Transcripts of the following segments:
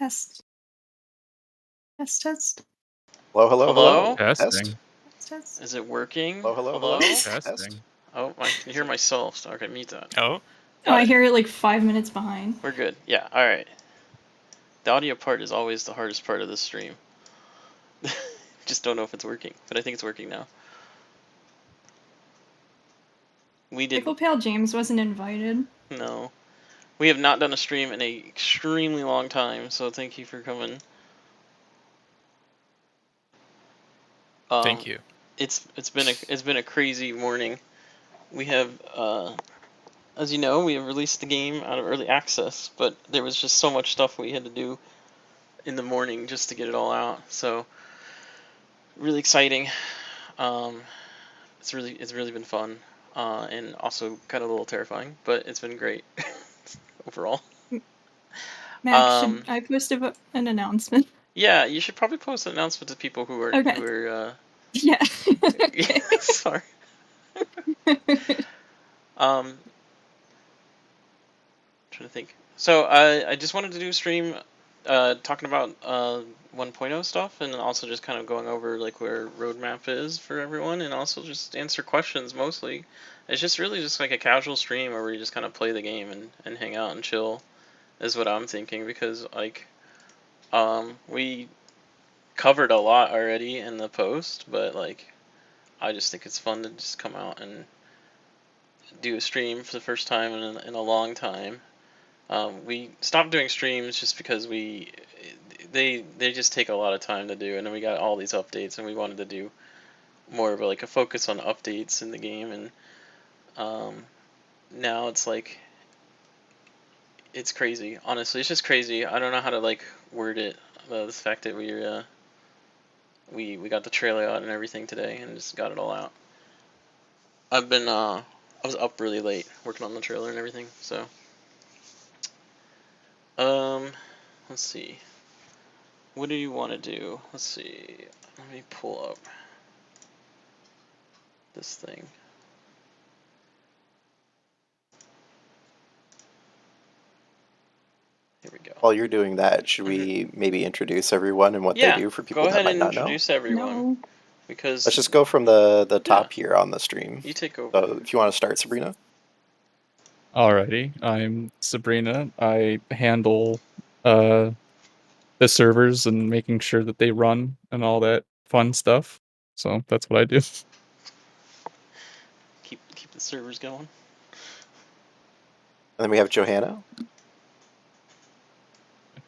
Test. Test. Hello, hello, hello. Testing. Test. Is it working? Hello, hello, hello. Testing. Oh, I can hear myself. So okay, mute that. Oh, Oh, I hear it like 5 minutes behind. We're good. Yeah, alright. The audio part is always the hardest part of this stream. Just don't know if it's working, but I think it's working now. We did. Pickle Pale James wasn't invited. No. We have not done a stream in a extremely long time, so thank you for coming. thank you. It's been a crazy morning. We have as you know, we have released the game out of early access, but there was just so much stuff we had to do in the morning just to get it all out. So really exciting. It's really been fun, and also kind of a little terrifying, but it's been great overall. Max, should I post an announcement? Yeah, you should probably post an announcement to people who are okay. Yeah. Yeah, sorry. Trying to think. So I just wanted to do a stream talking about 1.0 stuff, and also just kind of going over like where roadmap is for everyone, and also just answer questions mostly. It's just really just like a casual stream where we just kind of play the game and hang out and chill, is what I'm thinking, because like we covered a lot already in the post, but like I just think it's fun to just come out and do a stream for the first time in a long time. We stopped doing streams just because they just take a lot of time to do, and then we got all these updates, and we wanted to do more of like a focus on updates in the game, and now it's like it's crazy. Honestly, it's just crazy. I don't know how to like word it. The fact that we got the trailer out and everything today, and just got it all out. I was up really late working on the trailer and everything, so. Let's see. What do you want to do? Let's see. Let me pull up this thing. Here we go. While you're doing that, should we maybe introduce everyone and what they do for people that might not know? Go ahead and introduce everyone. No. Because let's just go from the top here on the stream. You take over. So if you want to start, Sabrina. Alrighty, I'm Sabrina. I handle the servers and making sure that they run and all that fun stuff. So that's what I do. Keep the servers going. And then we have Johanna.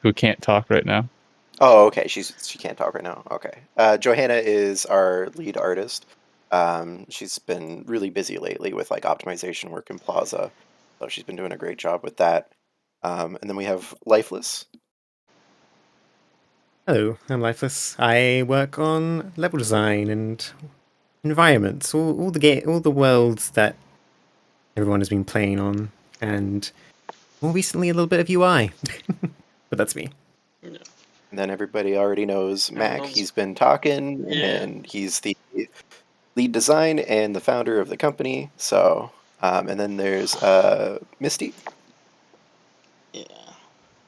Who can't talk right now. Oh, okay. She can't talk right now. Okay. Johanna is our lead artist. She's been really busy lately with like optimization work in Plaza, so she's been doing a great job with that. And then we have Lifeless. Hello, I'm Lifeless. I work on level design and environments, all the worlds that everyone has been playing on, and more recently a little bit of UI. But that's me. Yeah. And then everybody already knows Mac. He's been talking, and he's the lead design and the founder of the company. So, and then there's Misty. Yeah,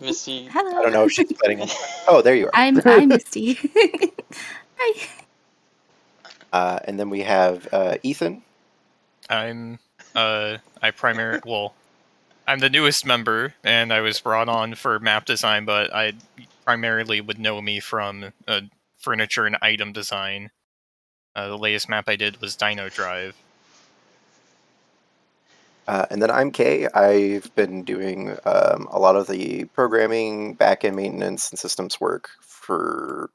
Misty. Hello. I don't know if she's planning on. Oh, there you are. I'm Misty. Hi. And then we have Ethan. I'm I'm the newest member, and I was brought on for map design, but I primarily would know me from furniture and item design. The latest map I did was Dino Drive. And then I'm Kay. I've been doing a lot of the programming, back-end maintenance, and systems work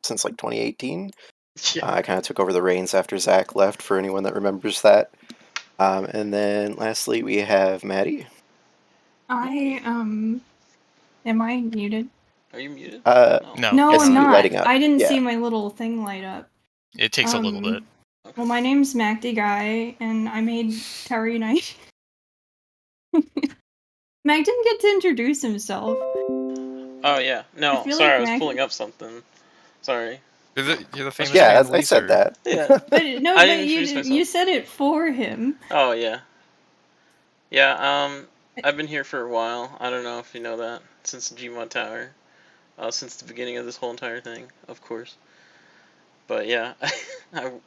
since like 2018. Yeah. I kind of took over the reins after Zach left, for anyone that remembers that. And then lastly, we have Maddie. Am I muted? Are you muted? No, I'm not. I didn't see my little thing light up. It takes a little bit. Well, my name's Macdy Guy, and I made Tower Unite. Mac didn't get to introduce himself. Oh yeah, no, sorry, like I was pulling up something. Sorry. You're the famous yeah, I said that. Yeah, but no, I but didn't introduce myself. You said it for him. Oh yeah. Yeah, I've been here for a while. I don't know if you know that, since the Gmod Tower. since the beginning of this whole entire thing, of course. But yeah,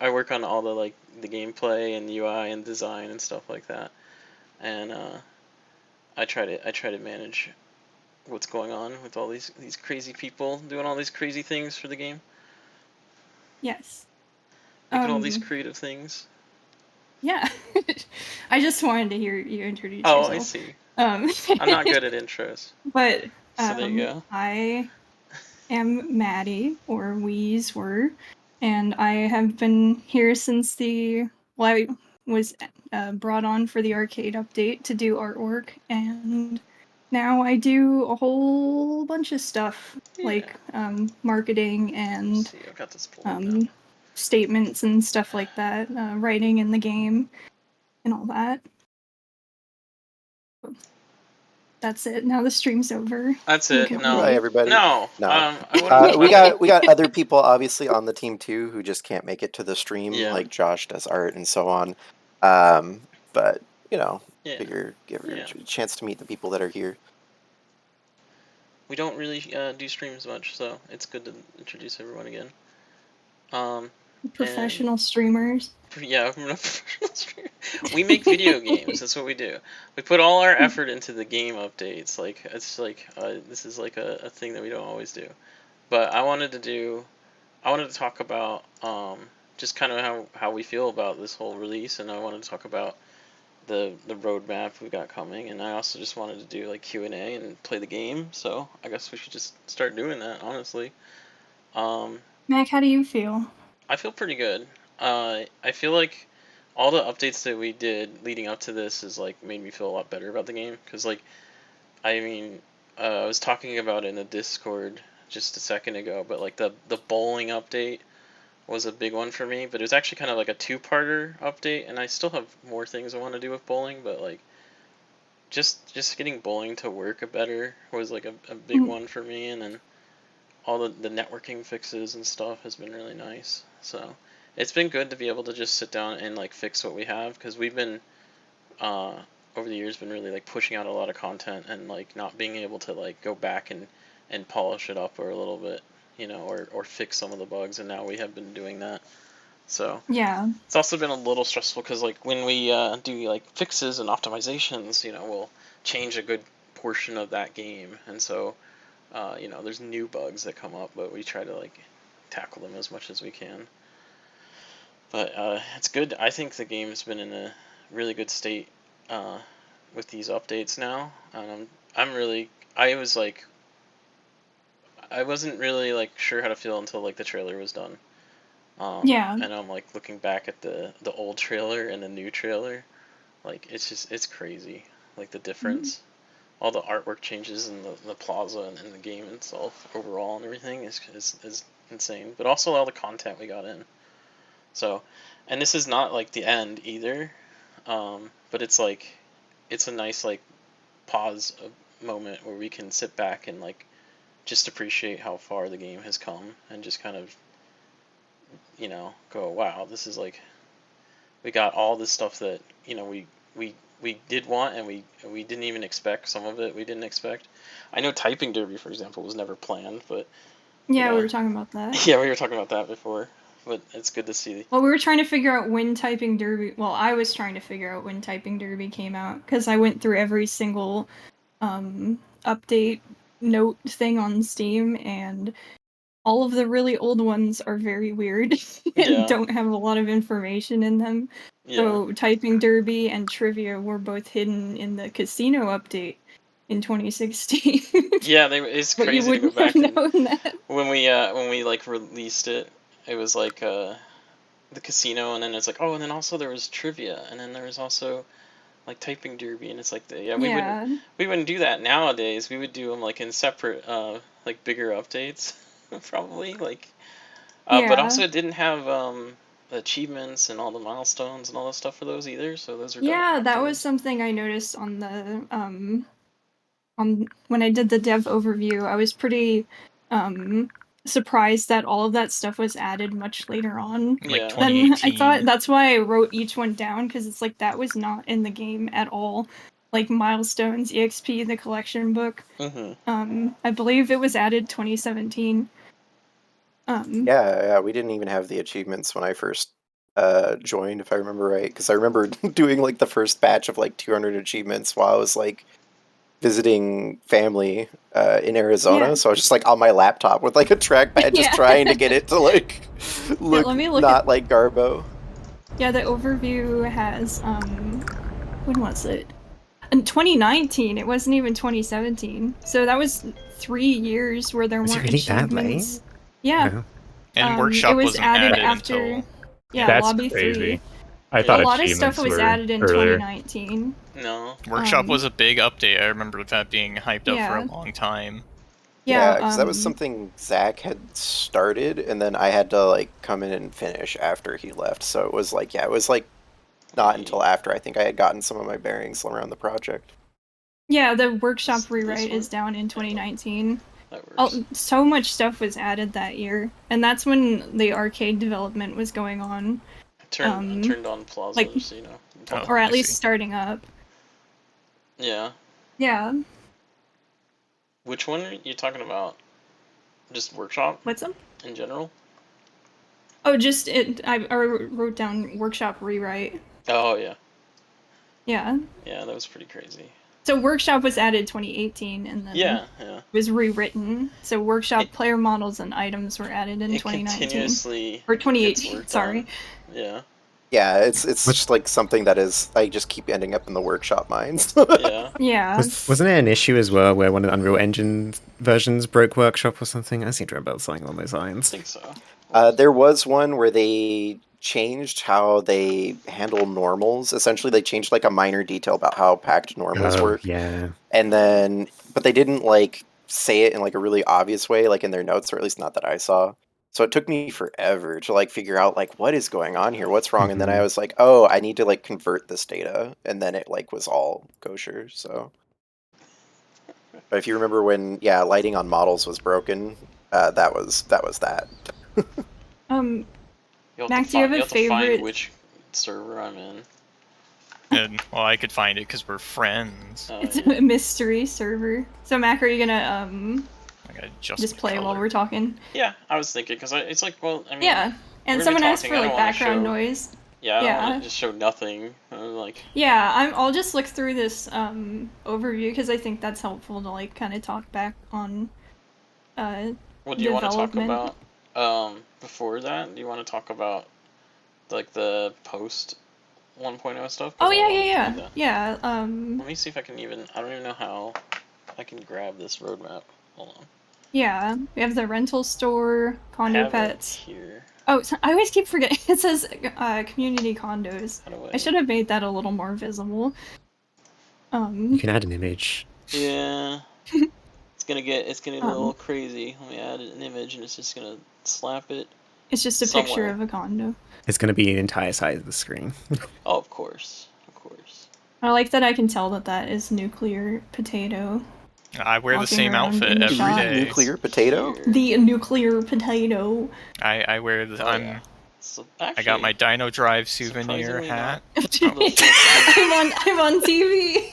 I work on all the the gameplay and UI and design and stuff like that, and I try to manage what's going on with all these crazy people doing all these crazy things for the game, Yes. making all these creative things. Yeah. I just wanted to hear you introduce Oh, yourself. I see. I'm not good at intros. But So there you go. I am Maddie, or Weeze were, and I have been here since I was brought on for the arcade update to do artwork, and now I do a whole bunch of stuff, like marketing and See, I've got this pulled up now. statements and stuff like that, writing in the game, and all that. That's it. Now the stream's over. That's You it. can No, Bye, leave. everybody. no. No. I wanted to We got other people obviously on the team too who just can't make it to the stream, Yeah. like Josh does art and so on. But you know, Yeah. figure give her Yeah. a chance to meet the people that are here. We don't really do streams much, so it's good to introduce everyone again. Professional streamers. Yeah, I'm a professional streamer. We make video games. That's what we do. We put all our effort into the game updates. Like it's like this is like a thing that we don't always do. But I wanted to talk about just kind of how we feel about this whole release, and I wanted to talk about the roadmap we got coming, and I also just wanted to do like Q&A and play the game. So I guess we should just start doing that. Honestly, Mac, how do you feel? I feel pretty good. I feel like all the updates that we did leading up to this is like made me feel a lot better about the game. Cause like, I mean, I was talking about it in the Discord just a second ago, but like the bowling update was a big one for me. But it was actually kind of like a two-parter update, and I still have more things I want to do with bowling. But like, just getting bowling to work better was like a big one for me, and then all the networking fixes and stuff has been really nice. So it's been good to be able to just sit down and like fix what we have, because we've been over the years been really like pushing out a lot of content and like not being able to like go back and polish it up or a little bit, you know, or fix some of the bugs, and now we have been doing that. So Yeah. it's also been a little stressful because like when we do like fixes and optimizations, you know, we'll change a good portion of that game, and so you know, there's new bugs that come up, but we try to like tackle them as much as we can. But it's good. I think the game's been in a really good state with these updates now. I'm really. I wasn't really like sure how to feel until like the trailer was done. Yeah. And I'm like looking back at the old trailer and the new trailer. Like it's crazy. Like the difference. All the artwork changes in the plaza and the game itself overall and everything is insane. But also all the content we got in. So, and this is not like the end either, but it's like it's a nice like pause moment where we can sit back and like just appreciate how far the game has come and just kind of, you know, go, wow, this is like we got all this stuff that, you know, we did want, and we didn't even expect. Some of it we didn't expect. I know Typing Derby, for example, was never planned, but Yeah, you know, we were talking about that. yeah, we were talking about that before, but it's good to see. Well, we were trying to figure out when Typing Derby. Well, I was trying to figure out when Typing Derby came out because I went through every single update note thing on Steam, and all of the really old ones are very weird and Yeah. don't have a lot of information in them. Yeah. So Typing Derby and Trivia were both hidden in the casino update in 2016. Yeah, it's But you crazy to go wouldn't back have and known that. when we like released it, it was like the casino, and then it's like, oh, and then also there was Trivia, and then there was also like Typing Derby, and it's like we wouldn't do that nowadays. We would do them like in separate like bigger updates probably, like but also it didn't have achievements and all the milestones and all that stuff for those either, so those are done Yeah, that was afterwards. something I noticed on the on when I did the dev overview. I was pretty surprised that all of that stuff was added much later on. Like Yeah. Then I 2018. thought that's why I wrote each one down, because it's like that was not in the game at all. like milestones, EXP, the collection book. Mm-hmm. I believe it was added 2017. Yeah, we didn't even have the achievements when I first joined, if I remember right, because I remember doing like the first batch of like 200 achievements while I was like visiting family in Arizona. Yeah. So I was just like on my laptop with like a trackpad, just Yeah. trying to get it to like look, let me look not at- like Garbo. Yeah, the overview has when was it? In 2019. It wasn't even 2017. So that was 3 years where there Was it weren't really that achievements. late? Yeah. Wow. And It workshop was wasn't added added after until yeah, That's Lobby crazy. 3. I A thought lot of stuff achievements was were added in earlier. 2019. No. workshop was a big update. I remember that being hyped up for a Yeah. long time. Yeah, because that was something Zach had started, and then I had to like come in and finish after he left. So it was like, yeah, it was like not until after I think I had gotten some of my bearings around the project. yeah, the workshop This rewrite one? is down in 2019. That works. So much stuff was added that year, and that's when the arcade development was going on, I turned on Plaza, like- so you know. Oh. or at I least see. starting up. Yeah. Yeah. Which one are you talking about? Just workshop What's up? in general? Oh, just it. I wrote down workshop rewrite. Oh yeah. Yeah. Yeah, that was pretty crazy. So workshop was added 2018, and then Yeah. was rewritten. So workshop It- player models and items were added in It 2019 continuously or gets 2018. worked Sorry. on. Yeah. Yeah, it's just like something that is I just keep ending up in the workshop mines. Yeah. Yeah. Wasn't there an issue as well where one of the Unreal Engine versions broke Workshop or something? I seem to remember something along those I lines. think so. There was one where they changed how they handle normals. Essentially, they changed like a minor detail about how packed normals work. Yeah. And then, but they didn't like say it in like a really obvious way, like in their notes, or at least not that I saw. So it took me forever to like figure out like what is going on here, what's wrong, and then I Mhm. was like, oh, I need to like convert this data, and then it like was all kosher. So, but if you remember when, yeah, lighting on models was broken, that was that. Um, You'll Mac, do you have a have to favorite? find which server I'm in. And well, I could find it because we're friends. Oh, It's yeah. a mystery server. So Mac, are you gonna I gotta adjust just the play while color. we're talking? Yeah, I was thinking because it's like, well, I mean, Yeah. And we're someone gonna be asked talking, for I don't like wanna background show- noise. Yeah, I don't want Yeah. to just show nothing. Like, Yeah, I'll just look through this overview because I think that's helpful to like kind of talk back on what do you want to talk development. about? Before that, do you want to talk about like the post 1.0 stuff? 'Cause Oh I yeah, wanted to yeah, do yeah. that. Yeah. Let me see if I can even. I don't even know how I can grab this roadmap. Hold on. Yeah. We have the rental store, I condo have pets. it here. Oh, so I always keep forgetting. It says community condos. How do I should have made that a little more visible. You can add an image. Yeah. It's gonna get a little Um, crazy. Let me add an image, and it's just gonna slap it. It's just a picture Somewhere. of a condo. It's going to be the entire size of the screen. Oh, of course, of course. I like that I can tell that that is nuclear potato. I wear the Walking same around outfit in the every shop. day. Nuclear potato? Here. The nuclear potato. I wear the Oh, I'm yeah. So, I got my actually, Dino Drive souvenir surprisingly hat. I'm on TV.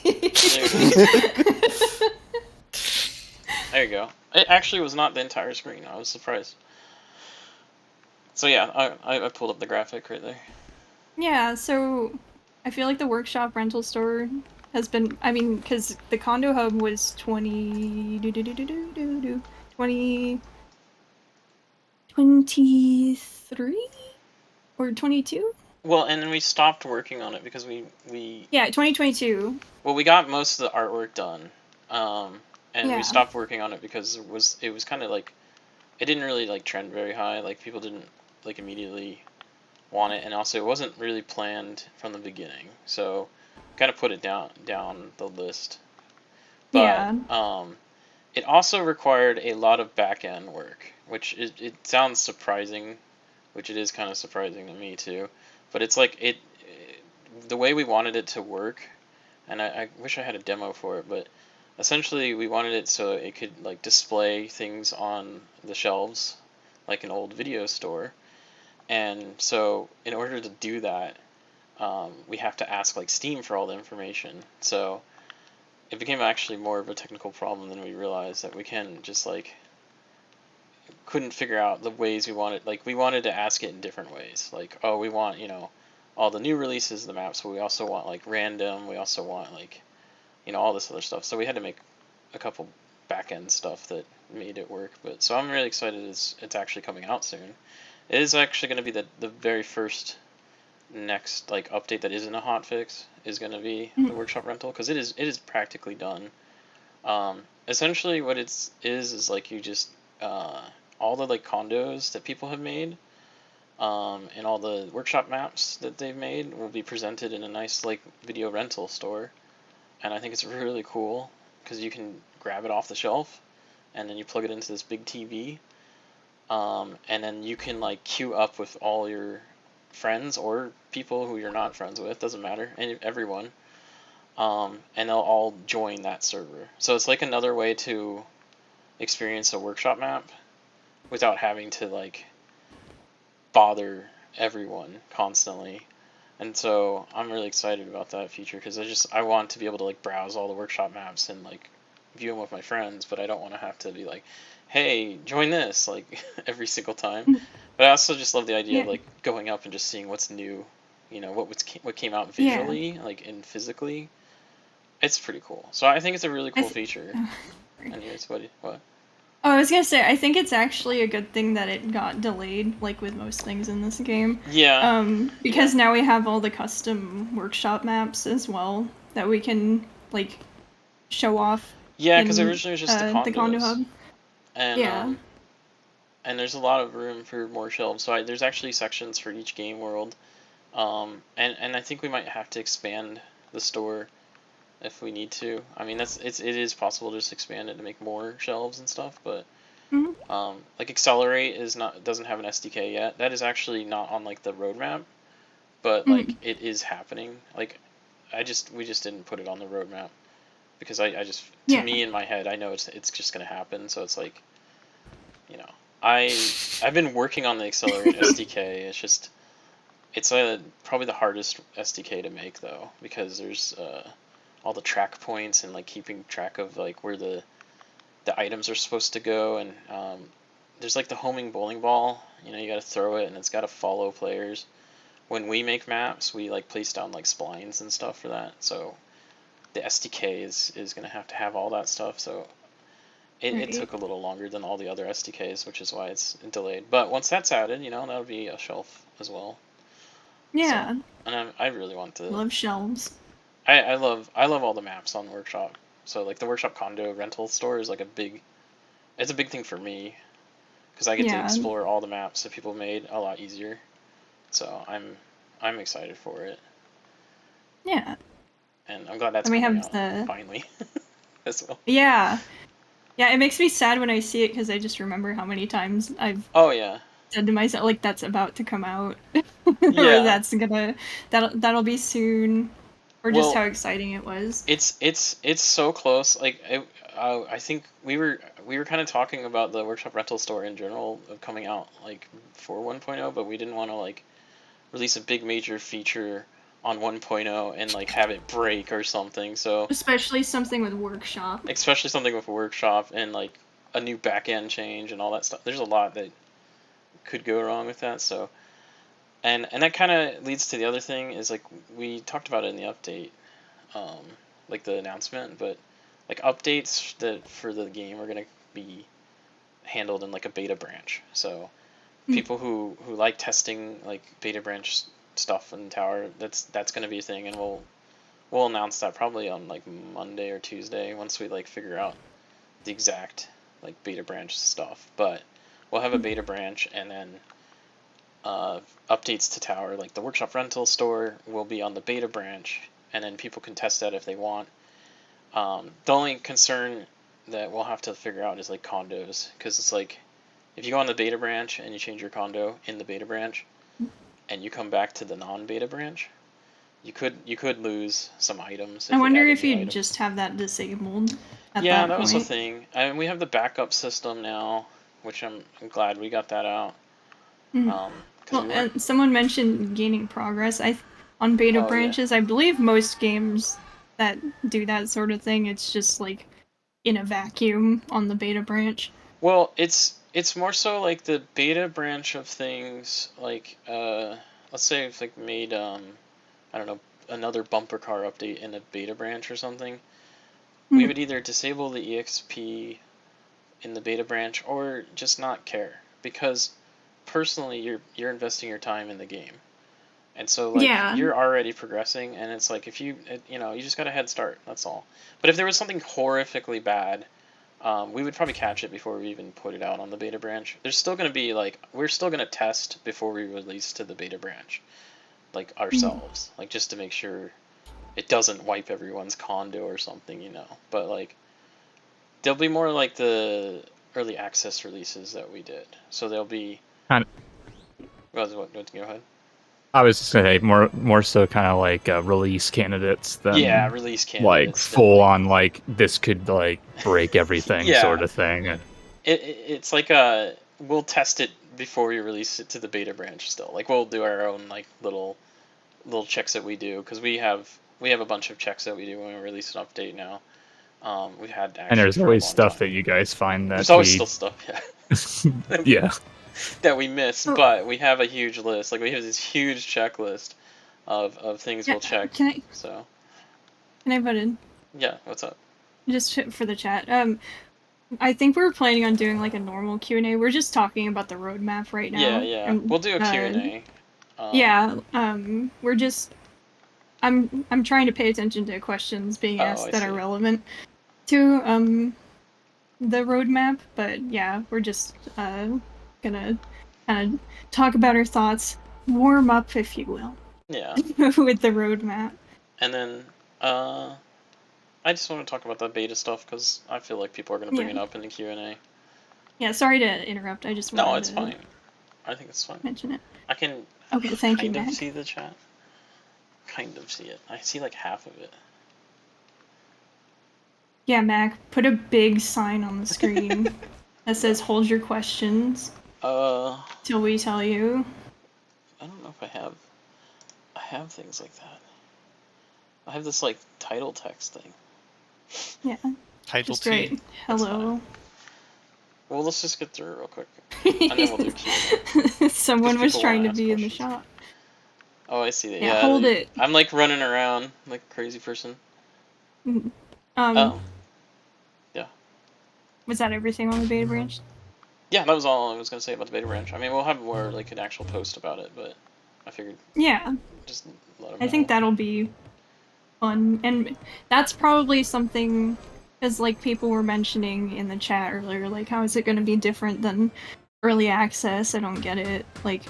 There you go. It actually was not the entire screen. I was surprised. So yeah, I pulled up the graphic right there. Yeah, so I feel like the workshop rental store has been, I mean, because the condo hub was 23 or 22? Well, and then we stopped working on it because we Yeah, 2022. well, we got most of the artwork done, and Yeah. we stopped working on it because it was kind of like it didn't really like trend very high. Like people didn't like immediately want it, and also it wasn't really planned from the beginning. So kind of put it down the list. But Yeah. it also required a lot of back end work, which it sounds surprising, which it is kind of surprising to me too. But it's like the way we wanted it to work, and I wish I had a demo for it, but essentially we wanted it so it could like display things on the shelves like an old video store. And so in order to do that, we have to ask like Steam for all the information. So it became actually more of a technical problem than we realized, that we can just like couldn't figure out the ways we wanted. Like we wanted to ask it in different ways. Like, oh, we want, you know, all the new releases of the maps, but we also want like random. We also want like, you know, all this other stuff. So we had to make a couple back end stuff that made it work. But so I'm really excited it's actually coming out soon. It is actually going to be the very first next like update that isn't a hotfix is going to be the workshop rental, because it is practically done. Essentially what is like you just all the like condos that people have made, and all the workshop maps that they've made will be presented in a nice like video rental store, and I think it's really cool because you can grab it off the shelf and then you plug it into this big TV, and then you can like queue up with all your friends or people who you're not friends with, doesn't matter, and everyone, and they'll all join that server. So it's like another way to experience a workshop map without having to like bother everyone constantly. And so I'm really excited about that feature, because I want to be able to like browse all the workshop maps and like view them with my friends, but I don't want to have to be like, hey, join this like every single time. But I also just love the idea of like going up and just seeing what's new, you know, what came out visually, like and physically. It's pretty cool. So I think it's a really cool feature. Anyways, what? Oh, I was gonna say, I think it's actually a good thing that it got delayed, like with most things in this game. Yeah. Because now we have all the custom workshop maps as well that we can like show off. Yeah, because originally it was just the Condo hub. And and there's a lot of room for more shelves. So there's actually sections for each game world. And I think we might have to expand the store if we need to. I mean, it is possible to just expand it to make more shelves and stuff, but like Accelerate doesn't have an SDK yet. That is actually not on like the roadmap, but like it is happening. Like we just didn't put it on the roadmap because I just to me in my head I know it's just gonna happen. So it's like, you know, I've been working on the Accelerate SDK. It's probably the hardest SDK to make though, because there's all the track points and like keeping track of like where the items are supposed to go, and there's like the homing bowling ball, you know, you got to throw it and it's got to follow players. When we make maps, we like place down like splines and stuff for that, so the SDK is going to have all that stuff. So it took a little longer than all the other SDKs, which is why it's delayed. But once that's added, you know, that'll be a shelf as well. Yeah. So, and I really want to love shelves. I love all the maps on Workshop. So like the Workshop Condo rental store is like it's a big thing for me, because I get to explore all the maps that people made a lot easier. So I'm excited for it. Yeah. And I'm glad that's coming out finally as well. Yeah. Yeah, it makes me sad when I see it, because I just remember how many times I've said to myself like that's about to come out. Or that'll be soon. Or just how exciting it was. It's so close. Like I think we were kind of talking about the Workshop rental store in general of coming out like for 1.0, but we didn't want to like release a big major feature on 1.0 and like have it break or something. So especially something with Workshop. Especially something with Workshop and like a new back end change and all that stuff. There's a lot that could go wrong with that. So and that kind of leads to the other thing is like we talked about it in the update, like the announcement, but like updates that for the game are gonna be handled in like a beta branch. So people who like testing like beta branch stuff in Tower, that's gonna be a thing, and we'll announce that probably on like Monday or Tuesday once we like figure out the exact like beta branch stuff. But we'll have a beta branch, and then updates to Tower, like the Workshop rental store, will be on the beta branch, and then people can test that if they want. The only concern that we'll have to figure out is like condos, because it's like if you go on the beta branch and you change your condo in the beta branch, and you come back to the non-beta branch, you could lose some items. I wonder if you just have that disabled. Yeah, that was the thing. I mean, we have the backup system now, which I'm glad we got that out. Well, someone mentioned gaining progress. On beta branches, I believe most games that do that sort of thing. It's just like in a vacuum on the beta branch. Well, it's more so like the beta branch of things. Like, let's say if like made I don't know, another bumper car update in a beta branch or something. We would either disable the EXP in the beta branch or just not care, because personally you're investing your time in the game, and so like you're already progressing, and it's like if you you just got a head start, that's all. But if there was something horrifically bad, we would probably catch it before we even put it out on the beta branch. There's still going to be like, we're still going to test before we release to the beta branch, like ourselves, like just to make sure it doesn't wipe everyone's condo or something, but like there'll be more like the early access releases that we did. So there'll be. Kind Go ahead. I was just gonna say more so kind of like release candidates than release like candidates. full on like this could like break everything sort of thing. It's like we'll test it before we release it to the beta branch. Still, like we'll do our own like little checks that we do, because we have a bunch of checks that we do when we release an update now. We've had and there's always stuff that you guys find that there's always still stuff, yeah, that we miss, but we have a huge list. Like we have this huge checklist of things we'll check. Can I put in? Yeah, what's up? Just for the chat. I think we're planning on doing like a normal Q&A. We're just talking about the roadmap right now. Yeah. We'll do a Q&A. We're just. I'm trying to pay attention to questions being asked that are relevant to the roadmap, but yeah, we're just gonna kind of talk about our thoughts, warm up, if you will. Yeah. With the roadmap. And then I just want to talk about the beta stuff because I feel like people are gonna bring it up in the Q&A. Yeah, sorry to interrupt. I just wanted No, it's fine. I think it's fine. Mention it. I can. Okay, thank you, Kind of Mac. see the chat. Kind of see it. I see like half of it. Yeah, Mac, put a big sign on the screen that says "Hold your questions." Till we tell you. I don't know if I have things like that. I have this like title text thing. Yeah. Title just great. Hello. Well, let's just get through it real quick, and then we'll do Q&A. Someone was trying to be in the shop. Oh, I see that. Yeah, hold it. I'm like running around like a crazy person. Yeah. Yeah. Was that everything on the beta branch? Yeah, that was all I was gonna say about the beta branch. I mean, we'll have more like an actual post about it, but I figured. Yeah. Just let them know. I think that'll be fun, and that's probably something, as like people were mentioning in the chat earlier, like how is it going to be different than early access? I don't get it. Like,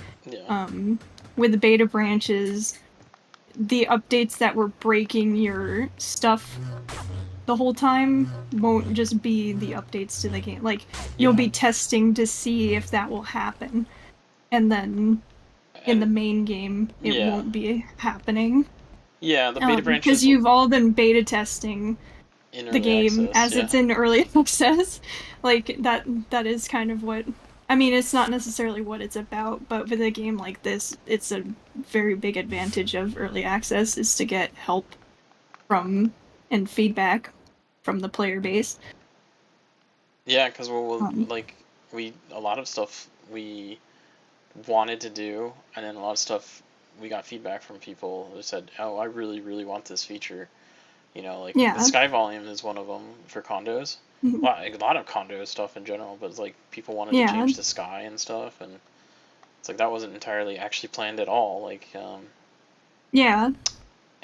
with the beta branches, the updates that were breaking your stuff the whole time won't just be the updates to the game. Like, you'll be testing to see if that will happen, and then in the main game it won't be happening. Yeah, the beta branches. Because you've all been beta testing the game as it's in early access. Like, that is kind of what... I mean, it's not necessarily what it's about, but with a game like this, it's a very big advantage of early access, is to get help from and feedback from the player base. Yeah, because a lot of stuff we wanted to do, and then a lot of stuff we got feedback from people who said, "Oh, I really, really want this feature." The sky volume is one of them for condos. Mm-hmm. A lot of condo stuff in general, but it's like people wanted to change the sky and stuff, and it's like that wasn't entirely actually planned at all. Like,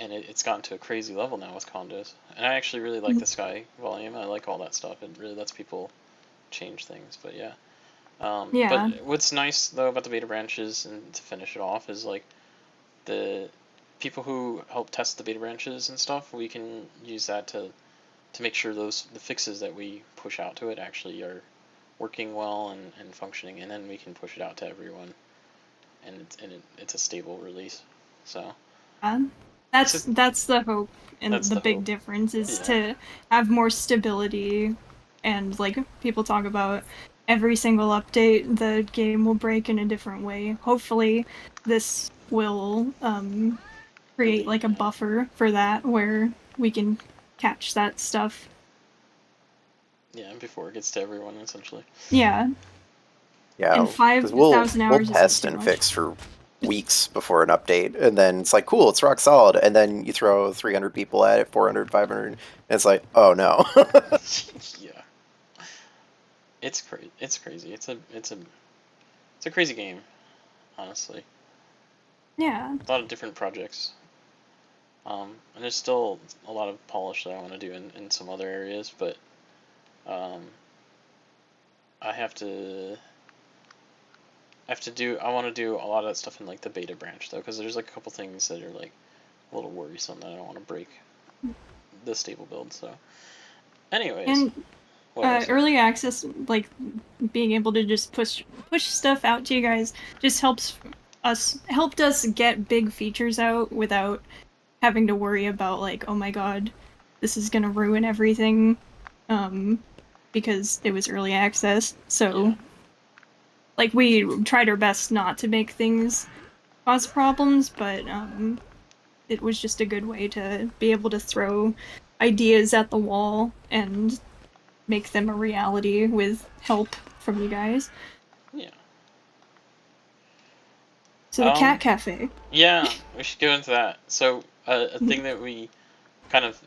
and it's gotten to a crazy level now with condos, and I actually really like the sky volume. I like all that stuff. It really lets people change things, but yeah. But what's nice though about the beta branches, and to finish it off, is like the people who help test the beta branches and stuff, we can use that to make sure the fixes that we push out to it actually are working well and functioning, and then we can push it out to everyone, and it's a stable release. So that's the hope, and the big difference is to have more stability, and like people talk about, every single update the game will break in a different way. Hopefully this will create like a buffer for that, where we can catch that stuff. Yeah, before it gets to everyone, essentially. Yeah. Yeah, And 5,000 we'll hours test isn't too and much. fix for weeks before an update, and then it's like, cool, it's rock solid, and then you throw 300 people at it, 400, 500, and it's like, oh no. Yeah. It's crazy. It's crazy. It's a crazy game, honestly. Yeah. A lot of different projects. And there's still a lot of polish that I want to do in some other areas, but I want to do a lot of that stuff in like the beta branch though, because there's like a couple things that are like a little worrisome that I don't want to break the stable build. So, anyways, And what else? early access, like being able to just push stuff out to you guys, just helped us get big features out without having to worry about like, oh my god, this is gonna ruin everything, because it was early access. So, Yeah. like, we tried our best not to make things cause problems, but it was just a good way to be able to throw ideas at the wall and make them a reality with help from you guys. Yeah. So the cat cafe. Yeah, we should go into that. So a thing that we kind of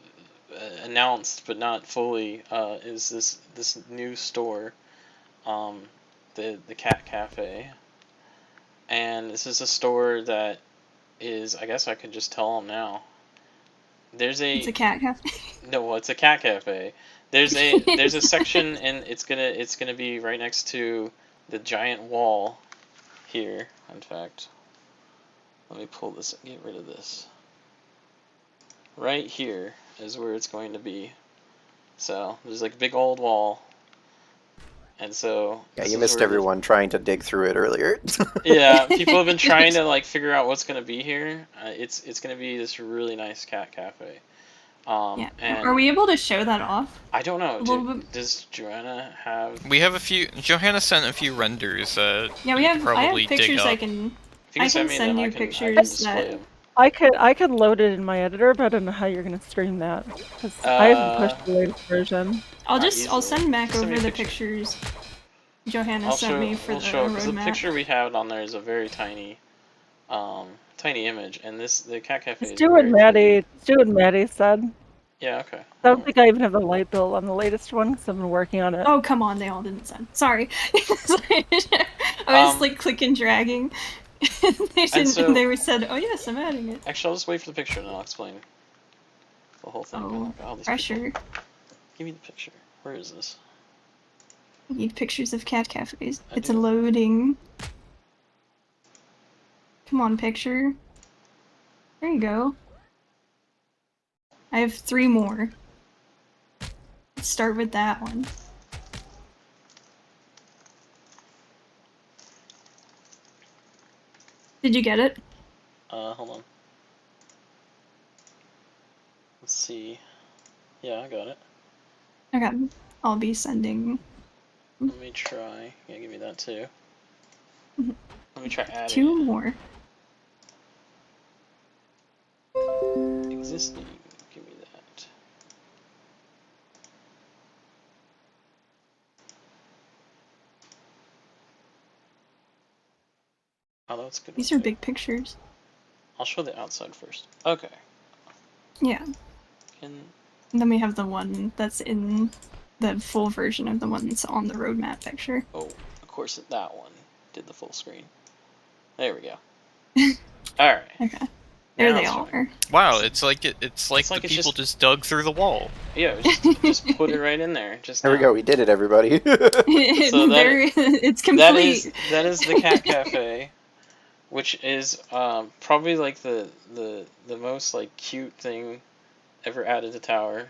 announced but not fully is this new store, the Cat Cafe, and this is a store that is, I guess I could just tell them now. It's a cat cafe. No, well, it's a cat cafe. There's a section, and it's gonna be right next to the giant wall here. In fact, let me pull this and get rid of this. Right here is where it's going to be. So there's like a big old wall, and so Yeah, you missed everyone trying to dig through it earlier. Yeah, people have been trying to like figure out what's gonna be here. It's gonna be this really nice cat cafe. Yeah. And Are we able to show that off? I don't know. A little bit? Does Joanna have? We have a few. Johanna sent a few renders. Yeah, you I could probably have pictures dig up. I can. If you I send can me send them, you I can pictures display that. them. I could load it in my editor, but I don't know how you're gonna stream that because I haven't pushed the latest version. I'll send Mac Just send me over a the picture. pictures Johanna sent me for the because the roadmap. picture we have on there is a very tiny image, and the cat cafe It's is doing very Maddie said. Yeah, okay. I don't think I even have the light bill on the latest one because I've been working on it. Oh, come on, they all didn't send. Sorry. I was like clicking, dragging. They didn't. They said, "Oh yes, I'm adding it." Actually, I'll just wait for the picture and I'll explain the whole thing. Oh, all these pressure. people. Give me the picture. Where is this? I need pictures of cat cafes. I It's do. loading. Come on, picture. There you go. I have 3 more. Let's start with that one. Did you get it? Hold on. Let's see. Yeah, I got it. Okay, I'll be sending. Let me try. Yeah, give me that too. Let me try adding 2 more. existing. Give me that. Oh, that's good. These are big pictures. I'll show the outside first. Okay. Yeah. And then we have the one that's in the full version of the one that's on the roadmap picture. Oh, of course that one did the full screen. There we go. Alright. Okay. There they all are. Wow, it's like the people just dug through the wall. Yeah, just put it right in there. Just there we go. We did it, everybody. So it's complete. That is the cat cafe, which is probably like the most like cute thing ever added to Tower.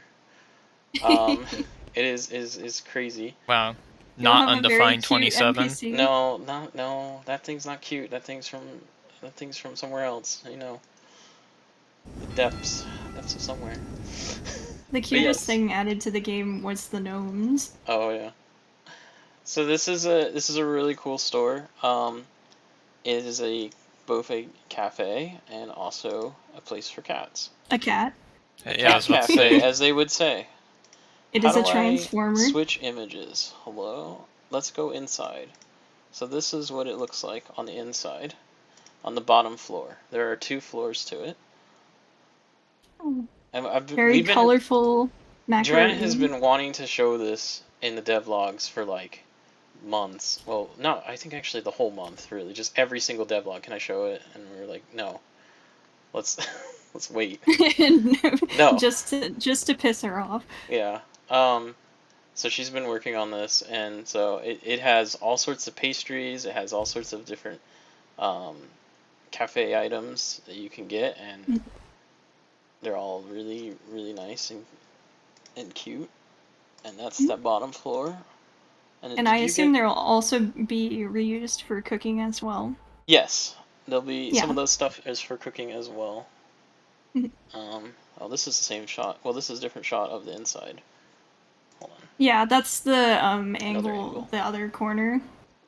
It is crazy. Wow. Not undefined 27. No, that thing's not cute. That thing's from somewhere else. You know, the depths of somewhere. The cutest thing added to the game was the gnomes. Oh yeah. So this is a really cool store. It is both a cafe and also a place for cats. A cat. Yeah, I was about to Cafe, say. as they would say. It How is a do I transformer. switch images? Hello? Let's go inside. So this is what it looks like on the inside. On the bottom floor. There are 2 floors to it. Oh, And very colorful Joanna has macaroni. been wanting to show this in the devlogs for like months. Well, no, I think actually the whole month, really. Just every single devlog. Can I show it? And we were like, no. Let's let's wait. No. Just to piss her off. Yeah. So she's been working on this, and so it has all sorts of pastries. It has all sorts of different cafe items that you can get, and they're all really, really nice and cute. And that's that bottom floor. And I assume they'll also be reused for cooking as well. Yes, there'll be some Yeah. of those stuff is for cooking as well. Oh, this is the same shot. Well, this is a different shot of the inside. Hold on. Yeah, that's the angle, the other corner.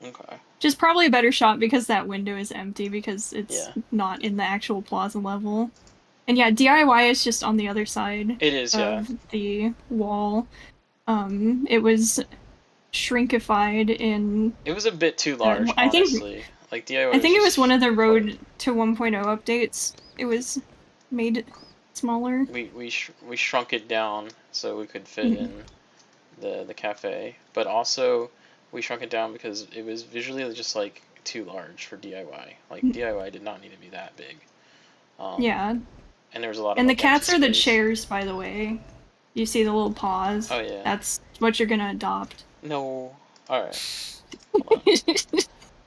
Okay. Which is probably a better shot because that window is empty because it's Yeah. not in the actual plaza level. And yeah, DIY is just on the other side It is, yeah. of the wall. It was shrinkified in... It was a bit too large, honestly. Like DIY. I think it was one of the Road to 1.0 updates. It was made smaller. We shrunk it down so we could fit in the cafe, but also we shrunk it down because it was visually just like too large for DIY. Like DIY did not need to be that big. Yeah. And there was a lot of. And the cats are the chairs, by the way. You see the little paws. Oh yeah. That's what you're gonna adopt. No. All right.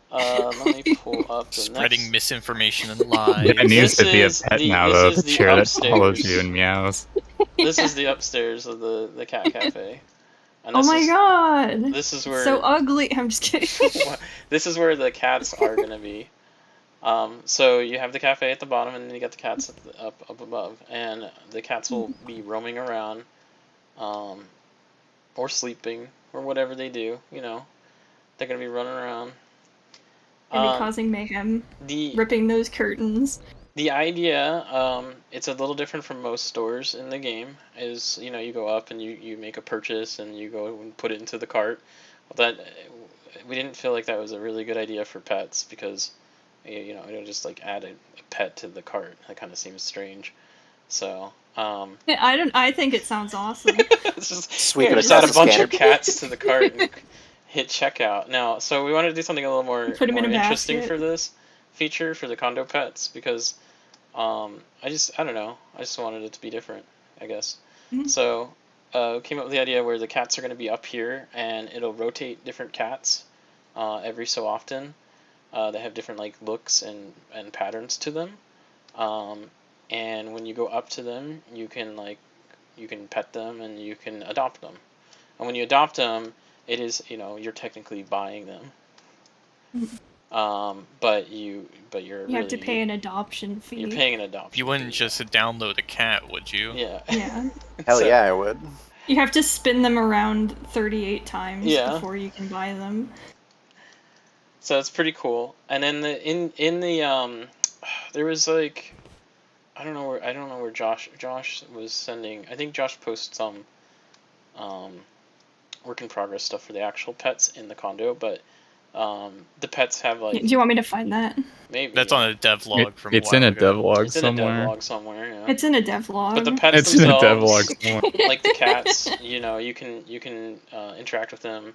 Let me pull up the Spreading misinformation and lies. Yeah, it needs to be a pet now, though. The chair that follows you and meows. This is the upstairs of the cat cafe. And oh my god! This is where... So ugly. I'm just kidding. This is where the cats are gonna be. So you have the cafe at the bottom, and then you got the cats up above, and the cats will be roaming around, or sleeping, or whatever they do. You know, they're gonna be running around. And be causing mayhem. Ripping those curtains. The idea, it's a little different from most stores in the game, is, you know, you go up and you make a purchase and you go and put it into the cart. That we didn't feel like that was a really good idea for pets because, you know, you don't just like add a pet to the cart. That kind of seems strange. So, I think it sounds awesome. It's just just add a bunch of cats to the cart and hit checkout. Now, so we wanted to do something a little more interesting for this feature for the condo pets because I don't know, I just wanted it to be different, I guess. So came up with the idea where the cats are going to be up here and it'll rotate different cats every so often. They have different like looks and patterns to them, and when you go up to them you can pet them and you can adopt them, and when you adopt them it is, you know, you're technically buying them. But you're you have to pay an adoption fee. You're paying an adoption. You wouldn't just download a cat, would you? Yeah. Yeah. Hell yeah, I would. You have to spin them around 38 times before you can buy them. So it's pretty cool. And then in the there was like I don't know where Josh was sending. I think Josh posted some work in progress stuff for the actual pets in the condo, but the pets have like... Do you want me to find that? Maybe. That's on a devlog from It's in a devlog somewhere. It's in a devlog somewhere, yeah. It's in a devlog. But the pets it's themselves, in a devlog somewhere. like the cats, you know, you can interact with them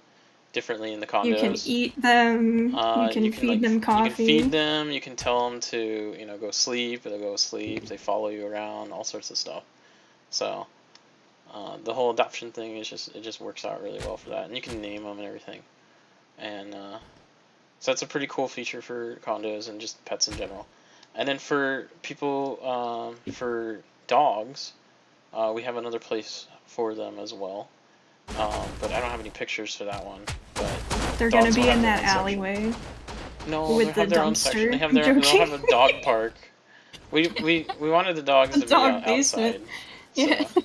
differently in the condos. You can eat them. You can feed them coffee. You can feed them. You can tell them to, you know, go sleep. They'll go sleep. They follow you around. All sorts of stuff. So the whole adoption thing is just works out really well for that, and you can name them and everything. And so that's a pretty cool feature for condos and just pets in general. And then for people, for dogs, we have another place for them as well. But I don't have any pictures for that one. But they're gonna be in that alleyway. No, with they have the their own dumpster. section. They'll have a dog park. We wanted the dogs to be outside. Yeah. So.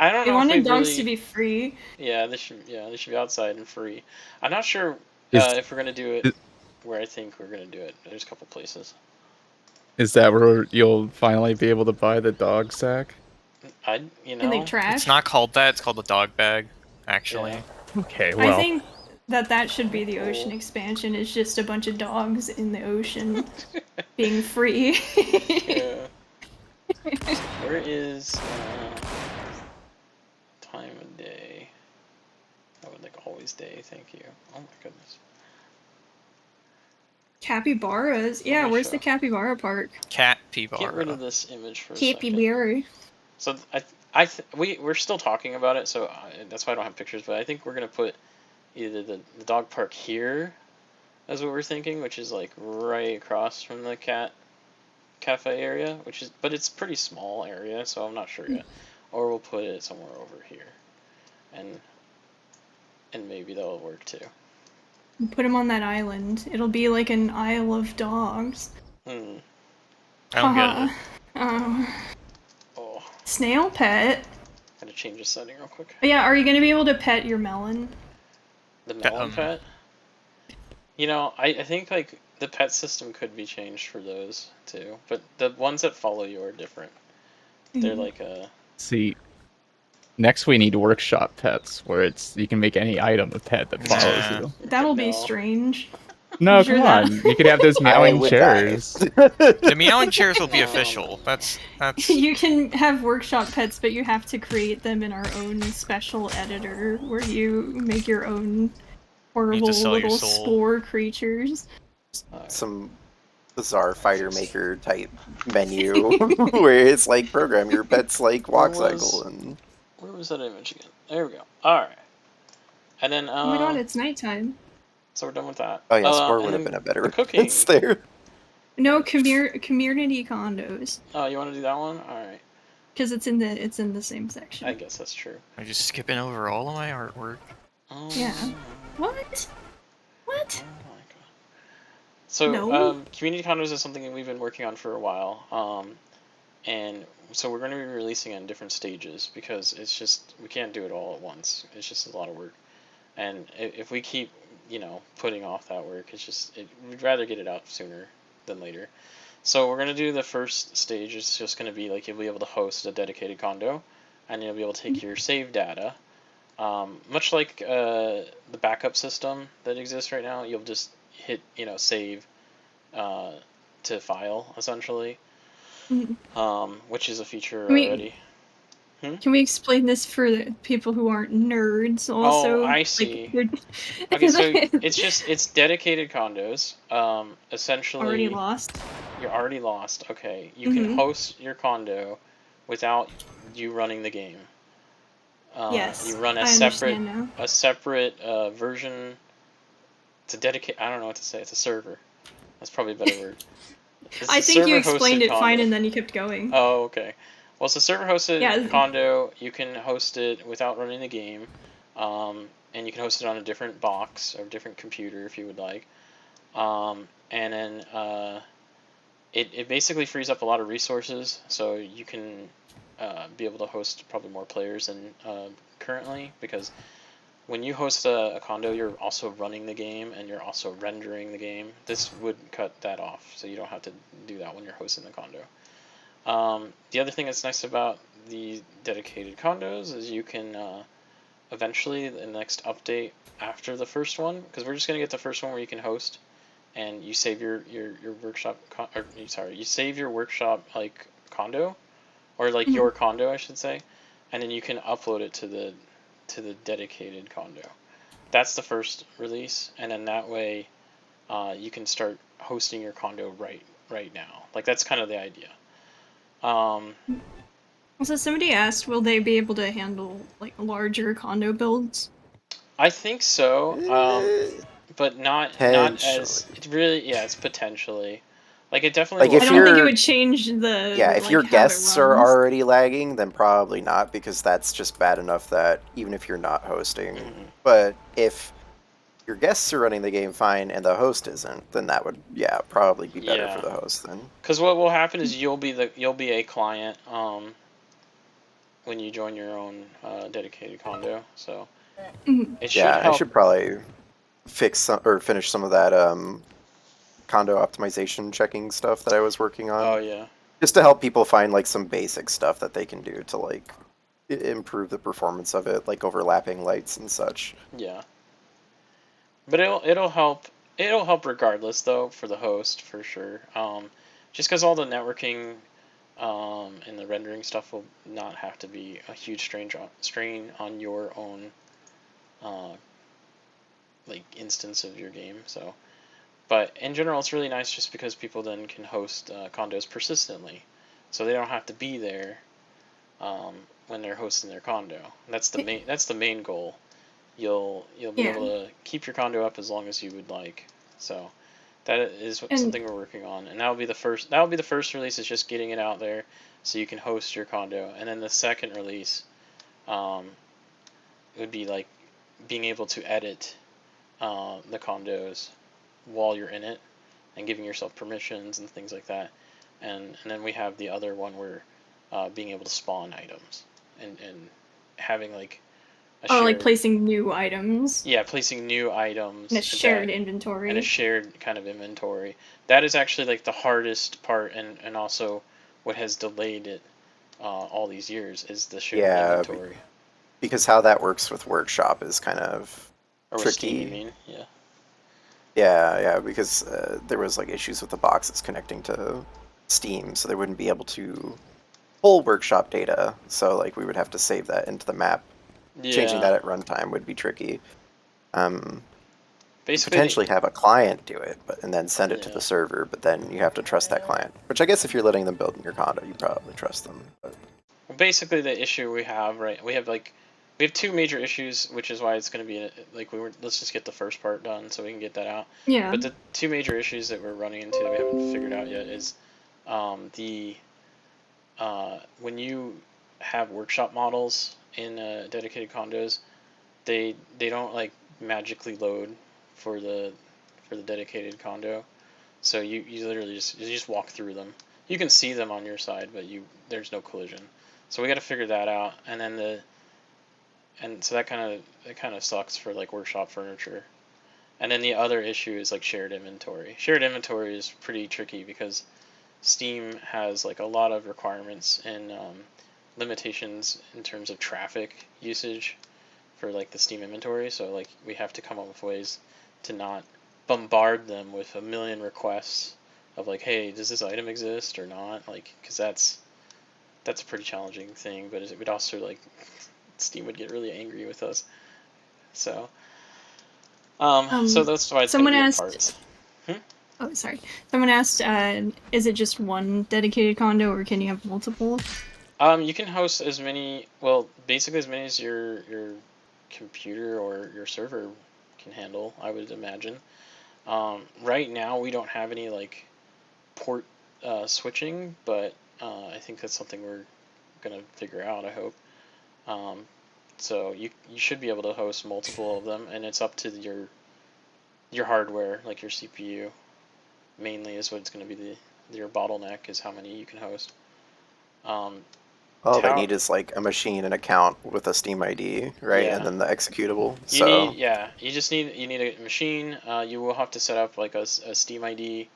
I don't know. They wanted dogs really... to be free. Yeah, they should be outside and free. I'm not sure if we're gonna do it where I think we're gonna do it. There's a couple places. Is that where you'll finally be able to buy the dog sack? In the trash. It's not called that. It's called the dog bag, actually. Yeah. Okay, I well, think that should be the ocean expansion. It's just a bunch of dogs in the ocean being free. Yeah. Where is time of day? I would like always day. Thank you. Oh my goodness. Capybaras. Yeah, my where's show. the capybara park? Cat Get rid of Pibara. this image for a second. Capybara. So we're still talking about it, so that's why I don't have pictures. But I think we're gonna put either the dog park here, as what we're thinking, which is like right across from the cafe area, but it's pretty small area, so I'm not sure yet. Or we'll put it somewhere over here, and maybe that'll work too. Put him on that island. It'll be like an Isle of Dogs. Hmm. I don't get it. Oh, Snail pet. gotta change the setting real quick. Oh, yeah, are you gonna be able to pet your melon? The melon pet. You know, I think like the pet system could be changed for those too, but the ones that follow you are different. They're like see, next we need workshop pets, where you can make any item a pet that follows you. That'll be No. strange. No, Sure come that- on. You could have those I meowing would chairs. The meowing chairs will be official. That's You can have workshop pets, but you have to create them in our own special editor, where you make your own horrible sell your little soul. spore creatures. Some bizarre fighter maker type menu where it's like program your pet's like walk cycle and. Where was that image again? There we go. All right. And then Oh my god, it's nighttime. so we're done with that. Oh yeah, Spore and would have then been a better the cooking. reference there. No, community condos, Oh, you want to do that one? All right. because it's in the same section. I guess that's true. I'm just skipping over all of my artwork. Oh, Yeah. What? Oh my god. So, No. community condos is something that we've been working on for a while. And so we're going to be releasing it in different stages because it's just we can't do it all at once. It's just a lot of work. And if we keep, putting off that work, we'd rather get it out sooner than later. So we're going to do the first stage. It's just going to be like you'll be able to host a dedicated condo, and you'll be able to take your save data. Much like the backup system that exists right now, you'll just hit, save to file, essentially, which is a feature already. Can we explain this for the people who aren't nerds also? Oh, I see. Like, Okay, so it's dedicated condos. Essentially, already lost. You're already lost. Okay, you can host your condo without you running the game. Yes, you run I understand now. a separate version. It's a dedicated. I don't know what to say. It's a server. That's probably a better word. I think you explained it fine, and then you kept going. Oh, okay. Well, it's a server-hosted Yeah. condo. You can host it without running the game, and you can host it on a different box or different computer if you would like. And then it basically frees up a lot of resources, so you can be able to host probably more players than currently, because when you host a condo, you're also running the game and you're also rendering the game. This would cut that off, so you don't have to do that when you're hosting the condo. The other thing that's nice about the dedicated condos is you can eventually, the next update after the first one, because we're just going to get the first one where you can host, and you save your workshop, you save your workshop like condo, or like your condo, I should say, and then you can upload it to the dedicated condo. That's the first release, and then that way you can start hosting your condo right now. Like, that's kind of the idea. So somebody asked, will they be able to handle like larger condo builds? I think so, but not as it really. Yeah, it's potentially. Like, it definitely. Like, I don't think it would change the. Yeah, if like, your how it guests are runs. already lagging, then probably not, because that's just bad enough that even if you're not hosting. But if your guests are running the game fine and the host isn't, then that would probably be better for the host then. Because what will happen is you'll be a client when you join your own dedicated condo. So it should help. I should probably finish some of that condo optimization checking stuff that I was working on. Oh yeah. Just to help people find like some basic stuff that they can do to like improve the performance of it, like overlapping lights and such. Yeah. But it'll help. It'll help regardless, though, for the host for sure. Just because all the networking and the rendering stuff will not have to be a huge strain on your own like instance of your game. So, but in general, it's really nice just because people then can host condos persistently, so they don't have to be there when they're hosting their condo. That's the main goal. You'll be Yeah. able to keep your condo up as long as you would like. So that is something we're working on, and that'll be the first. That'll be the first release. Is just getting it out there so you can host your condo, and then the second release would be like being able to edit the condos while you're in it, and giving yourself permissions and things like that. And then we have the other one where being able to spawn items and having like a Oh, shared, like placing new items. Yeah, placing new items in a shared inventory. and a shared kind of inventory. That is actually like the hardest part, and also what has delayed it all these years is the shared inventory. Because how that works with Workshop is kind of Or with tricky. Steam, you mean? Yeah. Yeah, because there was like issues with the boxes connecting to Steam, so they wouldn't be able to pull Workshop data. So like we would have to save that into the map. Yeah. Changing that at runtime would be tricky. Basically, potentially have a client do it, and then send it to the server. But then you have to trust that client. Which I guess if you're letting them build in your condo, you probably trust them. But. Well, basically the issue we have, right? We have two major issues, which is why it's going to be like let's just get the first part done so we can get that out. Yeah. But the two major issues that we're running into that we haven't figured out yet is when you have workshop models in dedicated condos, they don't like magically load for the dedicated condo. So you literally just walk through them. You can see them on your side, but there's no collision. So we got to figure that out, and then so that kind of sucks for like workshop furniture. And then the other issue is like shared inventory. Shared inventory is pretty tricky because Steam has like a lot of requirements and limitations in terms of traffic usage for like the Steam inventory. So like we have to come up with ways to not bombard them with a million requests of like, hey, does this item exist or not? Like, because that's a pretty challenging thing. But it would also like Steam would get really angry with us. So, so that's why it's someone gonna be asked. Parts. Oh, sorry. Someone asked, is it just one dedicated condo, or can you have multiple? You can host as many. Well, basically as many as your computer or your server can handle, I would imagine. Right now we don't have any like port switching, but I think that's something we're gonna figure out. I hope. So you should be able to host multiple of them, and it's up to your hardware, like your CPU, mainly is what it's going to be your bottleneck is how many you can host. All they need is like a machine, an account with a Steam ID, right, Yeah. and then the executable. You just need a machine. You will have to set up like a Steam ID.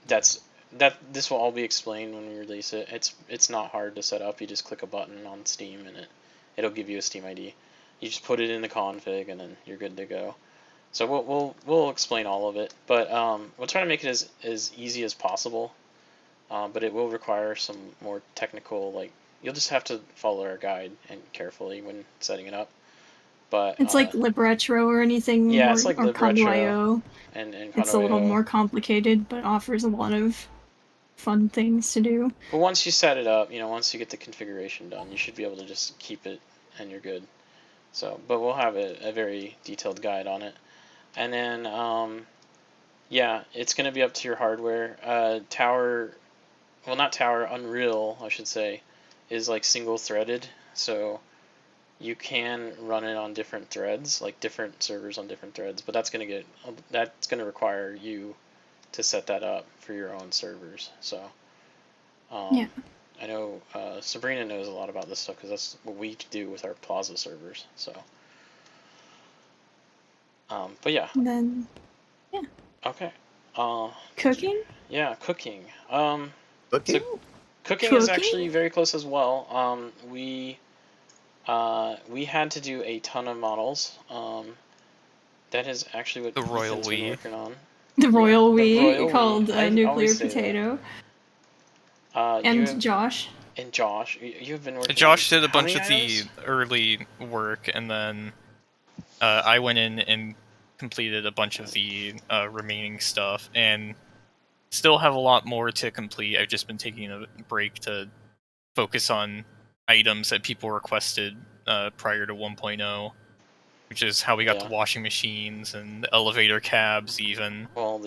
This will all be explained when we release it. It's not hard to set up. You just click a button on Steam and it'll give you a Steam ID. You just put it in the config and then you're good to go. So we'll explain all of it, but we'll try to make it as easy as possible. But it will require some more technical, like you'll just have to follow our guide and carefully when setting it up. But it's like LibRetro or anything. Yeah, or, it's like or LibRetro and Condo. It's a little more complicated, but offers a lot of fun things to do. But once you set it up, once you get the configuration done, you should be able to just keep it and you're good. So, but we'll have a very detailed guide on it. And then, yeah, it's going to be up to your hardware. Unreal, I should say, is like single threaded. So you can run it on different threads, like different servers on different threads. But that's going to require you to set that up for your own servers. So, yeah. I know Sabrina knows a lot about this stuff because that's what we do with our Plaza servers. So, but yeah. And then, yeah. Okay. Cooking? Yeah, cooking. Cooking? Cooking is Cooking? actually very close as well. We had to do a ton of models. That is actually what The royal Ethan's been we. working on. The royal the we royal we. called I Nuclear always say that. Potato. You And have- Josh. And Josh, you've been working. Josh did a how bunch many of the items? early work, and then I went in and completed a bunch of the remaining stuff, and still have a lot more to complete. I've just been taking a break to focus on items that people requested prior to 1.0, which is how we got the washing machines and the elevator cabs, even. Well,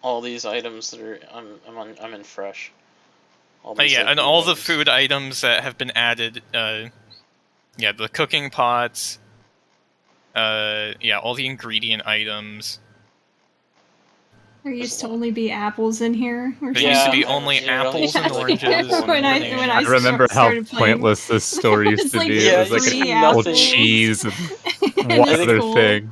all these items that are I'm in fresh. Yeah, and all the food items that have been added. Yeah, the cooking pots. Yeah, all the ingredient items. There used to only be apples in here. Or There used to be something. only apples and oranges. when I I remember how started playing, pointless this store used to like be. It was like three an apple apples cheese and and one a other skull. thing.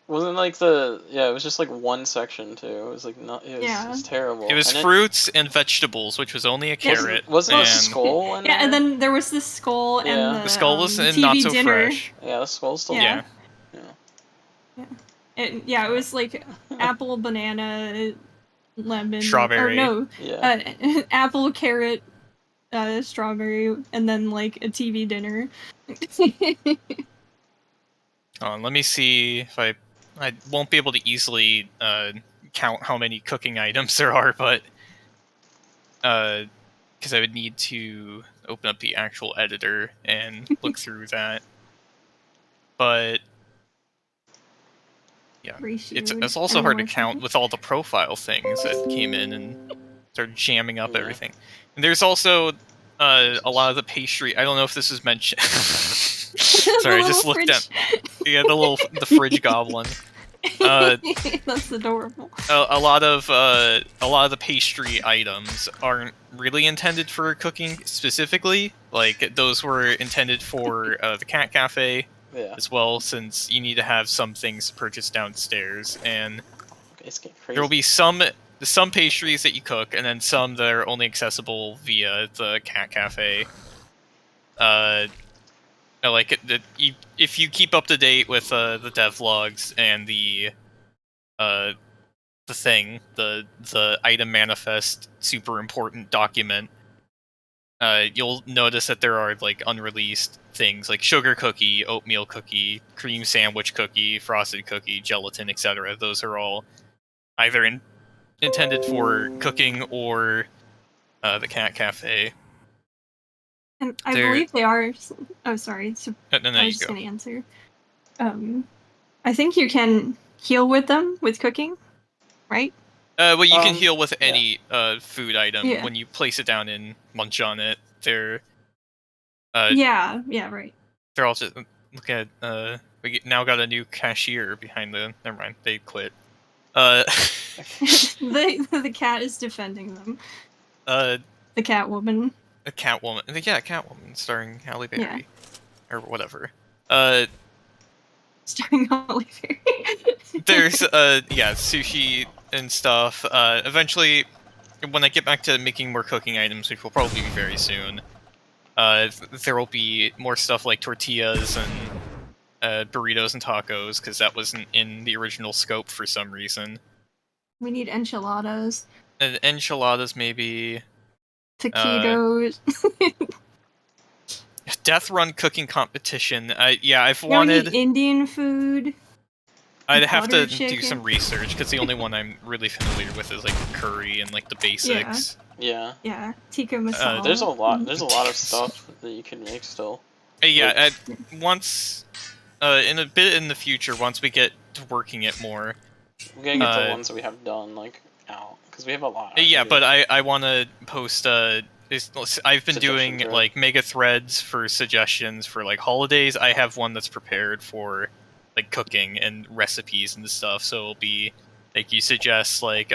Wasn't like it was just like one section too. It was like it was terrible. It was fruits and vegetables, which was only a carrot. Wasn't and a skull in there? Yeah, and then there was the skull and Yeah. the skull was TV not so dinner. fresh. Yeah, the skull's still Yeah. there. Yeah. It was like apple, banana, lemon, strawberry. Or no, apple, carrot, strawberry, and then like a TV dinner. Let me see if I won't be able to easily count how many cooking items there are, but because I would need to open up the actual editor and look through that. But yeah, it's also hard to count with all the profile things that came in and started jamming up everything. And there's also a lot of the pastry. I don't know if this is mentioned. Sorry, I just looked at the fridge goblin. That's adorable. A lot of the pastry items aren't really intended for cooking specifically. Like those were intended for the cat cafe as well, since you need to have some things purchased downstairs, and there will be some pastries that you cook, and then some that are only accessible via the cat cafe. If you keep up to date with the devlogs and the item manifest super important document, you'll notice that there are like unreleased things like sugar cookie, oatmeal cookie, cream sandwich cookie, frosted cookie, gelatin, etc. Those are all either intended for cooking or the cat cafe. And I believe they are. Oh, sorry. So no, I was just going to answer. I think you can heal with them with cooking, right? Well, you can heal with any food item when you place it down and munch on it. They're yeah, right. They're all just look at we now got a new cashier behind the. Never mind, they quit. The cat is defending them. The Catwoman. A Catwoman. Yeah, Catwoman, starring Halle Berry. Or whatever. Starring Halle Berry. There's sushi and stuff. Eventually, when I get back to making more cooking items, which will probably be very soon, there will be more stuff like tortillas and burritos and tacos, because that wasn't in the original scope for some reason. We need enchiladas. Enchiladas, maybe. Taquitos. Death Run cooking competition. I've wanted Indian food. I'd have to do some research, because the only one I'm really familiar with is like curry and like the basics. Yeah, tikka masala. There's a lot of stuff that you can make still. Once in a bit in the future, once we get to working it more, we gotta get the ones that we have done out, because we have a lot. But I want to post. I've been doing like mega threads for suggestions for like holidays. I have one that's prepared for like cooking and recipes and stuff. So it'll be like you suggest like,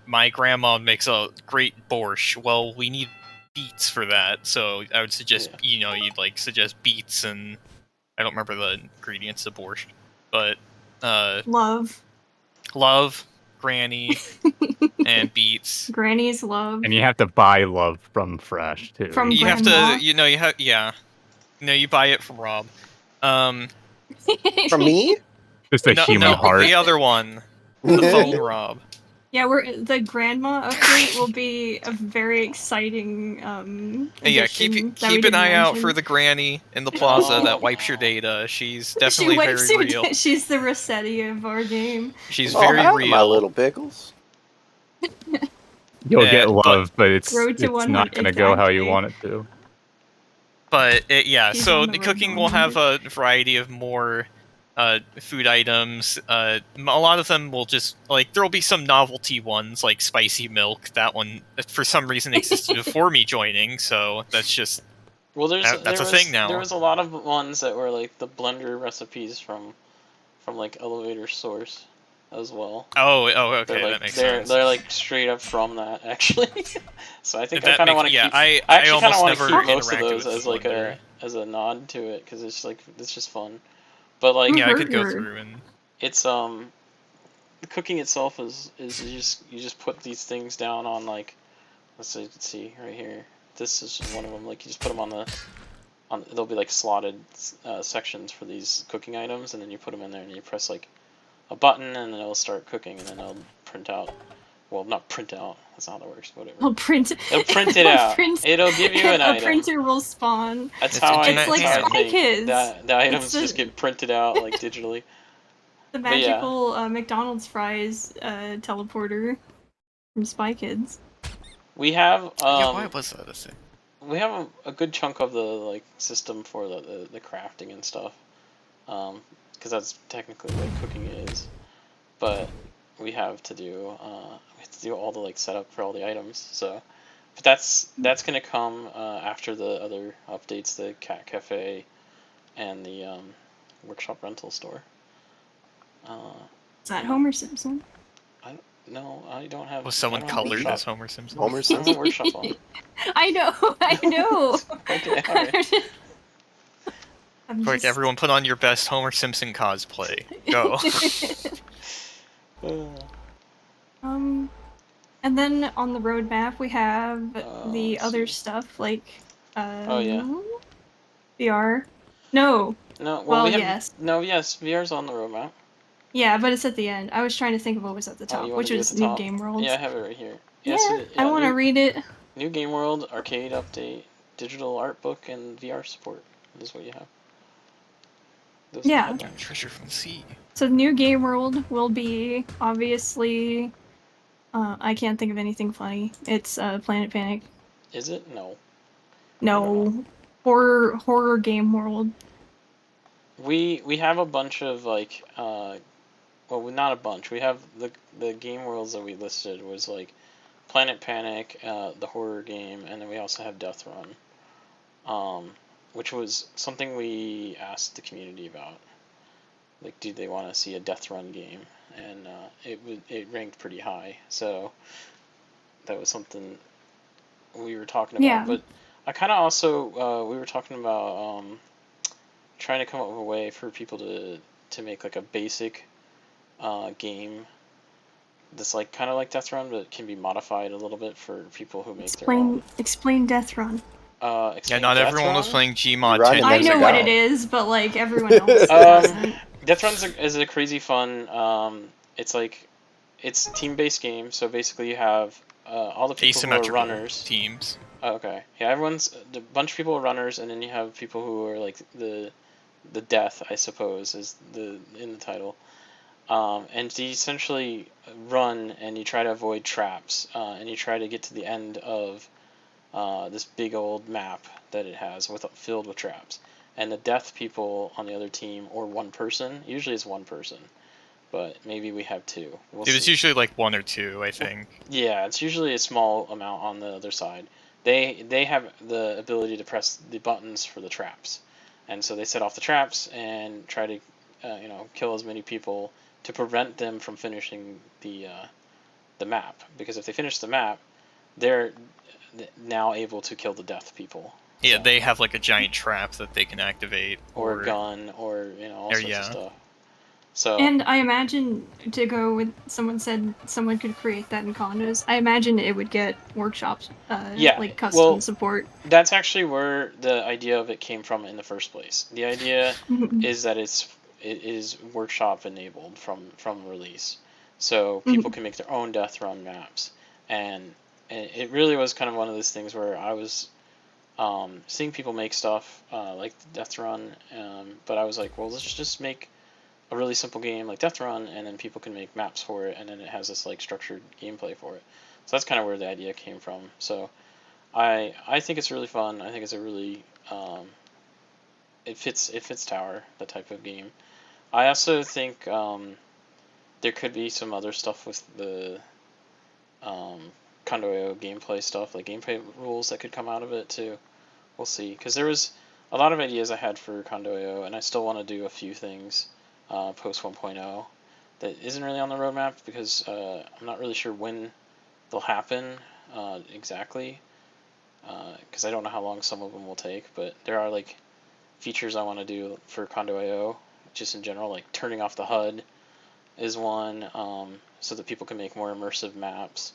my grandma makes a great borscht. Well, we need beets for that. So I would suggest you'd like suggest beets, and I don't remember the ingredients of borscht, but love. Granny and Beats. Granny's love. And you have to buy love from Fresh too. From You have Grandma. to, you buy it from Rob. From me? Just a human heart. The other one, the phone Rob. Yeah, the grandma update will be a very exciting Yeah, addition that we keep an didn't eye out mention. for the granny in the plaza that wipes your data. She's definitely She wipes very your real. She's the Rossetti of our game. She's Oh, very hi, real. my little pickles. You'll get love, but it's Road to not 100 going to go how you exactly. want it to. But She's so on the the road cooking to will have 100. a variety of more food items. A lot of them will just there'll be some novelty ones like spicy milk. That one for some reason existed before me joining, so that's just that's a thing now. There was a lot of ones that were like the blender recipes from like Elevator Source as well. Oh, okay, that makes sense. They're like straight up from that actually. So I think I That kind of makes- want to yeah, keep. I actually kind of almost want to never keep most of interacted those with as like Blender. a nod to it because it's just fun. But like Yeah, I could go Burger. through and it's the cooking itself is you just put these things down on like let's see right here. This is one of them. Like you just put them on there'll be like slotted sections for these cooking items, and then you put them in there and you press like a button and then it'll start cooking and then it'll print out. Well, not print out. That's not how that works. Whatever. It'll print it out. It'll give you an item. A printer will spawn. That's It's how I. internet It's like that's how I Spy think. Kids. The items It's the- just get printed out like digitally. The But yeah. magical McDonald's fries teleporter from Spy Kids. We have why was that a thing? we have a good chunk of the like system for the crafting and stuff, because that's technically what cooking is. But we have to do all the like setup for all the items. So, but that's gonna come after the other updates, the Cat Cafe, and the workshop rental store. Is that Homer Simpson? No, I don't have. Was someone I don't have colored workshop. as Homer Simpson? Homer I don't Simpson. have workshop on. I know. Okay, alright. I'm Quick, just- everyone put on your best Homer Simpson cosplay. Go. And then on the roadmap we have the let's other see. stuff like Oh, yeah. VR. No. No, Well, we have, yes. No, yes, VR's on the roadmap. Yeah, but it's at the end. I was trying to think of what was at the Oh, top, you wanna which do was at the New top? Game World. Yeah, I have it right here. Yeah, So, I want to read it. New Game World, arcade update, digital art book, and VR support. This is what you have. Those are the Yeah. headlines. Treasure from the sea. So New Game World will be obviously. I can't think of anything funny. It's Planet Panic. Is it? No. No, horror game world. We have a bunch of like well, not a bunch. We have the game worlds that we listed was like Planet Panic, the horror game, and then we also have Death Run, which was something we asked the community about. Like, do they want to see a Death Run game? And it ranked pretty high, so that was something we were talking about. Yeah. But I kind of also we were talking about trying to come up with a way for people to make like a basic game that's like kind of like Death Run, but can be modified a little bit for people who make their own. Explain Death Run. Yeah, Explain not Death everyone was Run? playing Gmod Run 10 and I there's years a know what guy. it is, but like everyone else doesn't. Death Run is a crazy fun. It's like it's team-based game, so basically you have all the people who are asymmetrical runners. teams. Oh, okay, yeah, a bunch of people are runners, and then you have people who are like the death, I suppose, is in the title. And you essentially run and you try to avoid traps, and you try to get to the end of this big old map that it has filled with traps. And the death people on the other team, or one person, usually it's one person, but maybe we have two. We'll It was see. usually like 1 or 2, I think. Yeah, it's usually a small amount on the other side. They have the ability to press the buttons for the traps, and so they set off the traps and try to kill as many people to prevent them from finishing the map. Because if they finish the map, they're now able to kill the death people. Yeah, So- they have like a giant trap that they can activate. or a gun, or all sorts yeah. of stuff. So And I imagine, to go with someone said someone could create that in condos, I imagine it would get workshops, yeah, like custom well, support. that's actually where the idea of it came from in the first place. The idea is that it is workshop enabled from release, so people can make their own Death Run maps, and it really was kind of one of those things where I was seeing people make stuff like Death Run, but I was like, well, let's just make a really simple game like Death Run, and then people can make maps for it, and then it has this like structured gameplay for it. So that's kind of where the idea came from. So I think it's really fun. I think it's a really it fits Tower, the type of game. I also think there could be some other stuff with the Condo gameplay stuff, like gameplay rules that could come out of it too. We'll see, because there was a lot of ideas I had for Condo, and I still want to do a few things post 1.0 that isn't really on the roadmap because I'm not really sure when they'll happen exactly, because I don't know how long some of them will take, but there are like features I want to do for Condo, just in general, like turning off the HUD is one, so that people can make more immersive maps,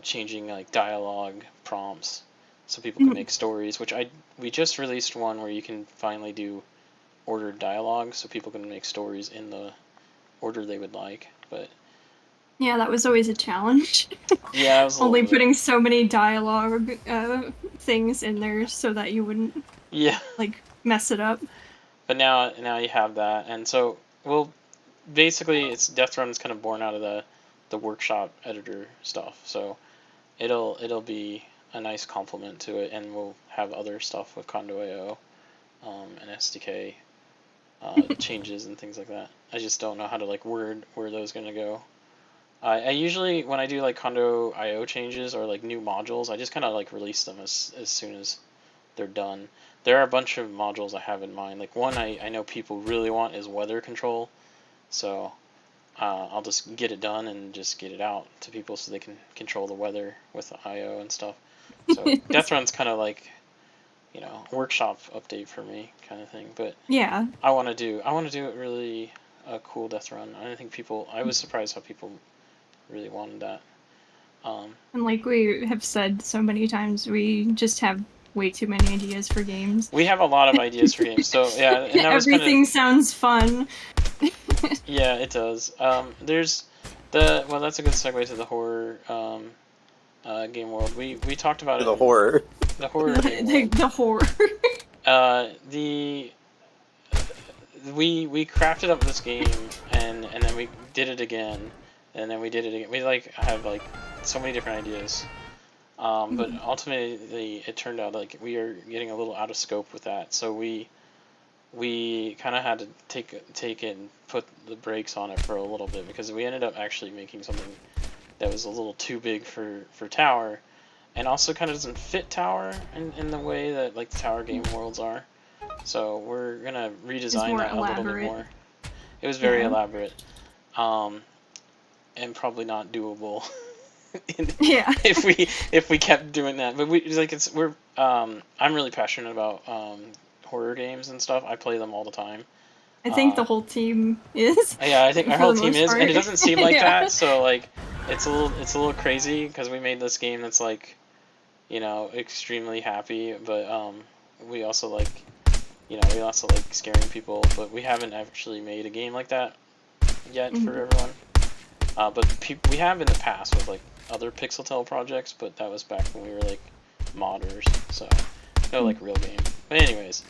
changing like dialogue prompts so people can make stories, which we just released one where you can finally do ordered dialogue so people can make stories in the order they would like. But yeah, that was always a challenge. yeah, that was a only little bit. putting so many dialogue things in there so that you wouldn't like mess it up. But now you have that, and so basically it's Death Run is kind of born out of the workshop editor stuff. So it'll be a nice complement to it, and we'll have other stuff with Condo, and SDK changes and things like that. I just don't know how to like word where those are gonna go. I usually, when I do like Condo IO changes or like new modules, I just kind of like release them as soon as they're done. There are a bunch of modules I have in mind. Like one I know people really want is weather control, so I'll just get it done and just get it out to people so they can control the weather with the IO and stuff. So Death Run's kind of like, a workshop update for me kind of thing. But yeah, I want to do it really a cool Death Run. I was surprised how people really wanted that. And like we have said so many times, we just have way too many ideas for games. We have a lot of ideas for games, so yeah, and that was everything sounds fun. Yeah, it does. There's that's a good segue to the horror game world. We talked about it. The horror. The horror game world. The horror. We crafted up this game and then we did it again, and then we did it again. We have so many different ideas, but ultimately it turned out like we are getting a little out of scope with that. So we kind of had to take it and put the brakes on it for a little bit, because we ended up actually making something that was a little too big for Tower, and also kind of doesn't fit Tower in the way that like the Tower game worlds are. So we're gonna redesign that a little bit more. It was very elaborate, and probably not doable. If we kept doing that, but I'm really passionate about horror games and stuff. I play them all the time. I think the whole team is. Yeah, I think our whole team is, part. and it doesn't seem like that. So like, it's a little crazy because we made this game that's like, extremely happy, but we also like scaring people. But we haven't actually made a game like that yet for everyone. But we have in the past with like other Pixeltel projects, but that was back when we were like modders, so no like real game. But anyways.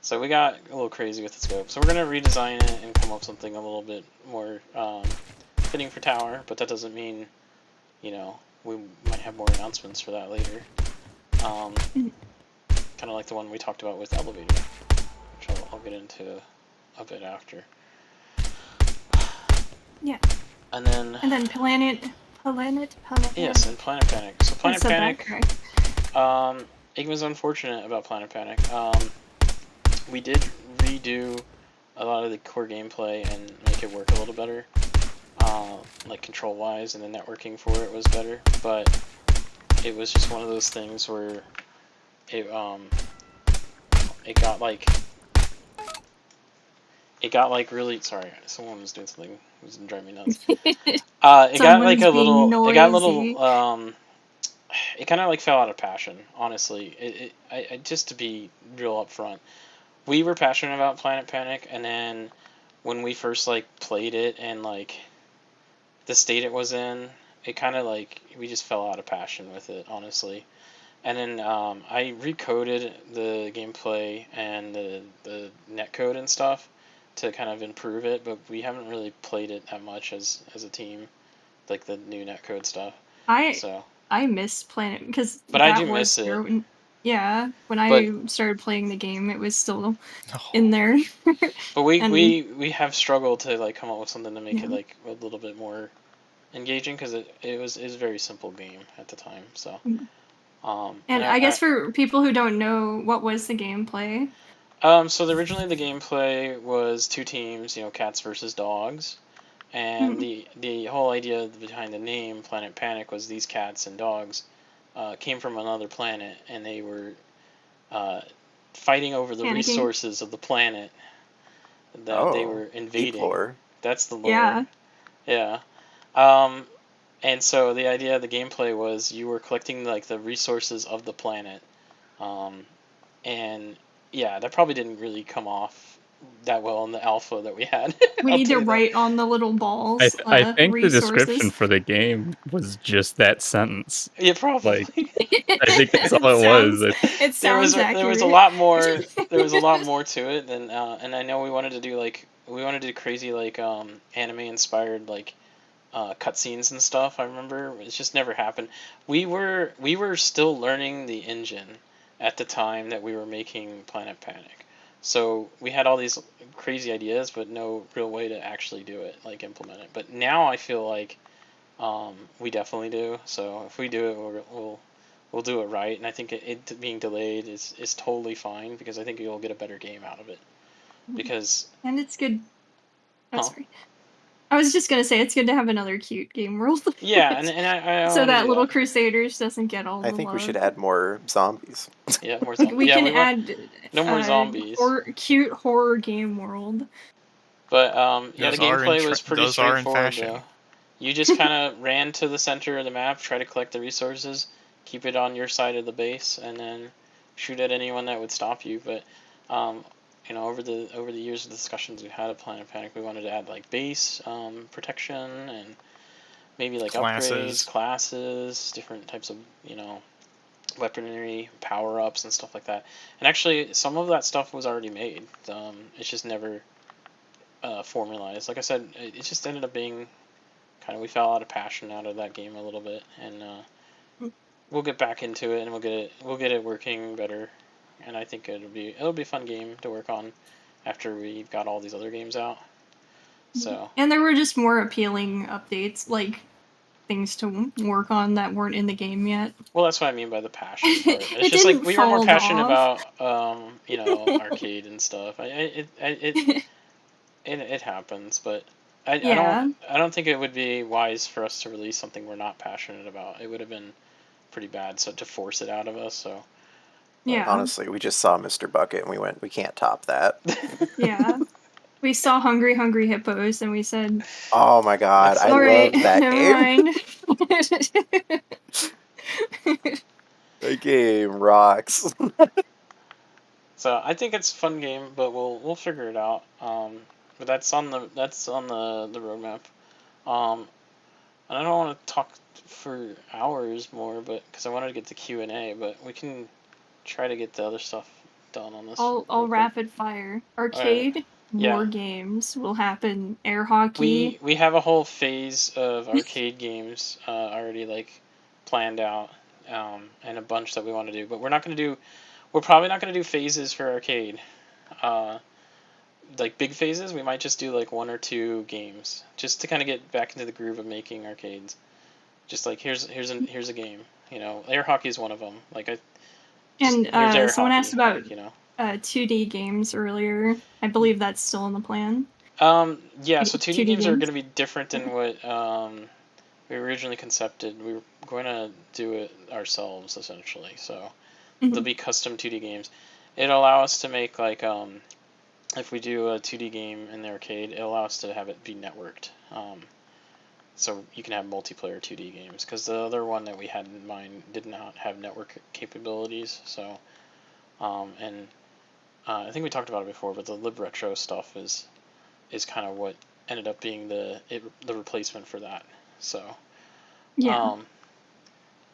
So we got a little crazy with the scope. So we're going to redesign it and come up with something a little bit more fitting for Tower, but that doesn't mean, we might have more announcements for that later. Kind of like the one we talked about with Elevator, which I'll get into a bit after. Yeah. And then Planet. Yes, and Planet Panic. So Planet Panic. It was unfortunate about Planet Panic. We did redo a lot of the core gameplay and make it work a little better, like control-wise, and the networking for it was better. But it was just one of those things where it got like it got like really sorry. Someone was doing something. It was driving me nuts. It got like Someone's a being little. It got a little. noisy. It kind of like fell out of passion. Honestly, I just to be real upfront, we were passionate about Planet Panic, and then when we first like played it and like the state it was in, it kind of like we just fell out of passion with it, honestly. And then I recoded the gameplay and the netcode and stuff to kind of improve it, but we haven't really played it that much as a team, like the new netcode stuff. So, I miss Planet because but I do that was miss it. there when, yeah, when But I started playing the game, it was still Oh. in there. but we And- we have struggled to like come up with something to make it Yeah. like a little bit more engaging because it was a very simple game at the time. So, And I guess for people who don't know, what was the gameplay? So originally the gameplay was two teams, cats versus dogs, and the whole idea behind the name Planet Panic was these cats and dogs came from another planet, and they were fighting over the Panicking. resources of the planet that they were invading. Deep lore. That's the lore. Yeah. Yeah. And so the idea of the gameplay was you were collecting like the resources of the planet, and yeah, that probably didn't really come off that well in the alpha that we had. We I'll need tell to you that. write on the little balls. I think the description resources. for the game was just that sentence. Yeah, probably. I think that's all it was. It sounds accurate. There was a lot more. There was a lot more to it than, and I know we wanted to do crazy like anime inspired like cutscenes and stuff. I remember it's just never happened. We were still learning the engine at the time that we were making Planet Panic, so we had all these crazy ideas, but no real way to actually do it, like implement it. But now I feel like we definitely do. So if we do it, we'll do it right. And I think it being delayed is totally fine because I think you'll get a better game out of it. Because and it's good. Oh, sorry. I was just gonna say it's good to have another cute game world. Yeah, and I so that Little Crusaders doesn't get all the I think we love. should add more zombies. Yeah, more zombies. We yeah, can add no more zombies. Cute horror game world. But yeah, the Those are gameplay was pretty those are in straightforward fashion. though. You just kind of ran to the center of the map, try to collect the resources, keep it on your side of the base, and then shoot at anyone that would stop you. But over the years of discussions we had at Planet Panic, we wanted to add like base protection and maybe like upgrades, classes, different types of weaponry, power ups, and stuff like that. And actually, some of that stuff was already made. It's just never formalized. Like I said, it just ended up being kind of, we fell out of passion out of that game a little bit, and we'll get back into it and we'll get it working better. And I think it'll be a fun game to work on after we've got all these other games out. So. And there were just more appealing updates, like things to work on that weren't in the game yet. Well, that's what I mean by the passion part. It's just like we were more passionate about arcade and stuff. It happens, but I don't think it would be wise for us to release something we're not passionate about. It would have been pretty bad to force it out of us. So yeah, honestly, we just saw Mr. Bucket and we went, we can't top that. Yeah. We saw Hungry Hungry Hippos and we said, oh my god, I love that never game. Mind. The game rocks. So I think it's a fun game, but we'll figure it out. But that's on the roadmap. And I don't want to talk for hours more, but because I wanted to get the Q&A, but we can try to get the other stuff done on this. All rapid fire. Arcade, more games will happen. Air hockey. We have a whole phase of arcade games already like planned out, and a bunch that we want to do. But we're probably not going to do phases for arcade. Like big phases, we might just do like 1 or 2 games just to kind of get back into the groove of making arcades. Just like here's a game, air hockey is one of them. Someone asked about 2D games earlier. I believe that's still in the plan. Yeah, so 2D games are going to be different than what we originally concepted. We were going to do it ourselves essentially, so they'll be custom 2D games. It'll allow us to make like if we do a 2D game in the arcade, it allows us to have it be networked. So you can have multiplayer 2D games, because the other one that we had in mind did not have network capabilities. So, and I think we talked about it before, but the Live Retro stuff is kind of what ended up being the replacement for that. So, Yeah.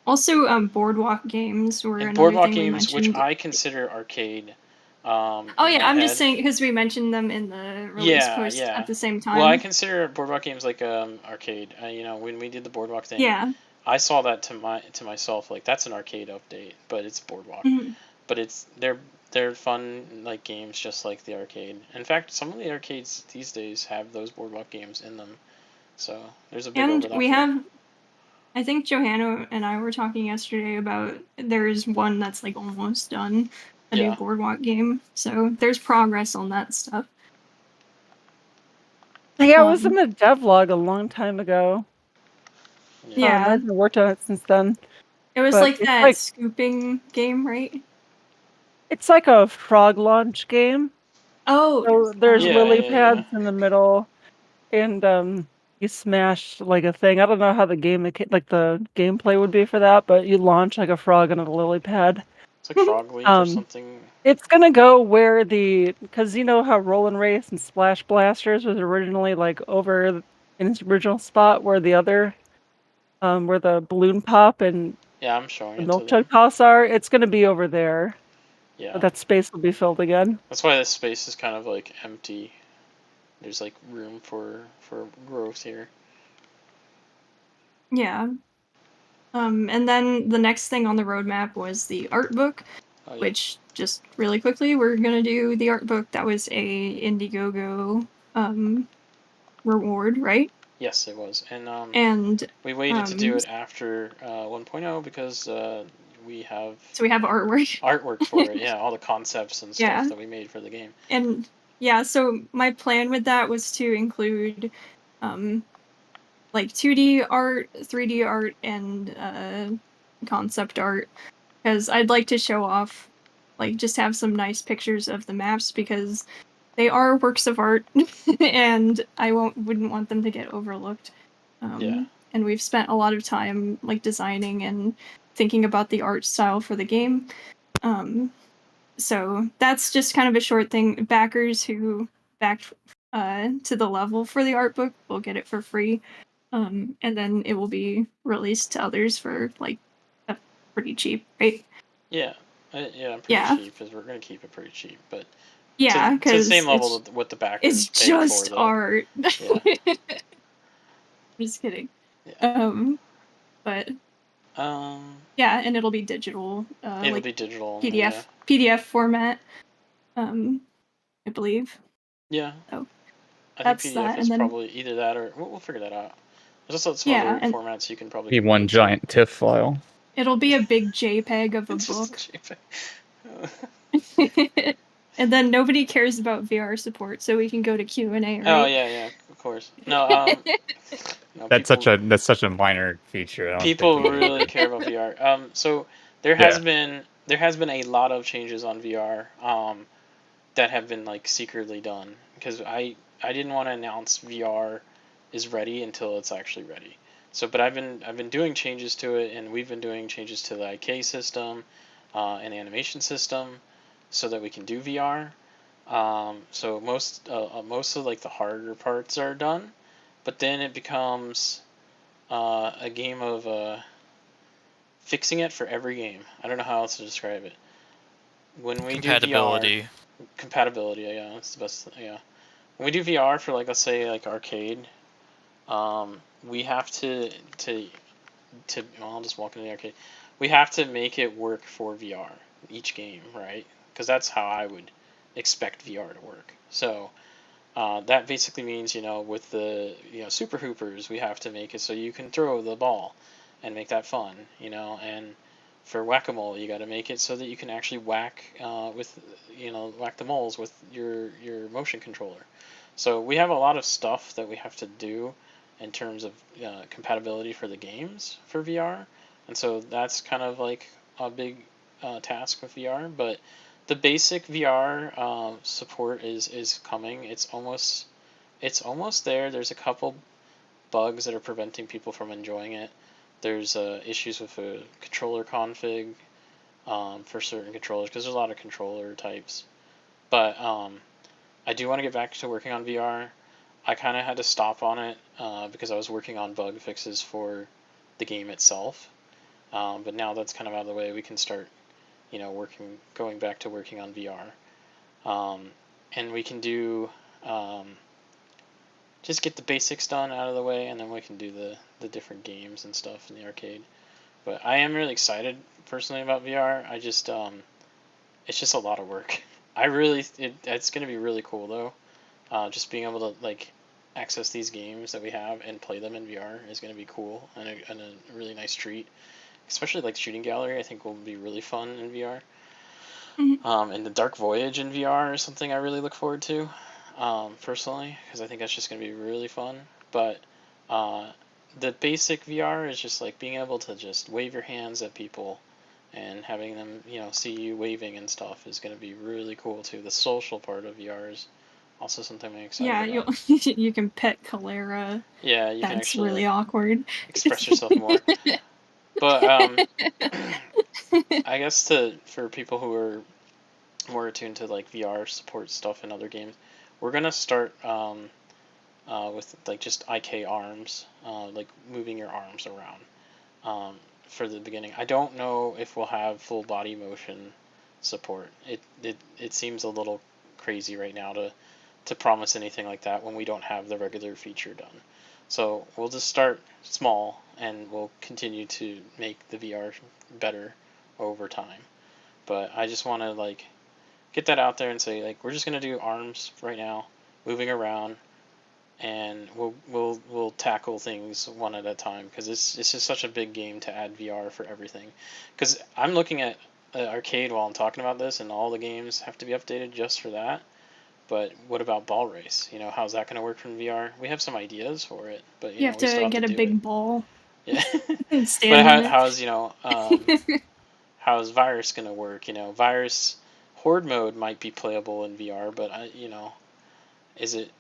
Also, Boardwalk games were and another Boardwalk thing we games, which mentioned. I consider arcade. Oh in yeah, my I'm just head. saying because we mentioned them in the release post at the same time. Well, I consider Boardwalk games like arcade. You know, when we did the Boardwalk thing, Yeah. I saw that to myself, like, that's an arcade update, but it's Boardwalk. Mhm. But they're fun, like, games just like the arcade. In fact, some of the arcades these days have those Boardwalk games in them. So there's a big And overlap we there. have, I think Johanna and I were talking yesterday about there's one that's like almost done, a new Boardwalk game. So there's progress on that stuff. Yeah, it was in the devlog a long time ago. Yeah. I haven't worked on it since then. It was but like it's that scooping game, right? It's like a frog launch game. Oh, So there's lily pads in the middle, and you smash like a thing. I don't know how the gameplay would be for that, but you launch like a frog on a lily pad. It's like Frog League or something. It's gonna go where because you know how Roll and Race and Splash Blasters was originally like over in its original spot where the other, where the balloon pop and Yeah, I'm showing the it milk to chug them. toss are. It's gonna be over there. Yeah. But that space will be filled again. That's why this space is kind of like empty. There's like room for growth here. Yeah. And then the next thing on the roadmap was the art book, which, just really quickly, we're gonna do the art book. That was a Indiegogo reward, right? Yes, it was, and we waited to do it after 1.0 because we have so we have artwork. Artwork for it, yeah, all the concepts and stuff that we made for the game. And yeah, so my plan with that was to include like 2D art, 3D art, and concept art, because I'd like to show off, like, just have some nice pictures of the maps, because they are works of art and I wouldn't want them to get overlooked. And we've spent a lot of time like designing and thinking about the art style for the game. So that's just kind of a short thing. Backers who backed to the level for the art book will get it for free. And then it will be released to others for like pretty cheap, right? Yeah, I'm pretty cheap, because we're gonna keep it pretty cheap, but yeah, to the same level with what the backers it's paid just for the art. Yeah. Just kidding. Yeah. But yeah, and it'll be digital. It'll like be digital, PDF format. I believe. Yeah. So I think that's PDF that, is and then probably either that or we'll figure that out. There's also some other formats you can probably be one giant TIFF file. It'll be a big JPEG of a book. And then nobody cares about VR support, so we can go to Q&A, right? Oh yeah, of course. No, no, that's such a minor feature. I don't people think really care about VR. So there has been a lot of changes on VR that have been like secretly done, because I didn't want to announce VR is ready until it's actually ready. So, but I've been doing changes to it, and we've been doing changes to the IK system and animation system, so that we can do VR. So most of like the harder parts are done, but then it becomes a game of fixing it for every game. I don't know how else to describe it. When we do VR, compatibility, yeah, that's the best. Yeah, when we do VR for, like, let's say like arcade, we have to well, I'll just walk into the arcade. We have to make it work for VR each game, right? Because that's how I would expect VR to work. So that basically means, with the Super Hoopers, we have to make it so you can throw the ball and make that fun, and for whack-a-mole, you got to make it so that you can actually whack whack the moles with your motion controller. So we have a lot of stuff that we have to do in terms of compatibility for the games for VR, and so that's kind of like a big task with VR. But the basic VR support is coming. It's almost there. There's a couple bugs that are preventing people from enjoying it. There's issues with a controller config for certain controllers because there's a lot of controller types. But I do want to get back to working on VR. I kind of had to stop on it because I was working on bug fixes for the game itself. But now that's kind of out of the way, we can start, going back to working on VR. And we can do, just get the basics done out of the way, and then we can do the different games and stuff in the arcade. But I am really excited personally about VR. It's just a lot of work. It's going to be really cool though. Just being able to access these games that we have and play them in VR is going to be cool and a really nice treat. Especially Shooting Gallery, I think will be really fun in VR. And the Dark Voyage in VR is something I really look forward to, personally, because I think that's just going to be really fun. But the basic VR is just being able to just wave your hands at people and having them, see you waving and stuff is going to be really cool too. The social part of VR is also something I'm excited about. You can pet Calera. Yeah, you can That's actually really awkward. express yourself more. But I guess for people who are more attuned to VR support stuff in other games, we're gonna start with just IK arms, moving your arms around for the beginning. I don't know if we'll have full body motion support. It seems a little crazy right now to promise anything like that when we don't have the regular feature done. So we'll just start small and we'll continue to make the VR better over time. But I just want to get that out there and say we're just gonna do arms right now, moving around, and we'll tackle things one at a time because it's just such a big game to add VR for everything. Because I'm looking at arcade while I'm talking about this, and all the games have to be updated just for that. But what about ball race? How's that going to work from VR? We have some ideas for it, but You have we still to have get to a do big it. ball Yeah. and stand But in it. how's Virus going to work? Virus Horde mode might be playable in VR, but is it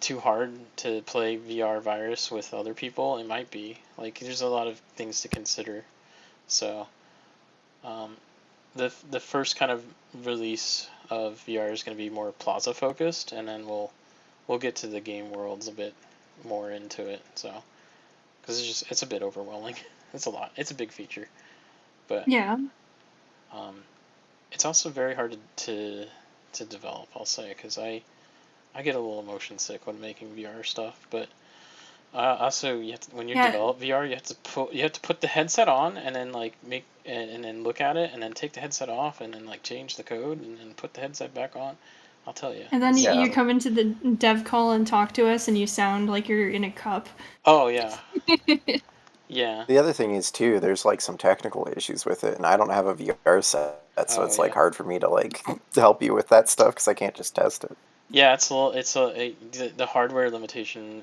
too hard to play VR Virus with other people? It might be. There's a lot of things to consider. So, the first kind of release of VR is going to be more plaza focused, and then we'll get to the game worlds a bit more into it. So, because it's a bit overwhelming. It's a lot. It's a big feature, but yeah. It's also very hard to develop. I'll say because I get a little motion sick when making VR stuff, but also when you develop VR, you have to put the headset on and then and then look at it and then take the headset off and then change the code and then put the headset back on. I'll tell you. And then you come into the dev call and talk to us and you sound like you're in a cup. Oh yeah. Yeah. The other thing is too, there's some technical issues with it, and I don't have a VR set, so it's hard for me to to help you with that stuff because I can't just test it. Yeah, the hardware limitation.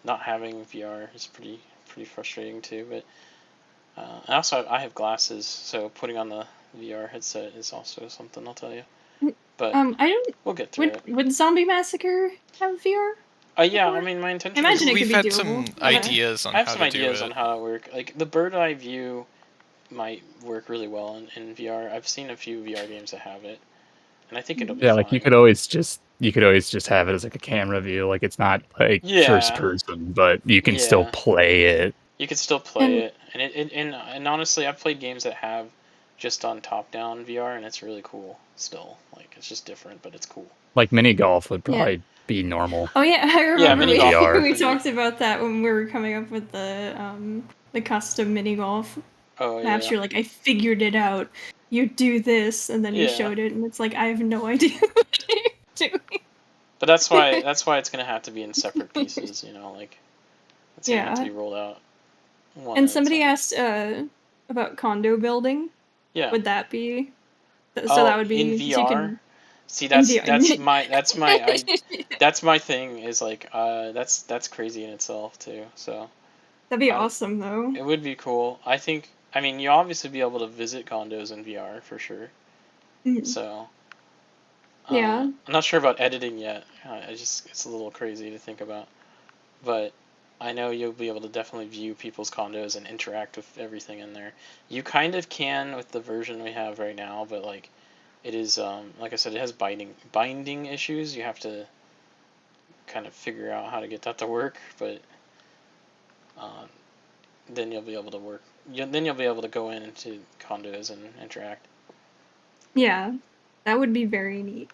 Not having VR is pretty frustrating too. But also I have glasses, so putting on the VR headset is also something I'll tell you. But we'll get through it. Would Zombie Massacre have VR? Yeah, I mean my intention. I imagine it We've could be had doable. some ideas on I have how some to ideas do on it. how to work. The bird eye view might work really well in VR. I've seen a few VR games that have it, and I think it'll be fine. you could always just have it as a camera view. It's not first person, but you can still play it. You can still play it, and honestly, I've played games that have just on top-down VR, and it's really cool. Still, it's just different, but it's cool. Mini golf would probably be normal. Oh yeah, I remember mini golf. we talked about that when we were coming up with the custom mini golf maps. You're like, I figured it out. You do this, and then you showed it, and it's like I have no idea what you're doing. But that's why it's gonna have to be in separate pieces. It's gonna have to be rolled out. And somebody asked about condo building. Yeah. Would that be? So that would be in VR. You can, See, that's my thing. Is that's crazy in itself too. So that'd be awesome though. It would be cool. I mean, you obviously be able to visit condos in VR for sure. So Yeah. I'm not sure about editing yet. It's a little crazy to think about, but I know you'll be able to definitely view people's condos and interact with everything in there. You kind of can with the version we have right now, but like it is like I said, it has binding issues. You have to kind of figure out how to get that to work, but then you'll be able to work. Then you'll be able to go into condos and interact. Yeah, that would be very neat.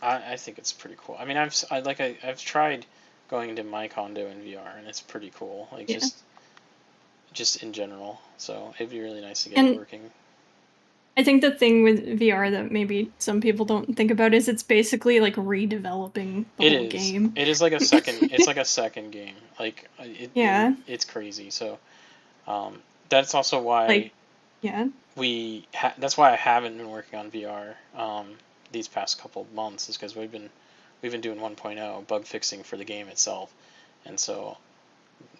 I think it's pretty cool. I mean, I've tried going into my condo in VR, and it's pretty cool. Like Yeah. just in general. So it'd be really nice to get And it working. I think the thing with VR that maybe some people don't think about is it's basically like redeveloping the whole game. It is like a second. It's like a second game. Like Yeah. it's crazy. So that's also why Like, yeah. that's why I haven't been working on VR these past couple of months, is because we've been doing 1.0 bug fixing for the game itself, and so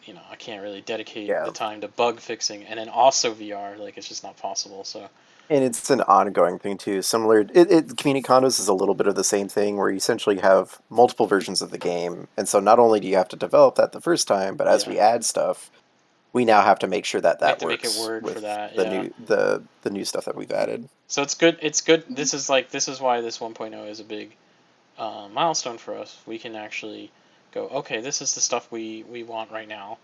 I can't really dedicate the time to bug fixing and then also VR. Like, it's just not possible. So. And it's an ongoing thing too. Similar, Community Condos is a little bit of the same thing, where you essentially have multiple versions of the game, and so not only do you have to develop that the first time, but as we add stuff, we now have to make sure that We have to works make it work with for that. the new stuff that we've added. So it's good. It's good. This is why this 1.0 is a big milestone for us. We can actually go, okay, this is the stuff we want right now,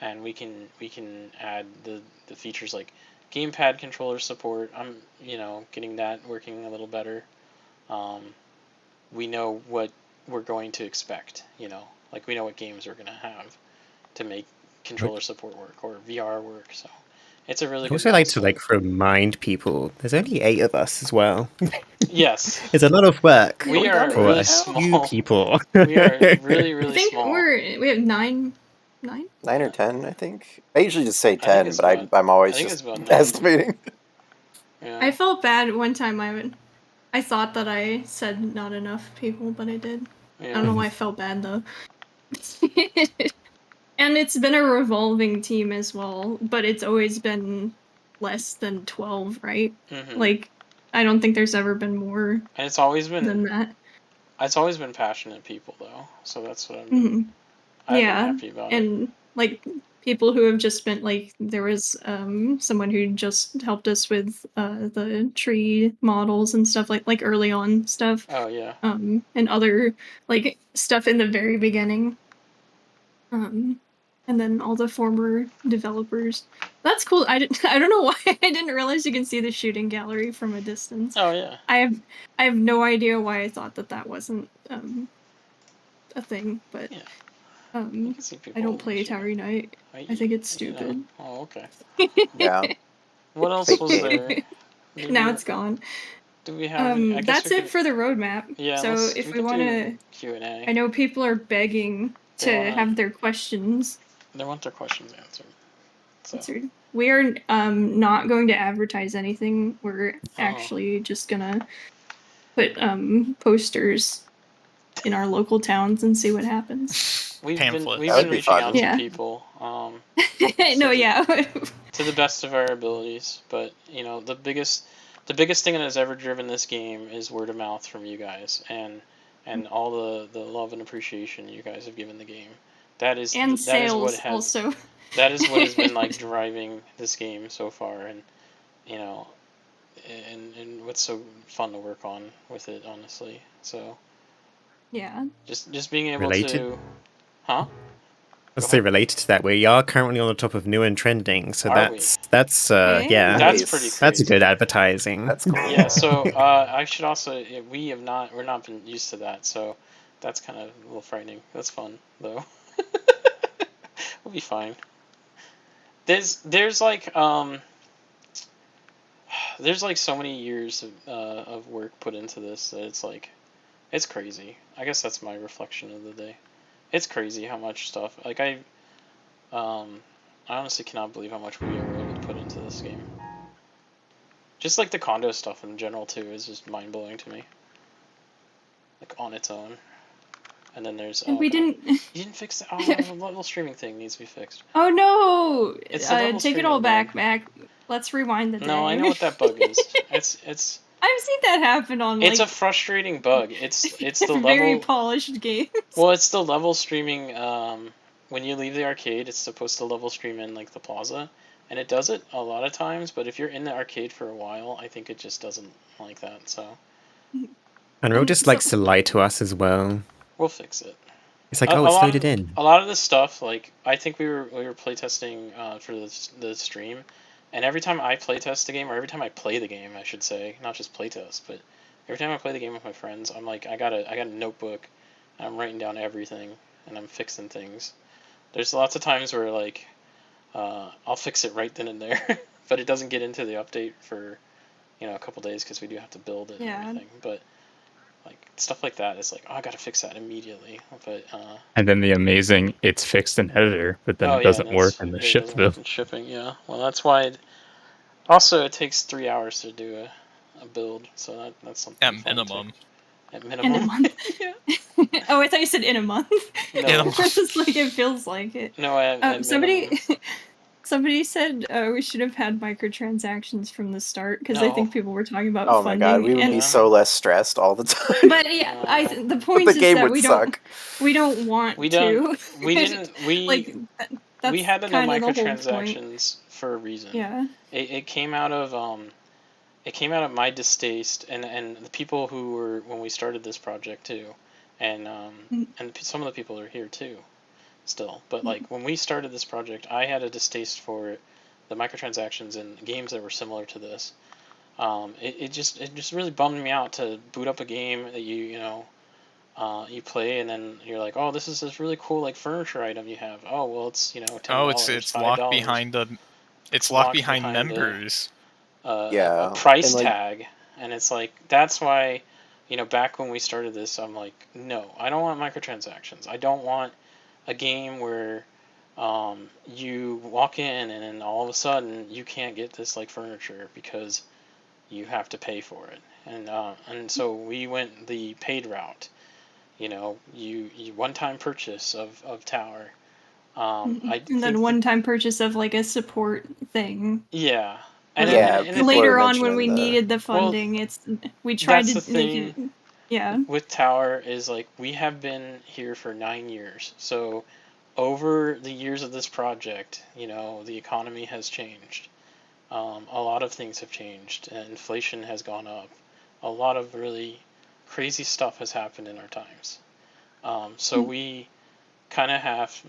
and we can add the features like gamepad controller support. I'm getting that working a little better. We know what we're going to expect. Like, we know what games we're gonna have to make controller support work or VR work. So it's a really I good also like to milestone. remind people there's only 8 of us as well. Yes. It's a lot of work We are for really a few small. people. We are really, I really think small. we have 9 or 10, I think. I usually just say I think 10, it's but about- I'm always I think just it's about 9. estimating. Yeah. I felt bad one time. I thought that I said not enough people, but I did. Yeah. I don't know why I felt bad though. And it's been a revolving team as well, but it's always been less than 12, right? Mm-hmm. Like, I don't think there's ever been more And it's always been than that. It's always been passionate people, though. So that's what I've been happy about it. And like people who have just been like, there was someone who just helped us with the tree models and stuff, like early on stuff. Oh yeah. And other like stuff in the very beginning. And then all the former developers. That's cool. I don't know why I didn't realize you can see the shooting gallery from a distance. Oh yeah. I have no idea why I thought that wasn't a thing, but Yeah. I don't play Tower Unite. I think it's stupid. Oh, okay. Yeah. What else Fake was game. there? Now it's gone. Do we have? That's it for the roadmap. Yeah. So if we want to Q&A. I know people are begging to have their questions. They want their questions answered. Answered. We are not going to advertise anything. We're actually just gonna put posters in our local towns and see what happens. We've been That would be reaching fun. out to people. No, yeah. To the best of our abilities, but the biggest thing that has ever driven this game is word of mouth from you guys, and all the love and appreciation you guys have given the game. That is sales what has also. That is what has been like driving this game so far, and and what's so fun to work on with it, honestly. So yeah, just being able Related? to, huh? Let's say related to that, we are currently on the top of new and trending, so that's That's pretty crazy. That's good advertising. That's cool. Yeah. So I should also we're not been used to that, so that's kind of a little frightening. That's fun though. We'll be fine. There's like so many years of work put into this that it's crazy. I guess that's my reflection of the day. It's crazy how much stuff, like I honestly cannot believe how much we were able to put into this game. Just like the condo stuff in general too is just mind blowing to me. Like on its own. And then there's and we didn't. You didn't fix it. Oh, the level streaming thing needs to be fixed. Oh no! It's the level take it streaming all back, bug. Mac. Let's rewind the day. No, I know what that bug is. It's I've seen that happen on It's a like frustrating bug. It's the very level. polished games. Well, it's the level streaming. When you leave the arcade, it's supposed to level stream in like the plaza, and it does it a lot of times. But if you're in the arcade for a while, I think it just doesn't like that. So. Unreal just likes to lie to us as well. We'll fix it. It's like, A oh, it's lot loaded of in. a lot of this stuff, like I think we were playtesting for the stream, and every time I playtest the game, or every time I play the game, I should say, not just playtest, but every time I play the game with my friends, I'm like, I got a notebook, and I'm writing down everything, and I'm fixing things. There's lots of times where like I'll fix it right then and there, but it doesn't get into the update for a couple days because we do have to build it and everything. But like stuff like that is like, oh, I gotta fix that immediately. But and then the amazing, it's fixed in editor, but then it doesn't work in the shipped build. In shipping, yeah. Well, that's why. Also, it takes 3 hours to do a build, so that's something. At minimum. At minimum. In a month. Oh, I thought you said in a month. No. It's like it feels like it. No, at somebody said we should have had microtransactions from the start because I think people were talking about Oh funding. my god, we would be so less stressed all the time. But yeah, the point the is game that would suck. we don't want we to. We didn't. We like that's we had to know kind of the whole microtransactions for a reason. Yeah. It came out of my distaste and the people who were when we started this project too, and some of the people are here too, still. But like when we started this project, I had a distaste for the microtransactions in games that were similar to this. It just really bummed me out to boot up a game that you play and then you're like, oh, this is this really cool like furniture item you have. Oh well, it's $10. Oh, it's locked behind locked behind members. A price tag, and it's like that's why, back when we started this, I'm like, no, I don't want microtransactions. I don't want a game where you walk in and then all of a sudden you can't get this like furniture because you have to pay for it, and so we went the paid route. You one-time purchase of Tower. And then one-time purchase of like a support thing. Yeah. And later on, when we needed the funding, we tried to make it. Yeah. With Tower is like we have been here for 9 years, so over the years of this project, the economy has changed. A lot of things have changed. Inflation has gone up. A lot of really crazy stuff has happened in our times. So we kind of have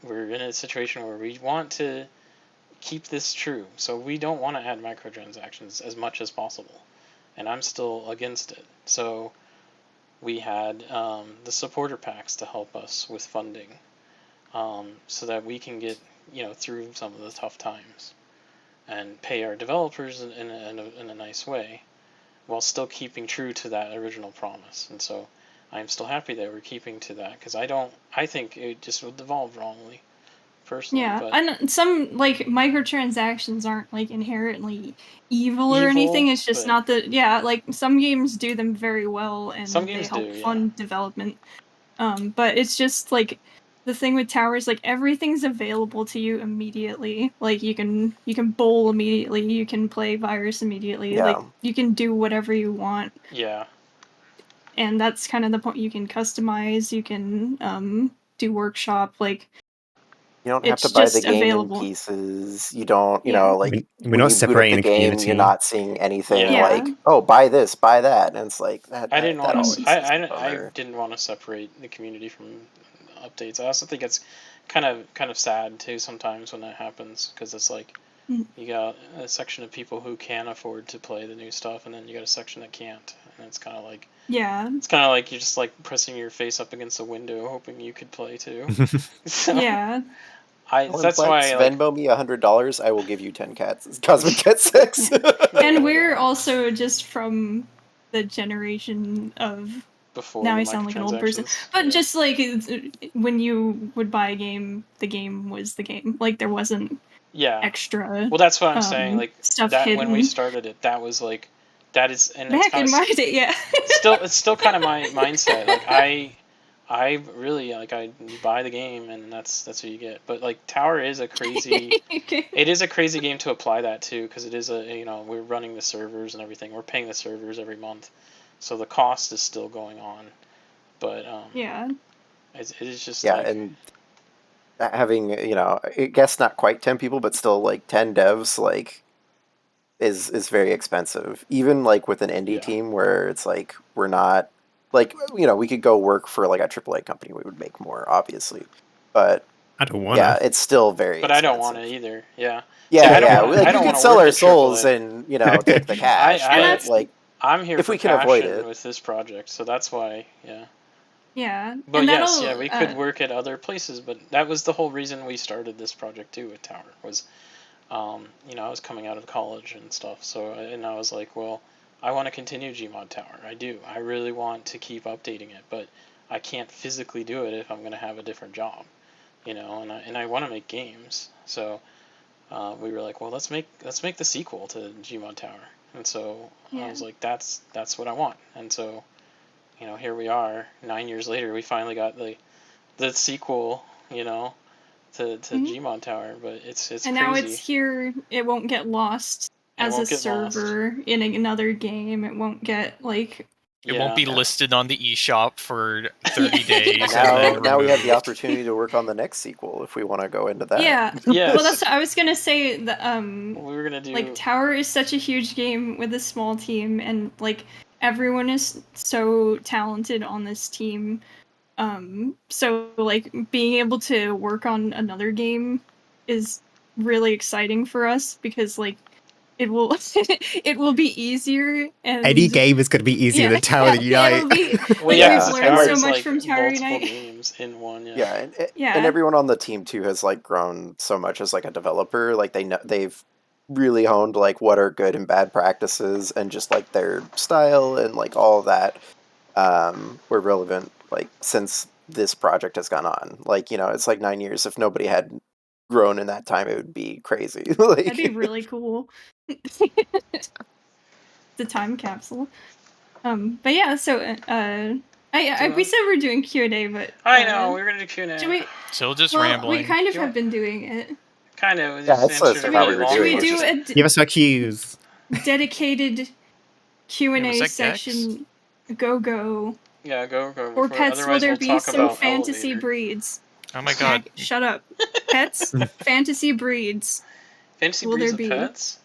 we're in a situation where we want to keep this true. So we don't want to add microtransactions as much as possible. And I'm still against it. So we had the supporter packs to help us with funding so that we can get through some of the tough times and pay our developers in a nice way while still keeping true to that original promise. And so I'm still happy that we're keeping to that because I think it just would evolve wrongly. Personally, yeah, and some microtransactions aren't inherently evil or anything. It's just not that some games do them very well and they help fund development. But it's just the thing with Towers, everything's available to you immediately. You can bowl immediately, you can play Virus immediately. Yeah. You can do whatever you want. Yeah. And that's kind of the point. You can customize, you can do workshop, you don't have to buy the game in pieces. You don't, we're not separating the game. community. You're not seeing anything oh, buy this, buy that, and it's like that. I didn't want to separate the community from updates. I also think it's kind of sad too sometimes when that happens because it's you got a section of people who can afford to play the new stuff, and then you got a section that can't, and it's kind of it's kind of you're just pressing your face up against a window hoping you could play too. Yeah. That's why Venmo me $100. I will give you 10 cats. Cosmic Cat 6. And we're also just from the generation of. Before now I sound like an old person, but just when you would buy a game, the game was the game. There wasn't extra. Well, that's what I'm saying. Stuff that hidden. When we started it, that was that is and back in my day, yeah. It's still kind of my mindset. I really like you buy the game and that's what you get. But like Tower is a crazy. It is a crazy game to apply that to because it is we're running the servers and everything. We're paying the servers every month, so the cost is still going on. But Yeah. it is just and having I guess not quite 10 people, but still like 10 devs like is very expensive. Even like with an indie team where it's like we're not like we could go work for like a AAA company, we would make more obviously, but I don't wanna. it's still very But expensive. I don't want to either. Yeah. Yeah, See, like we could sell our souls AAA. and take the cash. but like I'm here if for we can avoid passion it with this project, so that's why. Yeah. But and yes, that'll, we could work at other places, but that was the whole reason we started this project too with Tower was, I was coming out of college and stuff, so and I was like, well, I want to continue Gmod Tower. I do. I really want to keep updating it, but I can't physically do it if I'm going to have a different job, and I want to make games. So we were like, well, let's make the sequel to Gmod Tower, and so I was like, that's what I want, and so. Here we are, 9 years later. We finally got the sequel, to Gmod Tower, but it's and crazy. now it's here. It won't get lost as a server in another game. It won't get like. It won't be listed on the eShop for 30 days. Now we have the opportunity to work on the next sequel if we want to go into that. Yeah. Yes. Well, I was gonna say that we were gonna do like Tower is such a huge game with a small team, and like everyone is so talented on this team. So like being able to work on another game is really exciting for us because like it will it will be easier and Any game is going to be easier than Tower Unite. It'll be, well, we've learned so much like from Tower multiple Unite. games in one. And everyone on the team too has like grown so much as like a developer. Like they've really honed like what are good and bad practices and just like their style and like all of that were relevant like since this project has gone on. Like it's like 9 years. If nobody had grown in that time, it would be crazy. Like, that'd be really cool. The time capsule. But yeah, so we said we're doing Q&A, but I know we're gonna do Q&A. So just well, rambling. we kind of have been doing it. Kind of. that's how we were doing. Should we do Give us our cues. dedicated Q&A section? Go. Yeah, go. Or pets? Will there be some fantasy breeds? Oh my god! Shut up. Pets, fantasy breeds. Fantasy Will breeds there of be? pets?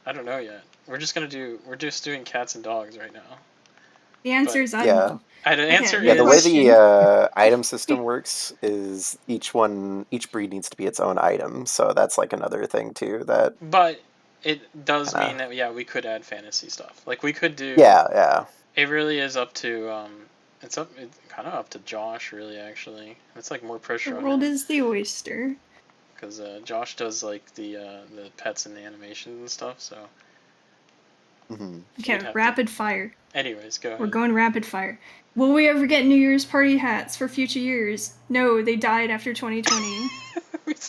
I don't know yet. We're just doing cats and dogs right now. The answer is I don't know. The answer is the way question. the item system works is each breed needs to be its own item. So that's like another thing too. But it does mean that we could add fantasy stuff. Like we could do. Yeah. It really is up to it's kind of up to Josh really actually. It's like more pressure. The world is the oyster. Because Josh does like the pets and the animations and stuff, so. Okay, rapid fire. Anyways, go ahead. We're going rapid fire. Will we ever get New Year's party hats for future years? No, they died after 2020.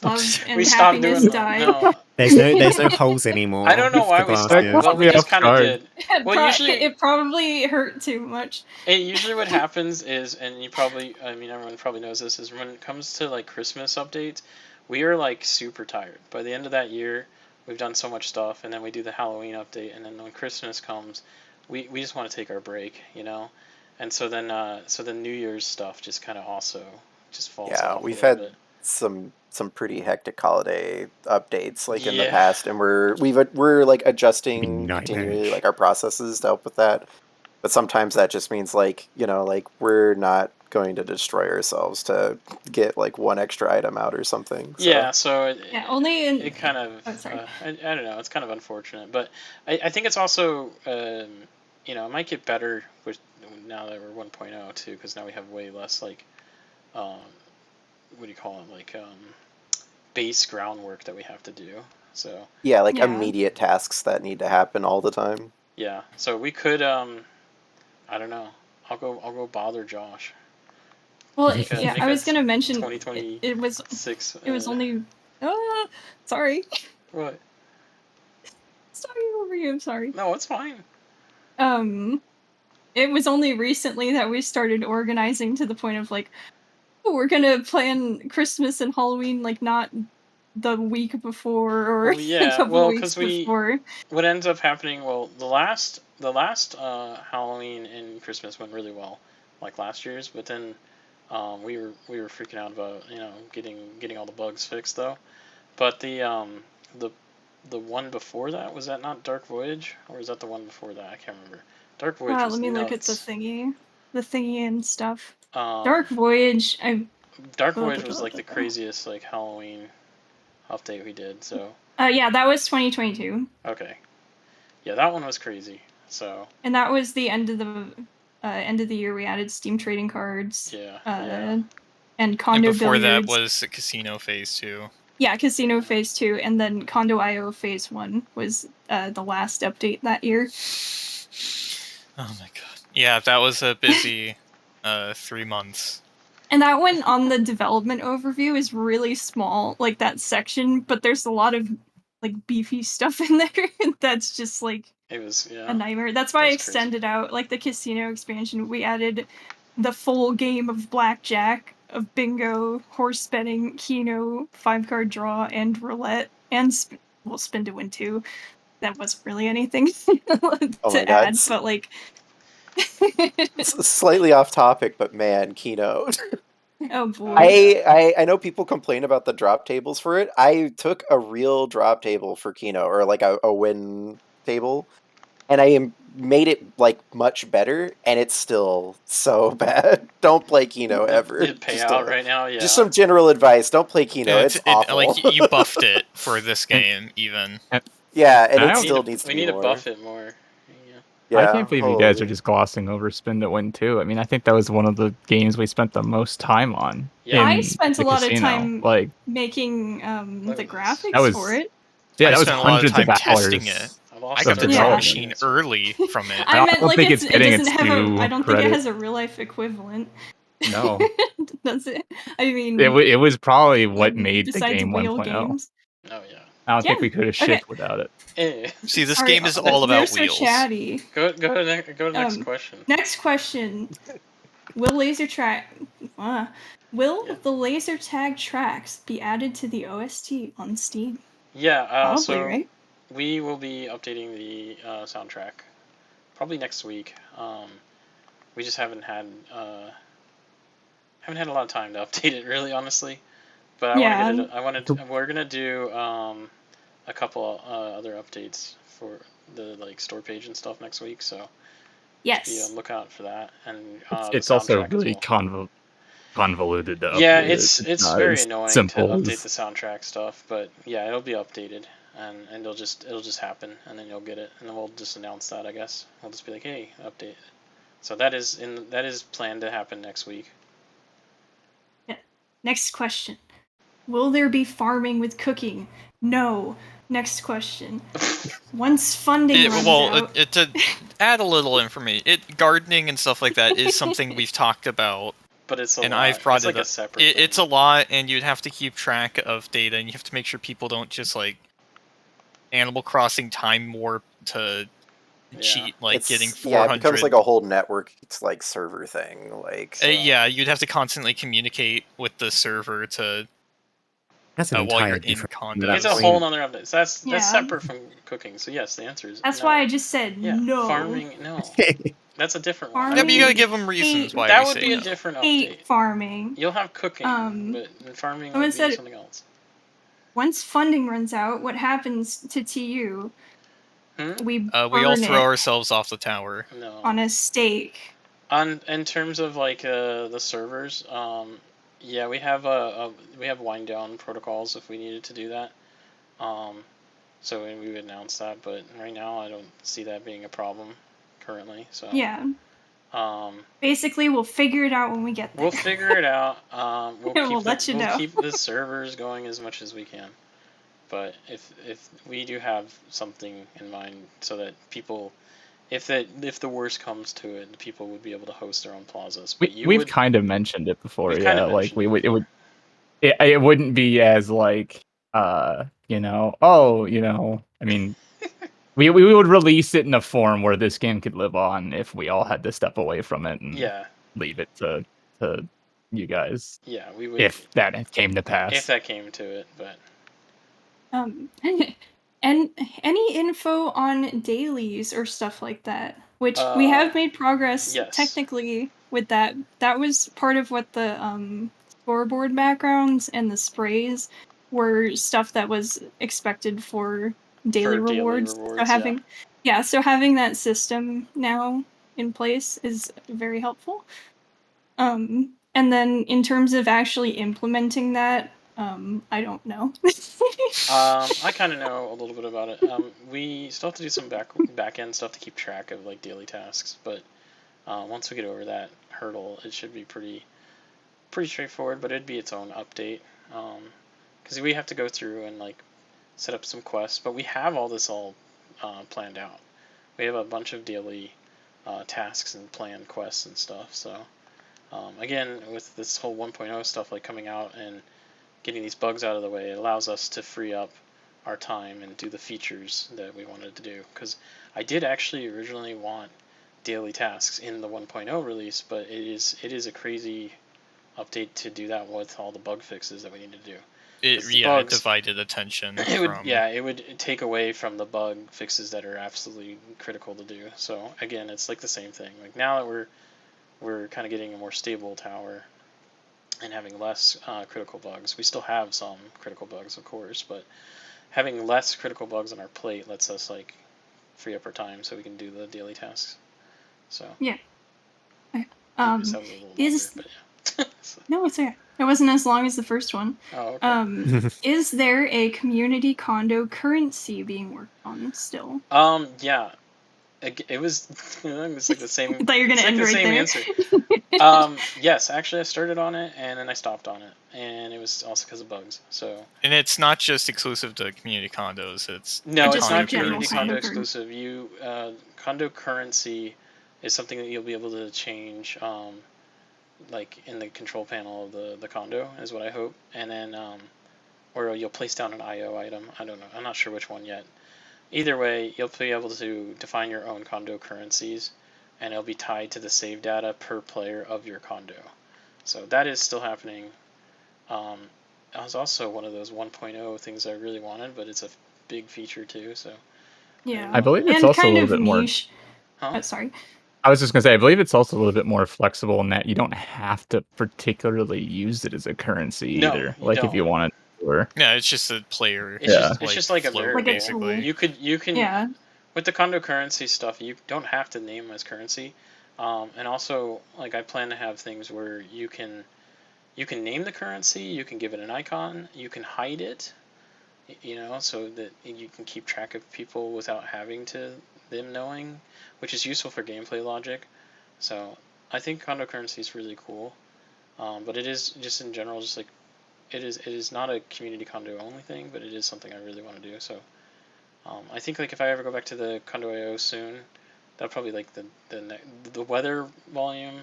Love and happiness died. No. There's no holes anymore. I don't know why we started. Well, we just kind of did. Well, usually it probably hurt too much. Usually what happens is, and everyone probably knows this, is when it comes to like Christmas updates, we are like super tired. By the end of that year, we've done so much stuff, and then we do the Halloween update, and then when Christmas comes, we just want to take our break, and so then New Year's stuff just kind of also just falls off. Yeah, we've had some pretty hectic holiday updates like in the past, and we're like adjusting continually like our processes to help with that. But sometimes that just means like like we're not going to destroy ourselves to get like one extra item out or something. So. Yeah, so only in it kind of I don't know, it's kind of unfortunate, but I think it's also it might get better with now that we're 1.0 too, because now we have way less like what do you call it, like base groundwork that we have to do. So immediate tasks that need to happen all the time. Yeah, so we could I don't know. I'll go bother Josh. Well, I was gonna mention 2026. It was only. Sorry. What? Starting over you. I'm sorry. No, it's fine. it was only recently that we started organizing to the point of like, oh, we're gonna plan Christmas and Halloween like not the week before or Well, yeah, a couple well, weeks before. What ends up happening? Well, the last Halloween and Christmas went really well, like last year's. But then we were freaking out about getting all the bugs fixed though. But the one before that, was that not Dark Voyage, or is that the one before that? I can't remember. Dark Voyage was Let me nuts. look at the thingy and stuff. Dark Voyage. Dark Voyage was like the craziest like Halloween update we did. So. Yeah, that was 2022. Okay. Yeah, that one was crazy. So. And that was the end of the year. We added Steam trading cards. Yeah. And Condo and before billiards. that was Casino Phase 2. Yeah, Casino Phase 2, and then Condo IO Phase 1 was the last update that year. Oh my god. Yeah, that was a busy 3 months. And that one on the development overview is really small, like that section, but there's a lot of like beefy stuff in there that's just like it was a nightmare. That's why I extended out like the casino expansion. We added the full game of blackjack, of bingo, horse betting, keno, 5-card draw, and roulette, and spin to win too. That wasn't really anything to add, but like it's slightly off topic, but man, Keno. Oh boy. I know people complain about the drop tables for it. I took a real drop table for Keno, or like a win table, and I made it like much better, and it's still so bad. Don't play Keno ever. It'd pay out right now, yeah. Just some general advice. Don't play Keno. It's awful. Like you buffed it for this game, even. Yeah, and it still needs to be more. We need to buff it more. I can't believe you guys are just glossing over Spin to Win too. I mean, I think that was one of the games we spent the most time on. Yeah, I spent a lot of time making the graphics for it. Yeah, I that was spent a lot of hundreds time of hours. testing it. I got the draw machine early from it. I meant like it doesn't have I don't think it has a real life equivalent. No. Does it? I mean, it was probably what made the besides game wheel 1.0. games. Oh yeah. I don't think we could have shipped without it. See, this game is all about wheels. So chatty. Go to next question. Next question. Will the laser tag tracks be added to the OST on Steam? Yeah, probably, so right? We will be updating the soundtrack probably next week. We just haven't had a lot of time to update it, really, honestly. But we're gonna do a couple other updates for the like store page and stuff next week. So yes, be on lookout for that. And it's also really convoluted to update. Yeah, it's very annoying to update the soundtrack stuff, but yeah, it'll be updated. And it'll just happen, and then you'll get it, and then we'll just announce that. I guess we'll just be like, "Hey, update." So that is planned to happen next week. Yeah. Next question: will there be farming with cooking? No. Next question: once funding runs out. To add a little information, gardening and stuff like that is something we've talked about. But it's a and lot. I've brought it's it like up. A separate thing. It's a lot, and you'd have to keep track of data, and you have to make sure people don't just like Animal Crossing time warp to cheat, like getting 400. Yeah, it becomes like a whole network. It's like server thing, like. Yeah, you'd have to constantly communicate with the server to. That's an while you're entirely in different. Condos. It's a whole other update. So that's separate from cooking. So yes, the answer is. That's no. why I just said no. Farming, no. That's a different one. Yeah, but you gotta give them reasons why. That would be a different update. Farming. You'll have cooking, but farming would be something else. Once funding runs out, what happens to TU? We all throw ourselves off the tower. No. On a stake. In terms of like the servers, yeah, we have wind down protocols if we needed to do that. So we would announce that, but right now I don't see that being a problem currently. So yeah. Basically, we'll figure it out when we get there. We'll figure it out. We'll let you know. We'll keep the servers going as much as we can. But if we do have something in mind, so that people, if the worst comes to it, people would be able to host their own plazas. But we've kind of mentioned it before, yeah. Like it wouldn't be as like I mean, We would release it in a form where this game could live on if we all had to step away from it and Yeah. leave it to you guys. Yeah, we would. If that came to If pass. that came to it, but. And any info on dailies or stuff like that, which we have made progress Yes. technically with that. That was part of what the scoreboard backgrounds and the sprays were stuff that was expected for daily rewards. So having so having that system now in place is very helpful. And then in terms of actually implementing that, I don't know. I kind of know a little bit about it. We still have to do some back end stuff to keep track of like daily tasks, but once we get over that hurdle, it should be pretty straightforward. But it'd be its own update, because we have to go through and like set up some quests. But we have all this planned out. We have a bunch of daily tasks and planned quests and stuff. So again, with this whole 1.0 stuff like coming out and getting these bugs out of the way, it allows us to free up our time and do the features that we wanted to do. Because I did actually originally want daily tasks in the 1.0 release, but it is a crazy update to do that with all the bug fixes that we need to do. It divided attention. It would take away from the bug fixes that are absolutely critical to do. So again, it's like the same thing. Like now that we're kind of getting a more stable tower and having less critical bugs. We still have some critical bugs, of course, but having less critical bugs on our plate lets us like free up our time so we can do the daily tasks. So yeah. that was a little longer, but yeah. No, it's okay. It wasn't as long as the first one. Oh, okay. Is there a community condo currency being worked on still? Yeah. It was like the same. I thought you were gonna end right there. Answer. Yes, actually, I started on it and then I stopped on it, and it was also because of bugs. So. And it's not just exclusive to community condos. It's not community condo exclusive. Condo currency is something that you'll be able to change, like in the control panel of the condo, is what I hope, and then or you'll place down an IO item. I don't know. I'm not sure which one yet. Either way, you'll be able to define your own condo currencies, and it'll be tied to the save data per player of your condo. So that is still happening. That was also one of those 1.0 things I really wanted, but it's a big feature too. So yeah, I believe it's also a little bit niche. more. Sorry. I was just gonna say, I believe it's also a little bit more flexible in that you don't have to particularly use it as a currency either. Like don't. If you wanted to. Or... Yeah, it's just a player. It's just like a variable. Basically. You can with the condo currency stuff, you don't have to name them as currency. And also, like I plan to have things where you can name the currency, you can give it an icon, you can hide it, so that you can keep track of people without having them knowing, which is useful for gameplay logic. So I think condo currency is really cool, but it is just in general just like it is not a community condo only thing, but it is something I really want to do. So I think like if I ever go back to the Condo IO soon, that'll probably like the weather volume,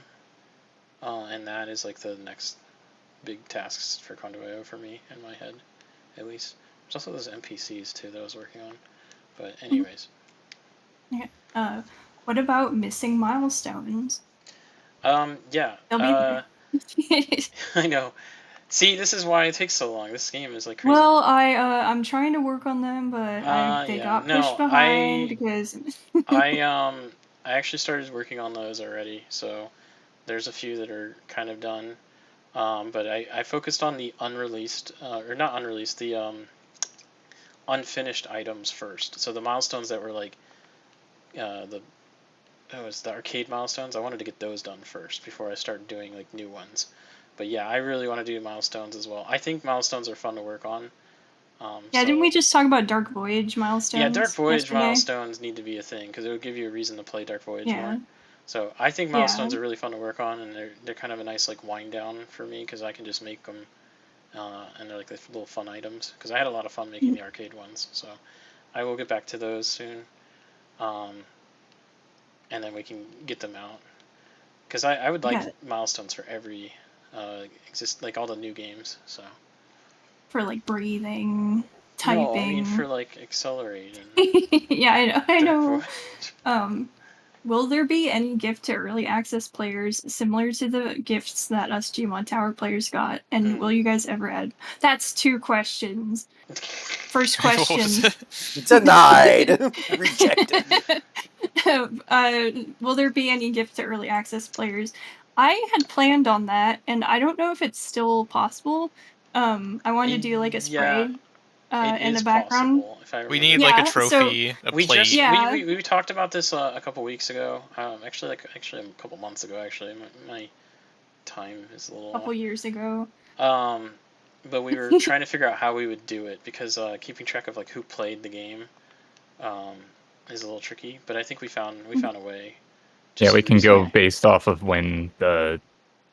and that is like the next big tasks for Condo IO for me in my head, at least. There's also those NPCs too that I was working on, but anyways. Okay. What about missing milestones? Yeah. They'll be there. I know. See, this is why it takes so long. This game is like crazy. Well, I'm trying to work on them, but they got pushed behind because I actually started working on those already, so there's a few that are kind of done. But I focused on the unreleased, or not unreleased, the unfinished items first. So the milestones that were like the arcade milestones. I wanted to get those done first before I start doing like new ones. But yeah, I really want to do milestones as well. I think milestones are fun to work on. Didn't we just talk about Dark Voyage milestones? Yeah, Dark Voyage yesterday? Milestones need to be a thing because it would give you a reason to play Dark Voyage more. So I think milestones are really fun to work on, and they're kind of a nice like wind down for me because I can just make them, and they're like the little fun items. Because I had a lot of fun making the arcade ones, so I will get back to those soon, and then we can get them out. Because I would like milestones for every like all the new games. So for like breathing. typing. No, I mean for like accelerating. Yeah, I know. Will there be any gift to early access players similar to the gifts that us Gmod Tower players got? And will you guys ever add? That's 2 questions. First What was question. it? Denied. Rejected. Will there be any gift to early access players? I had planned on that, and I don't know if it's still possible. I wanted to do like a spray in the background. Possible, if I remember. We need like a trophy, a plate. We talked about this a couple weeks ago. Actually a couple months ago. Actually, my time is a little. A couple years ago. But we were trying to figure out how we would do it because keeping track of like who played the game, is a little tricky. But I think we found a way. Yeah, we can go based off of when the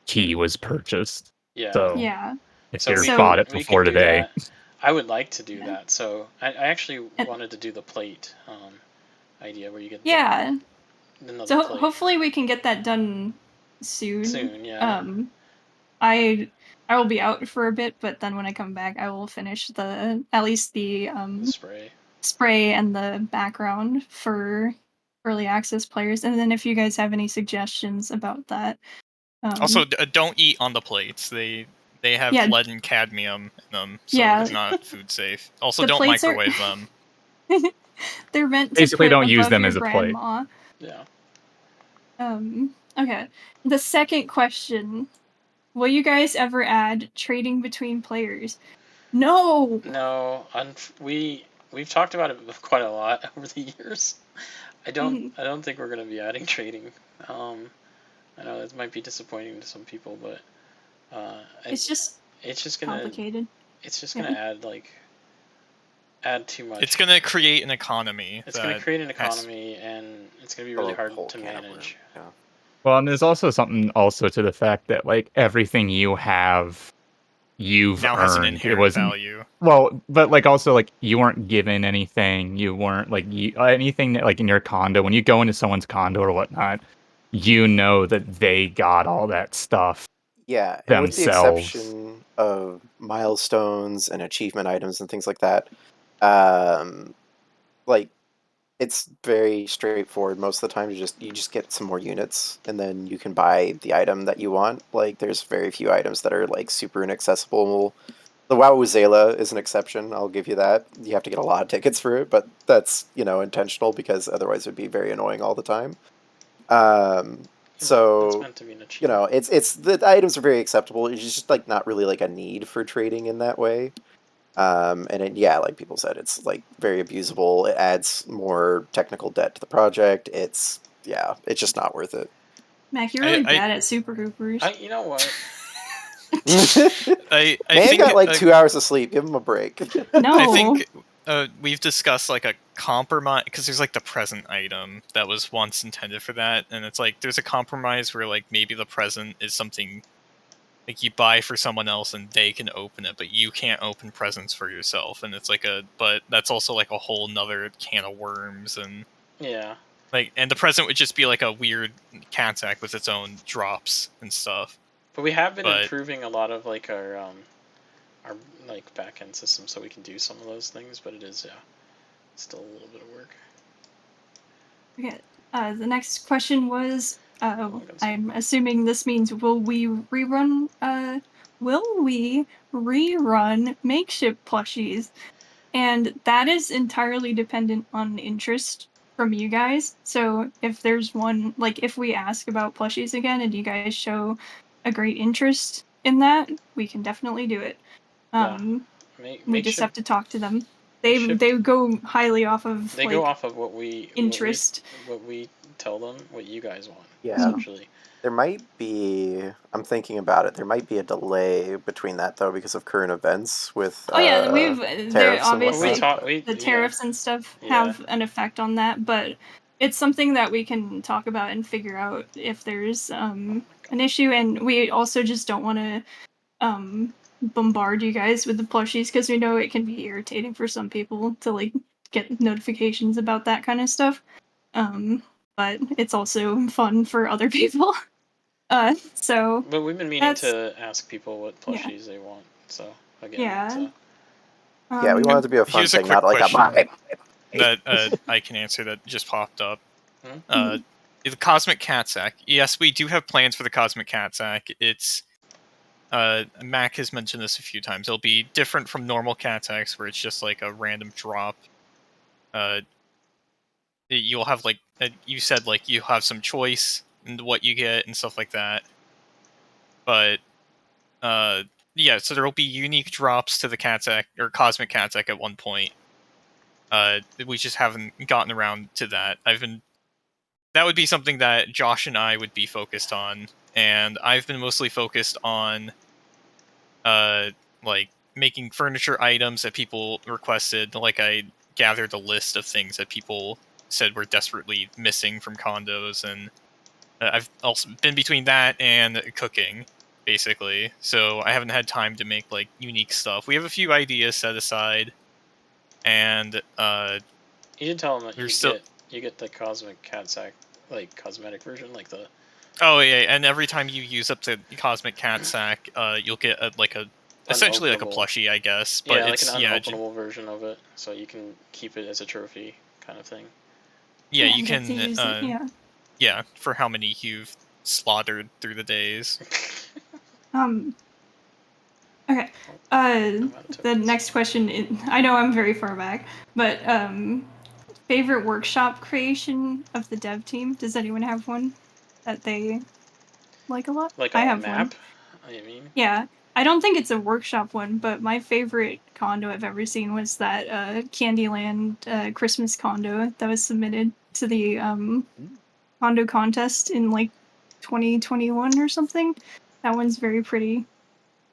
key was purchased. Yeah. So yeah. If you bought it before today. I would like to do that. So I actually wanted to do the plate idea where you get so hopefully we can get that done soon. Yeah. I will be out for a bit, but then when I come back I will finish at least the spray and the background for early access players, and then if you guys have any suggestions about that. Also, don't eat on the plates. They have lead and cadmium in them, so they're not food safe. Also, don't microwave them. They're meant to basically put don't use above them your as a grandma. plate. Yeah. Okay. The second question: will you guys ever add trading between players? No. No, we've talked about it quite a lot over the years. I don't think we're gonna be adding trading. I know it might be disappointing to some people, but it's just gonna complicated. It's just gonna add too much. It's gonna create an economy. It's gonna create an economy, and it's gonna be really hard to manage. Yeah. Well, and there's also something to the fact that like everything you have, you've now earned. Has an inherent value. Well, but like also like you weren't given anything. You weren't like anything that like in your condo when you go into someone's condo or whatnot, you know that they got all that stuff. Yeah, and with the exception of milestones and achievement items and things like that, like it's very straightforward. Most of the time, you just get some more units, and then you can buy the item that you want. Like there's very few items that are like super inaccessible. The Wowzilla is an exception. I'll give you that. You have to get a lot of tickets for it, but that's intentional because otherwise it would be very annoying all the time. So that's meant to be an achievement. it's the items are very acceptable. It's just like not really like a need for trading in that way. And like people said, it's like very abusable. It adds more technical debt to the project. It's just not worth it. Mac, you're really bad at Super Hoopers. You know what? I Man got like 2 hours of sleep. Give him a break. No. I think we've discussed like a compromise because there's like the present item that was once intended for that, and it's like there's a compromise where like maybe the present is something like you buy for someone else and they can open it, but you can't open presents for yourself, and it's like but that's also like a whole nother can of worms, and like and the present would just be like a weird cat's act with its own drops and stuff. But we have been improving a lot of like our like back-end system so we can do some of those things, but it is still a little bit of work. Okay. The next question was I'm assuming this means will we rerun makeshift plushies? And that is entirely dependent on interest from you guys. So if there's one, like if we ask about plushies again and you guys show a great interest in that, we can definitely do it. We just have to talk to them. They go highly off of go off of what we interest. What we tell them, what you guys want. Yeah. Essentially. There might be. I'm thinking about it. There might be a delay between that though because of current events with. Tariffs obviously the tariffs and stuff have an effect on that, but it's something that we can talk about and figure out if there's an issue, and we also just don't want to bombard you guys with the plushies because we know it can be irritating for some people to like get notifications about that kind of stuff. But it's also fun for other people. But we've been meaning to ask people what plushies they want. So again, Yeah, we want it to be a fun Here's a thing, quick not like question. a. That I can answer that just popped up. Hmm? The Cosmic Cat Sack. Yes, we do have plans for the Cosmic Cat Sack. It's Mac has mentioned this a few times. It'll be different from normal Cat Sacks, where it's just like a random drop. You'll have like you said, like you have some choice in what you get and stuff like that. But yeah, so there will be unique drops to the Cat Sack or Cosmic Cat Sack at one point. We just haven't gotten around to that. That would be something that Josh and I would be focused on, and I've been mostly focused on like making furniture items that people requested. Like I gathered a list of things that people said were desperately missing from condos, and I've also been between that and cooking, basically. So I haven't had time to make like unique stuff. We have a few ideas set aside, and You did tell him that there's still. you get the Cosmic Cat Sack, like cosmetic version, like the. Oh yeah, and every time you use up the Cosmic Cat Sack, you'll get essentially like a Unopenable. plushie, I guess. But Yeah, like it's an unopenable version of it, so you can keep it as a trophy, kind of thing. yeah, you get to can use it, yeah. for how many you've slaughtered through the days. Okay. The next question. I know I'm very far back, but favorite workshop creation of the dev team. Does anyone have one that they like a lot? Like I a have map? one. You mean? Yeah. I don't think it's a workshop one, but my favorite condo I've ever seen was that Candyland Christmas condo that was submitted to the condo contest in like 2021 or something. That one's very pretty.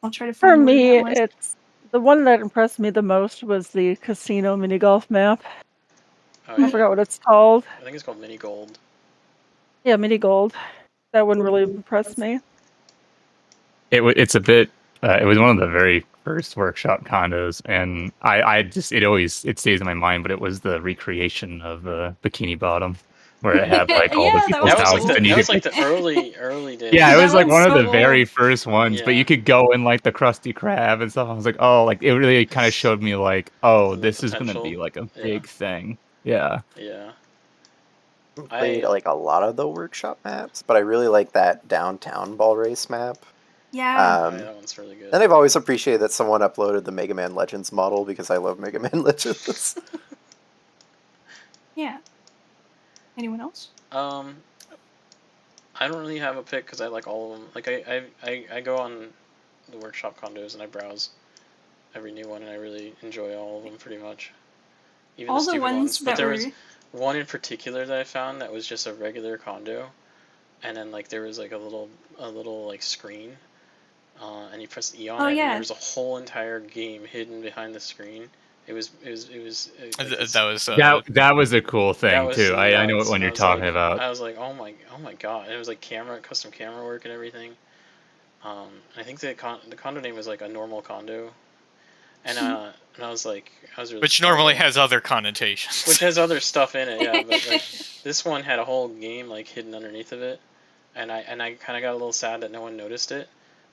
I'll try to For find where me, that was. it's the one that impressed me the most was the casino mini golf map. Oh, I yeah. forgot what it's called. I think it's called Mini Gold. Yeah, mini gold. That one really impressed me. It's a bit. It was one of the very first workshop condos, and I just it stays in my mind. But it was the recreation of Bikini Bottom, where it had like all the Yeah, that people's was houses, cool. and you That was could. like the early days. Yeah, it That was like was one of the cool. very first ones, but Yeah. you could go in like the Krusty Krab and stuff. I was like, oh, like it really kind of showed me like, oh, The this is gonna potential. be like a Yeah. big thing. Yeah. Yeah. Played like a lot of the workshop maps, but I really like that downtown ball race map. Yeah. Oh, yeah, that one's really good. And I've always appreciated that someone uploaded the Mega Man Legends model because I love Mega Man Legends. Yeah. Anyone else? I don't really have a pick because I like all of them. Like I go on the workshop condos and I browse every new one and I really enjoy all of them pretty much. Even All the the stupid ones But that there were was one in particular that I found that was just a regular condo, and then like there was like a little like screen, and you press E on Oh, it, and yeah. there was a whole entire game hidden behind the screen. It was like this, That was That was a cool thing that was too. I know nuts, what and you're talking about. I was like, oh my god! And it was like custom camera work and everything. I think the condo name was like a normal condo, and I was like, I was really which surprised normally by it. has other connotations. Which has other stuff in it, yeah. But like this one had a whole game like hidden underneath of it, and I kind of got a little sad that no one noticed it,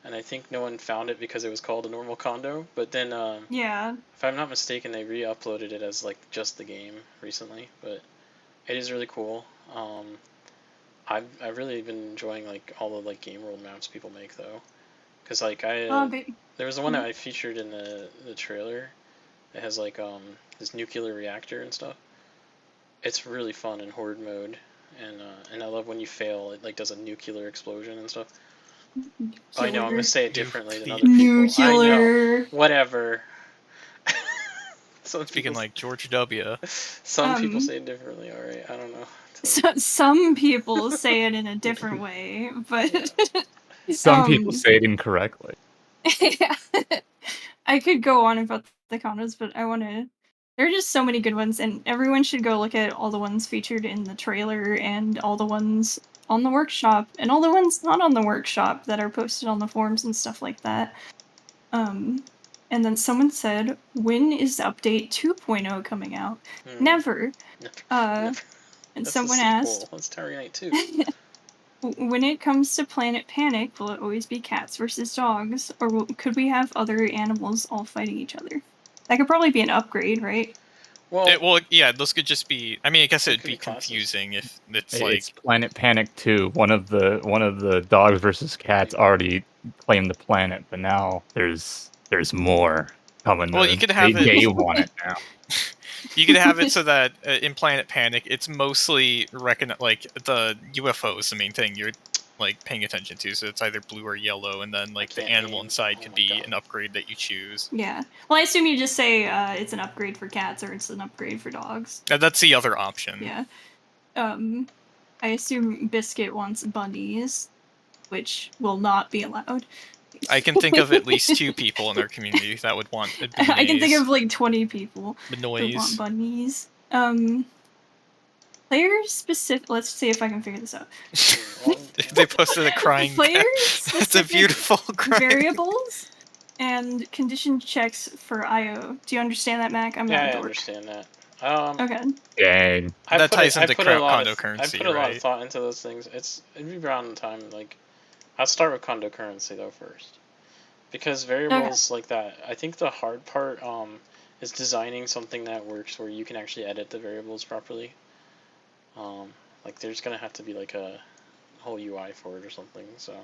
and I think no one found it because it was called a normal condo. But then, yeah. if I'm not mistaken, they re-uploaded it as like just the game recently. But it is really cool. I've really been enjoying like all the like game world maps people make though, because like there was the one that I featured in the trailer. It has like this nuclear reactor and stuff. It's really fun in horde mode, and I love when you fail. It like does a nuclear explosion and stuff. Oh, I know I'm gonna say it differently than other people. I know. Whatever. Speaking like George W. Some people say it differently. All right, I don't know. Some people say it in a different way, but Some people say it incorrectly. yeah. I could go on about the condos, but I want to. There are just so many good ones, and everyone should go look at all the ones featured in the trailer, and all the ones on the workshop, and all the ones not on the workshop that are posted on the forums and stuff like that. And then someone said, "When is update 2.0 coming out?" Never. And That's someone the asked, "That's Terry Knight 2." "When it comes to Planet Panic, will it always be cats versus dogs, or could we have other animals all fighting each other?" That could probably be an upgrade, right? Well, yeah, those could just be. I mean, I guess They it'd could be be classes. confusing if it's Hey, like. it's Planet Panic 2. One of the dogs versus cats already claimed the planet, but now there's more coming. Well, you could have it. They want it now. You could have it so that in Planet Panic, it's mostly like the UFO is the main thing you're like paying attention to. So it's either blue or yellow, and then like the can't animal aim. inside Oh could my be God. an upgrade that you choose. Yeah. Well, I assume you just say it's an upgrade for cats or it's an upgrade for dogs. That's the other option. Yeah. I assume Biscuit wants bunnies, which will not be allowed. I can think of at least 2 people in our community that would want a I can think of like 20 people the that want noise. bunnies. Player specific. Let's see if I can figure this out. They posted a crying Player cat. That's a specific beautiful crying. variables and condition checks for IO. Do you understand that, Mac? I'm Yeah, not a I dork. understand that. Okay. Dang. That ties into put a lot condo of, currency, I put a lot of right? thought into those things. It'd be around the time like I'll start with condo currency though first, because variables like that. I think the hard part is designing something that works where you can actually edit the variables properly. Like there's gonna have to be like a whole UI for it or something. So,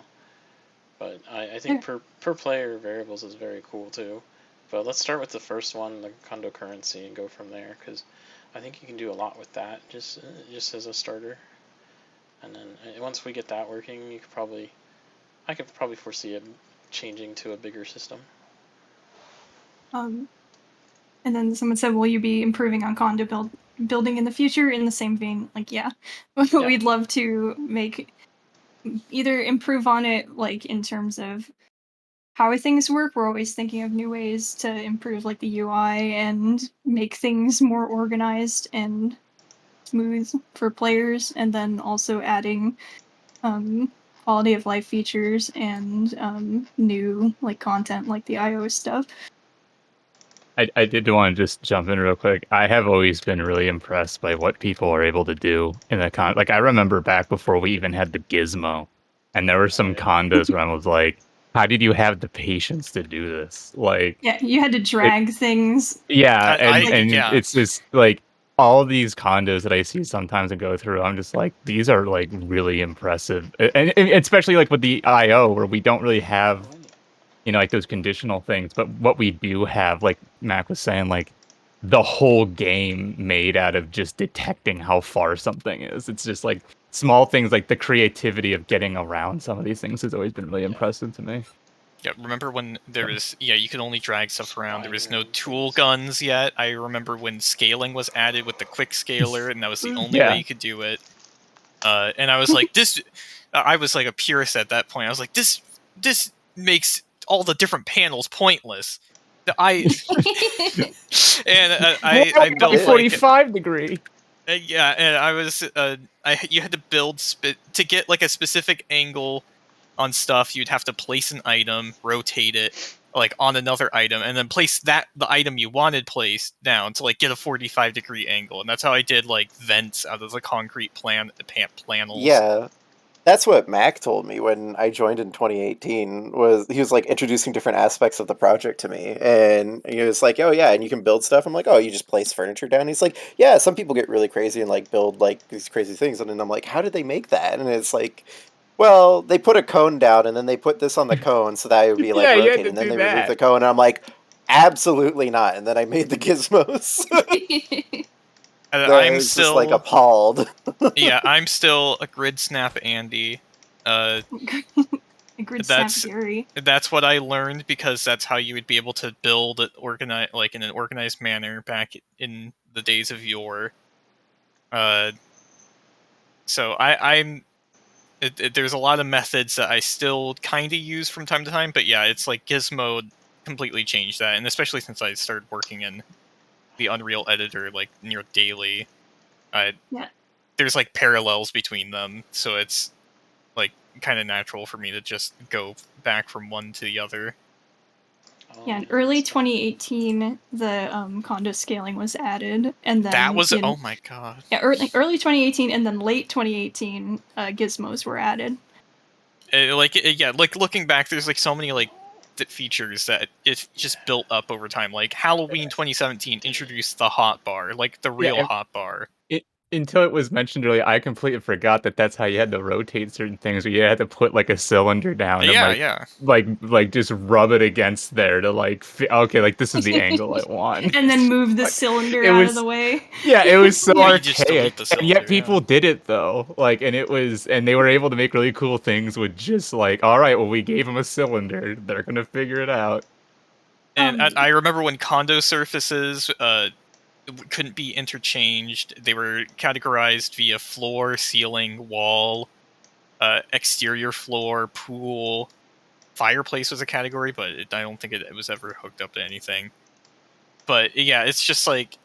but I think per player variables is very cool too. But let's start with the first one, the condo currency, and go from there because I think you can do a lot with that just as a starter. And then once we get that working, I could probably foresee it changing to a bigger system. And then someone said, "Will you be improving on condo building in the future?" In the same vein, like, yeah, we'd love to make either improve on it, like in terms of how things work. We're always thinking of new ways to improve, like the UI and make things more organized and smooth for players, and then also adding quality of life features and new like content like the IO stuff. I did want to just jump in real quick. I have always been really impressed by what people are able to do in the like I remember back before we even had the gizmo, and there were some condos where I was like, how did you have the patience to do this? Like, yeah, you had to drag things. Yeah, and yeah. it's just like all of these condos that I see sometimes and go through, I'm just like, these are like really impressive, and especially like with the IO where we don't really have, like those conditional things, but what we do have, like Mac was saying, like the whole game made out of just detecting how far something is. It's just like small things, like the creativity of getting around some of these things has always been really impressive to me. Yeah, remember when there was, you could only drag stuff around. There was no tool guns yet. I remember when scaling was added with the quick scaler, and that was the only way you could do it. And I was like, I was like a purist at that point. I was like, this makes all the different panels pointless. I built 45 degree. Yeah, and I was, you had to build to get like a specific angle on stuff. You'd have to place an item, rotate it like on another item, and then place the item you wanted placed down to like get a 45-degree angle. And that's how I did like vents out of the concrete panels. Yeah, that's what Mac told me when I joined in 2018. He was like introducing different aspects of the project to me, and he was like, "Oh yeah, and you can build stuff." I'm like, "Oh, you just place furniture down?" He's like, "Yeah, some people get really crazy and like build like these crazy things." And then I'm like, "How did they make that?" And it's like, well, they put a cone down and then they put this on the cone so that it would be like Yeah, you had rotated, to and then do they remove that. the cone, and I'm like, absolutely not. And then I made the gizmos. I'm just still like appalled. Yeah, I'm still a grid snap Andy. Grid snap Gary. That's what I learned because that's how you would be able to build it like in an organized manner back in the days of yore. So there's a lot of methods that I still kind of use from time to time, but yeah, it's like Gizmo completely changed that, and especially since I started working in the Unreal editor like near daily, there's like parallels between them, so it's like kind of natural for me to just go back from one to the other. Yeah, in early 2018, the condo scaling was added, and then that was oh my god. Yeah, early 2018, and then late 2018, gizmos were added. Like looking back, there's like so many like features that it just built up over time. Like Halloween 2017 introduced the hot bar, like the real hot bar. Until it was mentioned earlier, I completely forgot that that's how you had to rotate certain things. Where you had to put like a cylinder down and like just rub it against there to like okay, like this is the angle I want. And then move the Like, cylinder it out was of the way. yeah, it was so Yeah, you just delete archaic, the and cylinder, yet people did it though. Like, and they were able to make really cool things with just like, all right, well, we gave them a cylinder, they're gonna figure it out. And I remember when condo surfaces couldn't be interchanged. They were categorized via floor, ceiling, wall, exterior floor, pool. Fireplace was a category, but I don't think it was ever hooked up to anything. But yeah, it's just like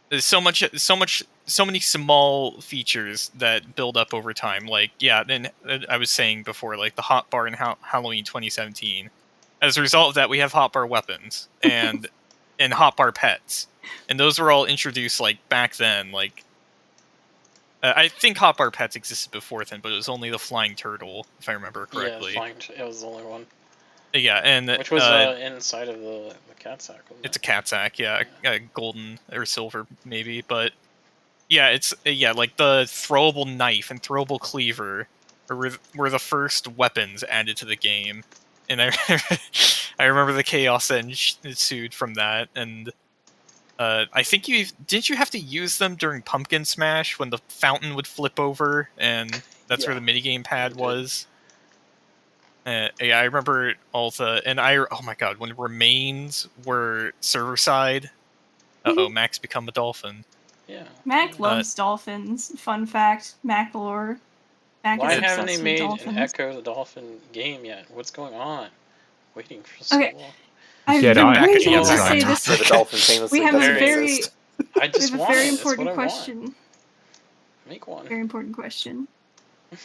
there's so many small features that build up over time. Like, yeah, then I was saying before, like the hot bar in Halloween 2017. As a result of that, we have hot bar weapons and hot bar pets, and those were all introduced like back then. Like, I think hot bar pets existed before then, but it was only the flying turtle, if I remember correctly. Yeah, it was the only one. Yeah, and which was inside of the cat sack. It's a cat sack, yeah, golden or silver maybe, but yeah, it's like the throwable knife and throwable cleaver were the first weapons added to the game, and I remember the chaos that ensued from that, and I think didn't you have to use them during Pumpkin Smash when the fountain would flip over, and that's where the minigame pad was. Yeah, I remember all the, and oh my god, when remains were server side. Max become a dolphin. Yeah. Mac loves dolphins. Fun fact, Mac lore. Mac Why is haven't they obsessed with made dolphins. an Echo the Dolphin game yet? What's going on? Waiting for so long. I've Get been on it. waiting Get to on say it. this. So the dolphin famously We have a doesn't very, exist. I just we have a want very it. It's important what I want. question. Make one. Very important question.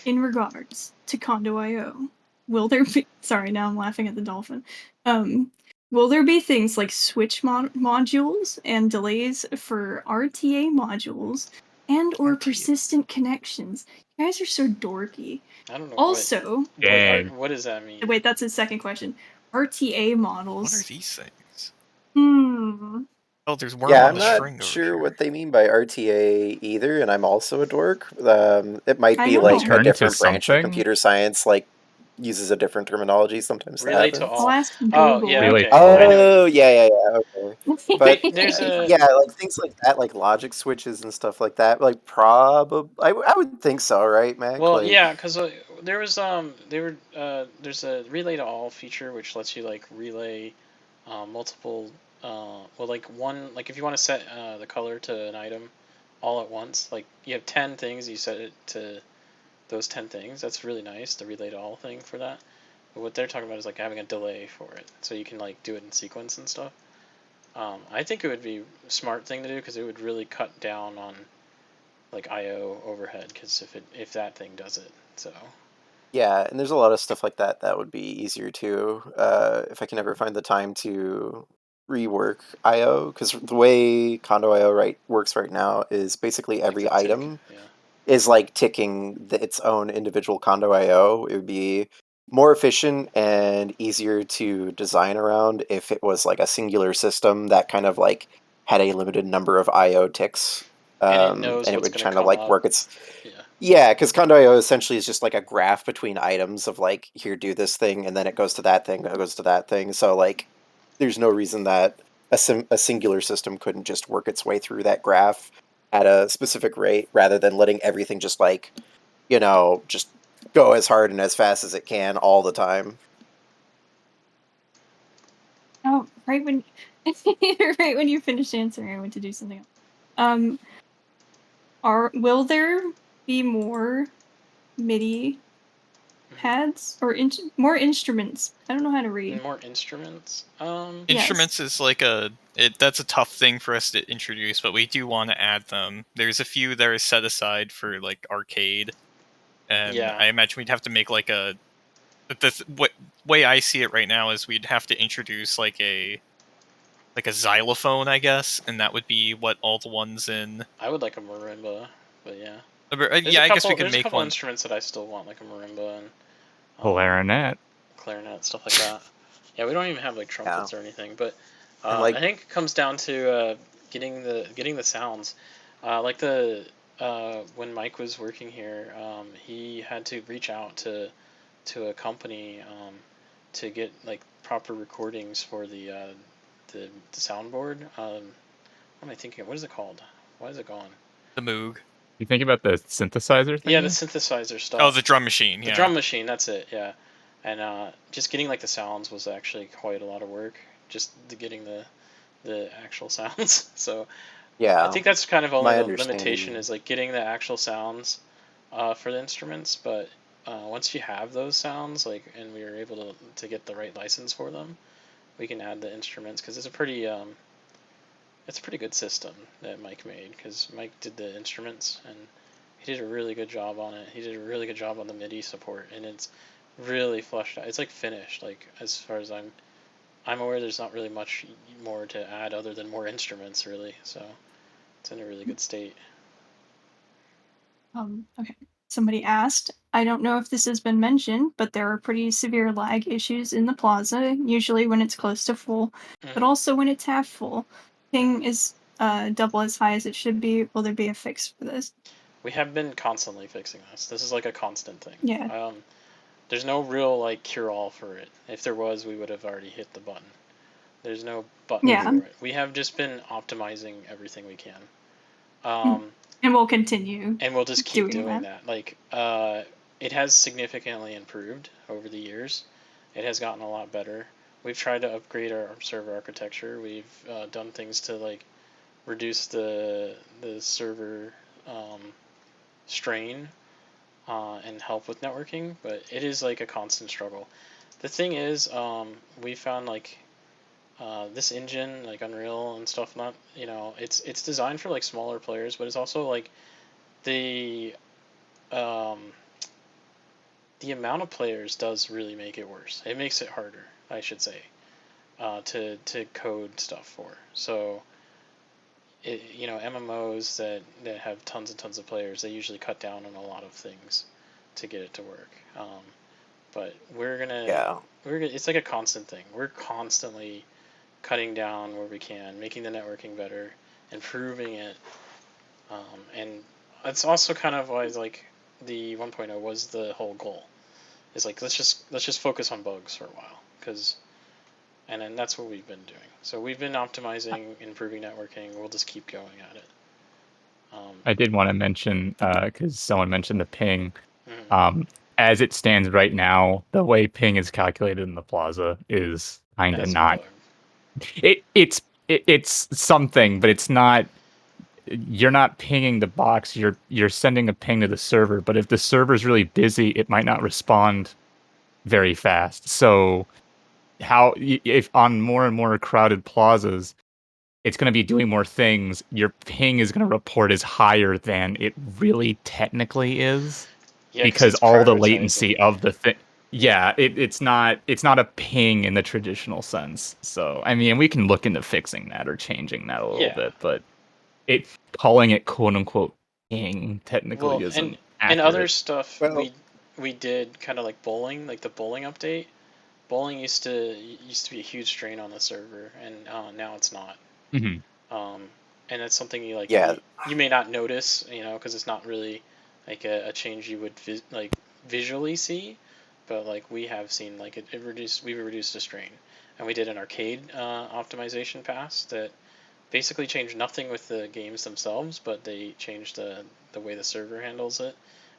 In regards to Condo.io, will there be? Sorry, now I'm laughing at the dolphin. Will there be things like switch modules and delays for RTA modules and/or persistent connections? You guys are so dorky. I don't know. Also, what does that mean? Wait, that's his second question. RTA models. What are these things? Oh, there's worm Yeah, on I'm the not string over sure here. what they mean by RTA either, and I'm also a dork. It might I be know. like a Turn different into branch of something? computer science, like uses a different terminology sometimes. Relay that to happens. all. I'll ask Google. Oh yeah. Relay Okay. to all. Oh yeah, okay. But There's a yeah, like things like that, like logic switches and stuff like that. Like probably, I would think so, right, Mac? well, like, yeah, because there was there's a relay to all feature which lets you like relay multiple like one, like if you want to set the color to an item all at once, like you have 10 things, you set it to those 10 things. That's really nice, the relay to all thing for that. But what they're talking about is like having a delay for it, so you can like do it in sequence and stuff. I think it would be a smart thing to do because it would really cut down on like IO overhead, because if that thing does it, so. yeah, and there's a lot of stuff like that that would be easier too, if I can ever find the time to rework IO, because the way Condo IO works right now is basically every item is like ticking its own individual Condo IO. It would be more efficient and easier to design around if it was like a singular system that kind of like had a limited number of IO ticks, And it it would kind of come like up. work its. Yeah, because Condo.io essentially is just like a graph between items of like, here, do this thing, and then it goes to that thing, it goes to that thing. So like, there's no reason that a singular system couldn't just work its way through that graph at a specific rate, rather than letting everything just like, just go as hard and as fast as it can all the time. Oh, right when right when you finished answering, I went to do something else. Will there be more MIDI pads or more instruments? I don't know how to read. More instruments? Instruments is like that's a tough thing for us to introduce, but we do want to add them. There's a few that are set aside for like arcade, and I imagine we'd have to make like way I see it right now is we'd have to introduce like a xylophone, I guess, and that would be what all the ones in. I would like a marimba, but yeah. I guess we could make a couple one. instruments that I still want, like a marimba and Clarinet. clarinet, stuff like that. Yeah, we don't even have like trumpets or anything, but And, like- I think it comes down to getting the sounds. Like when Mike was working here, he had to reach out to a company to get like proper recordings for the soundboard. What am I thinking? What is it called? Why is it gone? The Moog. You think about the synthesizer thing? Yeah, the synthesizer stuff. Oh, the drum machine. The Yeah. drum machine, that's it, yeah. And just getting like the sounds was actually quite a lot of work. Just getting the actual sounds. So Yeah. I think that's kind of only my the understanding- limitation is like getting the actual sounds for the instruments. But once you have those sounds, like, and we were able to get the right license for them, we can add the instruments because it's a pretty good system that Mike made, because Mike did the instruments and he did a really good job on it. He did a really good job on the MIDI support, and it's really fleshed out. It's like finished. Like, as far as I'm aware, there's not really much more to add other than more instruments, really. So it's in a really good state. Okay. Somebody asked, I don't know if this has been mentioned, but there are pretty severe lag issues in the plaza, usually when it's close to full, but also when it's half full. Ping is double as high as it should be. Will there be a fix for this? We have been constantly fixing this. This is like a constant thing. Yeah. There's no real like cure-all for it. If there was, we would have already hit the button. There's no button Yeah. for it. We have just been optimizing everything we can. And we'll continue. And we'll just keep doing doing that. Like, it has significantly improved over the years. It has gotten a lot better. We've tried to upgrade our server architecture. We've done things to like reduce the server strain and help with networking, but it is like a constant struggle. The thing is, we found like this engine, like Unreal and stuff, not, it's designed for like smaller players, but it's also like the amount of players does really make it worse. It makes it harder, I should say, to code stuff for. So, MMOs that have tons and tons of players, they usually cut down on a lot of things to get it to work. But it's like a constant thing. We're constantly cutting down where we can, making the networking better, improving it, and it's also kind of why like the 1.0 was the whole goal. It's like let's just focus on bugs for a while, and then that's what we've been doing. So we've been optimizing, improving networking. We'll just keep going at it. I did want to mention, because someone mentioned the ping. Mhm. As it stands right now, the way ping is calculated in the plaza is kind of That's not. bug. It's something, but it's not. You're not pinging the box. You're sending a ping to the server. But if the server's really busy, it might not respond very fast. So if on more and more crowded plazas, it's going to be doing more things, your ping is going to report as higher than it really technically is, because all the latency of the thing. Yeah, it's not a ping in the traditional sense. So I mean, we can look into fixing that or changing that a little bit, but calling it quote unquote ping technically isn't accurate. And other stuff Well, we did, kind of like bowling, like the bowling update. Bowling used to be a huge strain on the server, and now it's not. Mm-hmm. And that's something you like. Yeah. You may not notice, because it's not really like a change you would visually see, but like we have seen, like we reduced the strain, and we did an arcade optimization pass that basically changed nothing with the games themselves, but they changed the way the server handles it,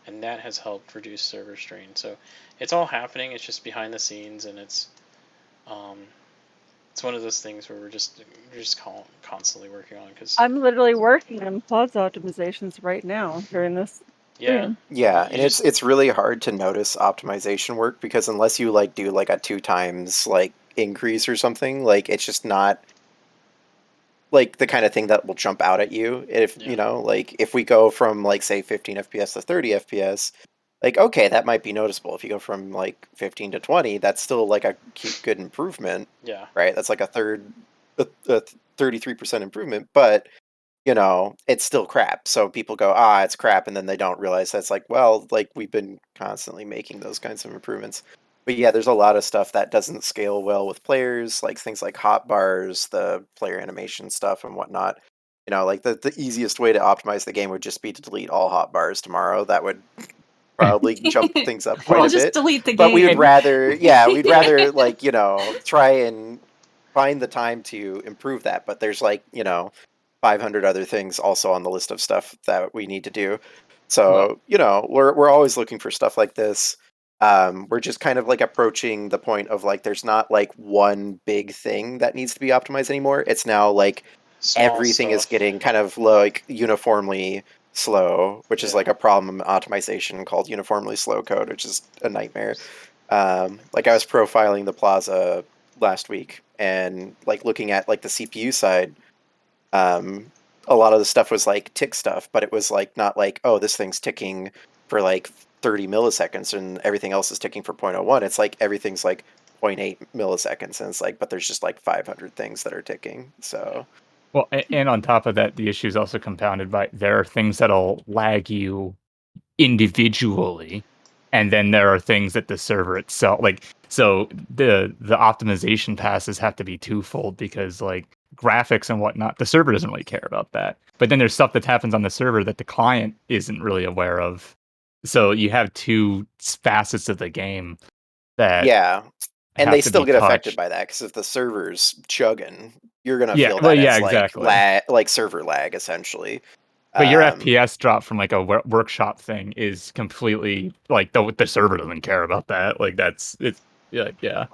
and that has helped reduce server strain. So it's all happening. It's just behind the scenes, and it's one of those things where we're just constantly working on. Because I'm literally working on plaza optimizations right now during this stream. Yeah, and it's really hard to notice optimization work, because unless you like do like a 2 times like increase or something, like it's just not like the kind of thing that will jump out at you. If like if we go from like say 15 FPS to 30 FPS, like okay, that might be noticeable. If you go from like 15 to 20, that's still like a good improvement. Yeah. Right? That's like a 33% improvement, but it's still crap. So people go, it's crap, and then they don't realize that's like, well, like we've been constantly making those kinds of improvements. But yeah, there's a lot of stuff that doesn't scale well with players, like things like hotbars, the player animation stuff and whatnot. You know, like the easiest way to optimize the game would just be to delete all hotbars tomorrow. That would probably jump things up quite Well, a just bit. delete the But we would game. rather, yeah, we'd rather like, you know, try and find the time to improve that. But there's like, you know, 500 other things also on the list of stuff that we need to do. So, you know, we're always looking for stuff like this. We're just kind of like approaching the point of like there's not like one big thing that needs to be optimized anymore. It's now like Small everything is stuff. getting kind of like uniformly slow, which is Yeah. like a problem in optimization called uniformly slow code, which is a nightmare. Like I was profiling the plaza last week and like looking at like the CPU side, a lot of the stuff was like tick stuff, but it was like not like, oh, this thing's ticking for like 30 milliseconds and everything else is ticking for 0.01. It's like everything's like 0.8 milliseconds, and it's like, but there's just like 500 things that are ticking. So Well, and on top of that, the issue is also compounded by there are things that'll lag you individually, and then there are things that the server itself like. So the optimization passes have to be twofold because like graphics and whatnot, the server doesn't really care about that. But then there's stuff that happens on the server that the client isn't really aware of. So you have two facets of the game that yeah, and have they to still be get affected touched. by that because if the server's chugging, you're gonna Yeah, feel well, that yeah, as like exactly. like server lag essentially. But your Um, FPS drop from like a workshop thing is completely like the server doesn't care about that. Like that's it's yeah.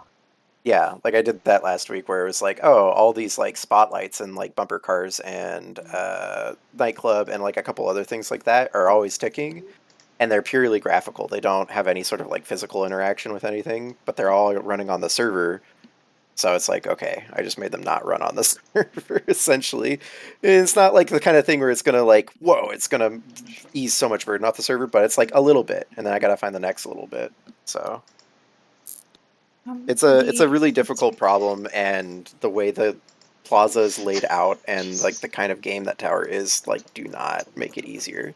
Yeah, like I did that last week where it was like, oh, all these like spotlights and like bumper cars and nightclub and like a couple other things like that are always ticking, and they're purely graphical. They don't have any sort of like physical interaction with anything, but they're all running on the server. So it's like, okay, I just made them not run on the server essentially. And it's not like the kind of thing where it's gonna like, whoa, it's gonna ease so much burden off the server, but it's like a little bit, and then I gotta find the next little bit. So it's a really difficult problem, and the way the plaza is laid out and like the kind of game that tower is like do not make it easier.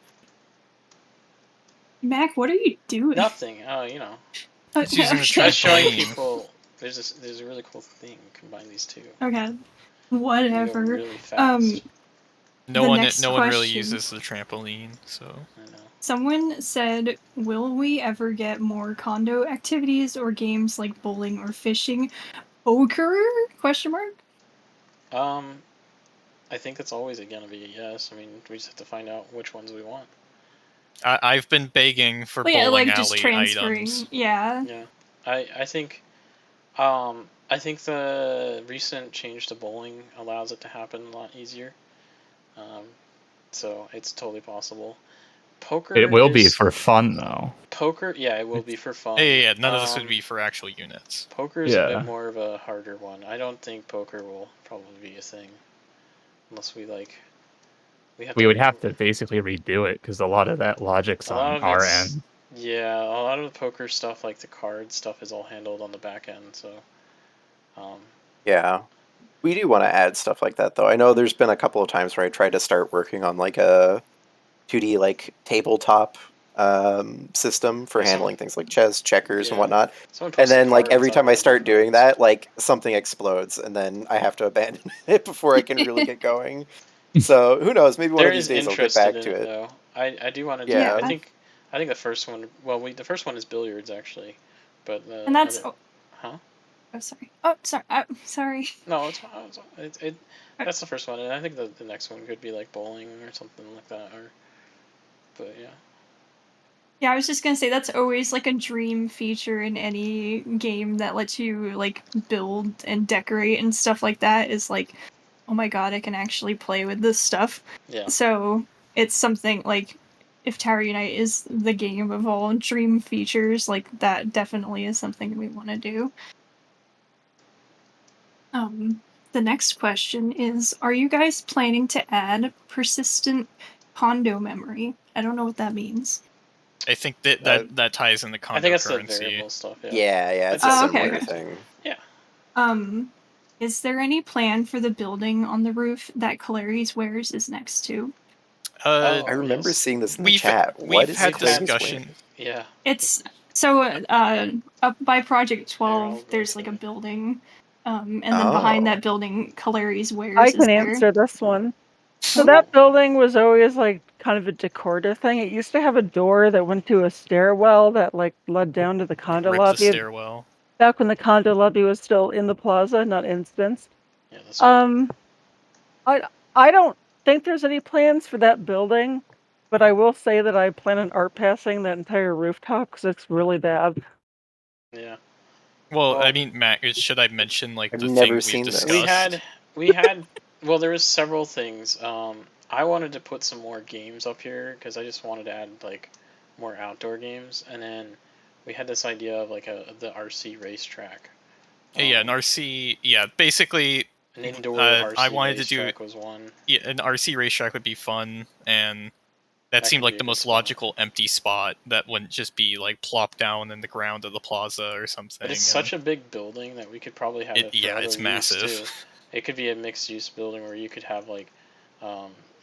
Mac, what are you doing? Nothing. You know. It's using the Okay. I was showing trampoline. people. There's a really cool thing. Combine these two. Okay. You go Whatever. really fast. No The one next no one really question. uses the trampoline, so I know. Someone said, will we ever get more condo activities or games like bowling or fishing? Poker? Question mark? I think it's always gonna be a yes. I mean, we just have to find out which ones we want. I've been begging for Well, yeah, bowling like just alley transferring. items. Yeah. Yeah, I think the recent change to bowling allows it to happen a lot easier. So it's totally possible. Poker It will be is for fun though. poker. Yeah, it will be for fun. Yeah. None of this would be for actual units. Poker is a bit Yeah. more of a harder one. I don't think poker will probably be a thing unless we like. We would have to basically redo it because a lot of that logic's A lot on of our it's end. yeah. A lot of the poker stuff, like the card stuff, is all handled on the back end. So. Yeah. We do want to add stuff like that though. I know there's been a couple of times where I tried to start working on like a 2D like tabletop system for Yeah, handling things like chess, checkers, and yeah. whatnot. Someone And posted then like every cards time I online, start doing that's that, cool. like something explodes, and then I have to abandon it before I can really get going. So who knows? Maybe one There of these is days I'll get interest in back to it it. though. I do want to do. Yeah. I think the first one. Well, the first one is billiards actually, but the And that's. other, huh? Oh, sorry. Oh, sorry. Sorry. No, that's the first one, and I think the next one could be like bowling or something like that, or. But yeah. Yeah, I was just gonna say that's always like a dream feature in any game that lets you like build and decorate and stuff like that is like, oh my god, I can actually play with this stuff. Yeah. So it's something like if Tower Unite is the game of all dream features, like that definitely is something we want to do. The next question is, are you guys planning to add persistent condo memory? I don't know what that means. I think that ties in the condo I think that's currency. the variable stuff. Yeah. Yeah, it's a Oh, similar okay. thing. Yeah. Is there any plan for the building on the roof that Clary's Wares is next to? I remember seeing this in the chat. What We've is had Clary's discussion. Wares? Yeah. It's So up by Project all 12, going there's like a for it. building, and then behind Oh. that building, Caleri's I Wares is can there. answer this one. So Oh. that building was always like kind of a decorative thing. It used to have a door that went to a stairwell that like led down to the condo Rip the lobby. stairwell. Back when the condo lobby was still in the plaza, not instanced. Yeah, that's cool. I don't think there's any plans for that building, but I will say that I plan on art passing that entire rooftop because it's really bad. Yeah. Well, I Well- mean, Matt, should I mention like I've the never things we seen this. discussed? We had well, there was several things. I wanted to put some more games up here because I just wanted to add like more outdoor games, and then we had this idea of like the RC racetrack. Yeah, an RC. Yeah, basically, An indoor I RC wanted to do racetrack was one. yeah, an RC racetrack would be fun, and that That seemed could like be a the good most spot. logical empty spot that wouldn't just be like plopped down in the ground of the plaza or something. But it's such a big building that we could probably have it for yeah, other it's use massive. too. It could be a mixed use building where you could have like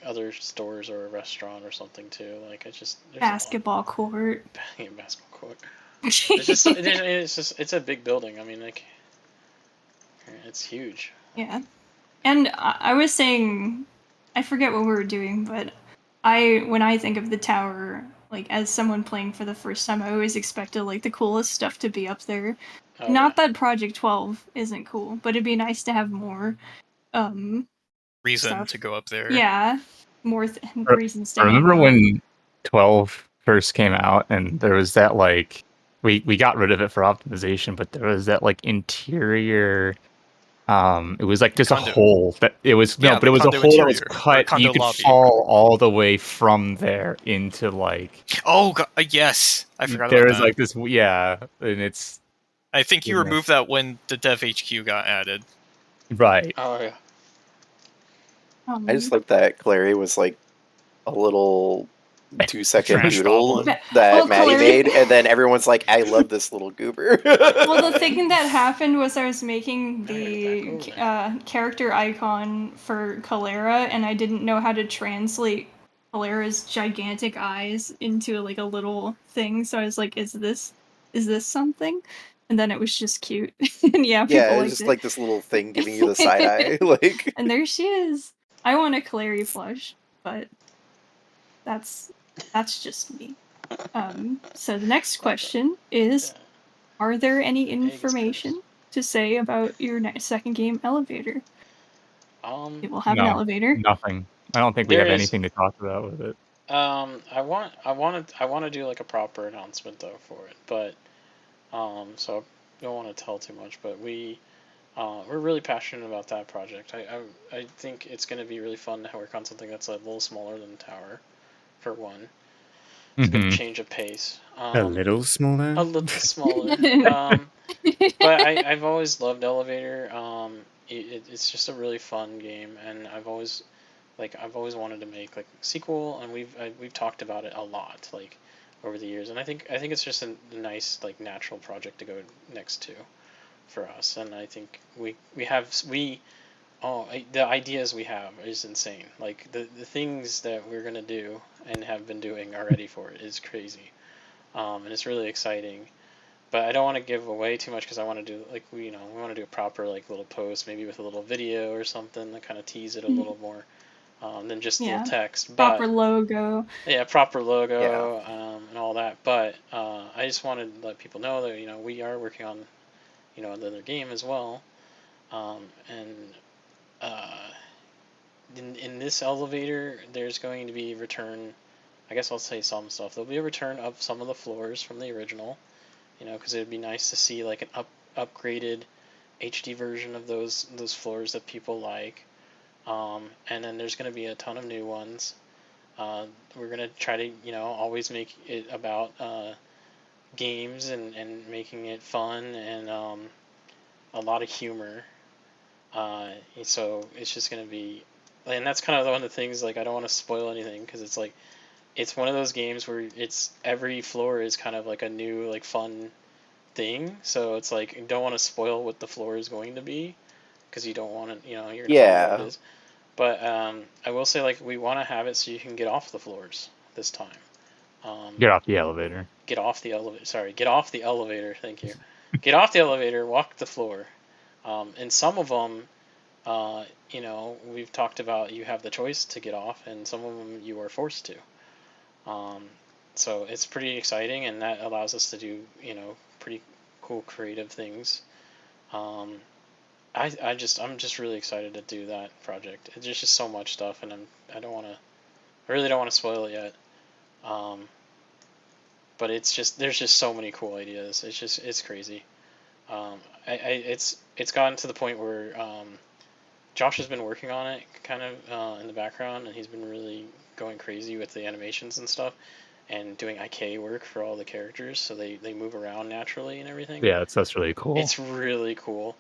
other stores or a restaurant or something too. Like it's just there's Basketball court. a basketball court. It's a big building. I mean, like it's huge. Yeah. And I was saying, I forget what we were doing, but when I think of the tower, like as someone playing for the first time, I always expected like the coolest stuff to be up there. Oh, Not yeah. that Project 12 isn't cool, but it'd be nice to have more Reason stuff. to go up there. Yeah, more I reasons to remember hang out. when 12 first came out, and there was that like we got rid of it for optimization, but there was that like interior. It was like just a Condo. hole that it was Yeah, but the it was a condo hole that was interior, or cut. condo You could lobby. fall all the way from there into like. Oh yes, I forgot There about was that. like this, yeah, and it's I think you goodness. removed that when the Dev HQ got added. right. Oh yeah. I just like that Clary was like a little 2-second Trash doodle goblin. that Well, Maddie Clary- made, and then everyone's like, "I love this little goober." Well, the thing that happened was I was making the character icon for Calera, and I didn't know how to translate Calera's gigantic eyes into like a little thing. So I was like, "Is this something?" And then it was just cute, and yeah, people Yeah, it's liked just it. like this little thing giving you the side eye, like. And there she is. I want a Clary plush, but that's just me. So the next question is, are there any information to say about your second game, Elevator? It will have an No, elevator. nothing. I don't think we There have is- anything to talk about with it. I want to do like a proper announcement though for it, but so I don't want to tell too much, but we're really passionate about that project. I think it's going to be really fun to work on something that's a little smaller than Tower, for one. It's a good change of pace. A little smaller. A little smaller. But I've always loved Elevator. It's just a really fun game, and I've always wanted to make like a sequel, and we've talked about it a lot like over the years, and I think it's just a nice like natural project to go next to for us, and I think the ideas we have is insane. Like the things that we're gonna do and have been doing already for it is crazy, and it's really exciting. But I don't want to give away too much because I want to do like we want to do a proper like little post, maybe with a little video or something to kind of tease it a little more than just little text. But proper logo. yeah, proper logo and all that. But I just wanted to let people know that we are working on another game as well, and in this elevator there's going to be return. I guess I'll say some stuff. There'll be a return of some of the floors from the original. Because it'd be nice to see like an upgraded HD version of those floors that people like. And then there's going to be a ton of new ones. We're going to try to always make it about games and making it fun and a lot of humor. So it's just going to be, and that's kind of one of the things, like I don't want to spoil anything because it's like it's one of those games where it's every floor is kind of like a new like fun thing, so it's like you don't want to spoil what the floor is going to be because you don't want to you're gonna find out what it is. But I will say like we want to have it so you can get off the floors this time. Get off the elevator. Get off the elevator. Sorry, get off the elevator. Thank you. Get off the elevator. Walk the floor. And some of them, we've talked about you have the choice to get off, and some of them you are forced to. So it's pretty exciting, and that allows us to do pretty cool creative things. I'm just really excited to do that project. It's just so much stuff, and I really don't want to spoil it yet. But there's just so many cool ideas. It's crazy. It's gotten to the point where Josh has been working on it kind of in the background, and he's been really going crazy with the animations and stuff, and doing IK work for all the characters, so they move around naturally and everything. Yeah, that's really cool. It's really cool.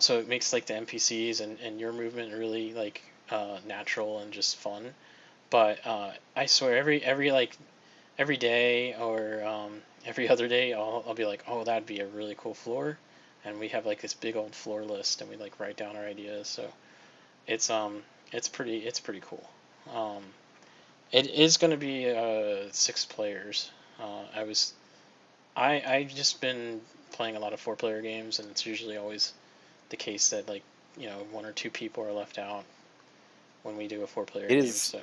So it makes like the NPCs and your movement really like natural and just fun. But I swear every day or every other day I'll be like, oh, that'd be a really cool floor, and we have like this big old floor list, and we like write down our ideas. So it's pretty cool. It is going to be 6 players. I just been playing a lot of 4-player games, and it's usually always the case that 1 or 2 people are left out when we do a 4-player game. So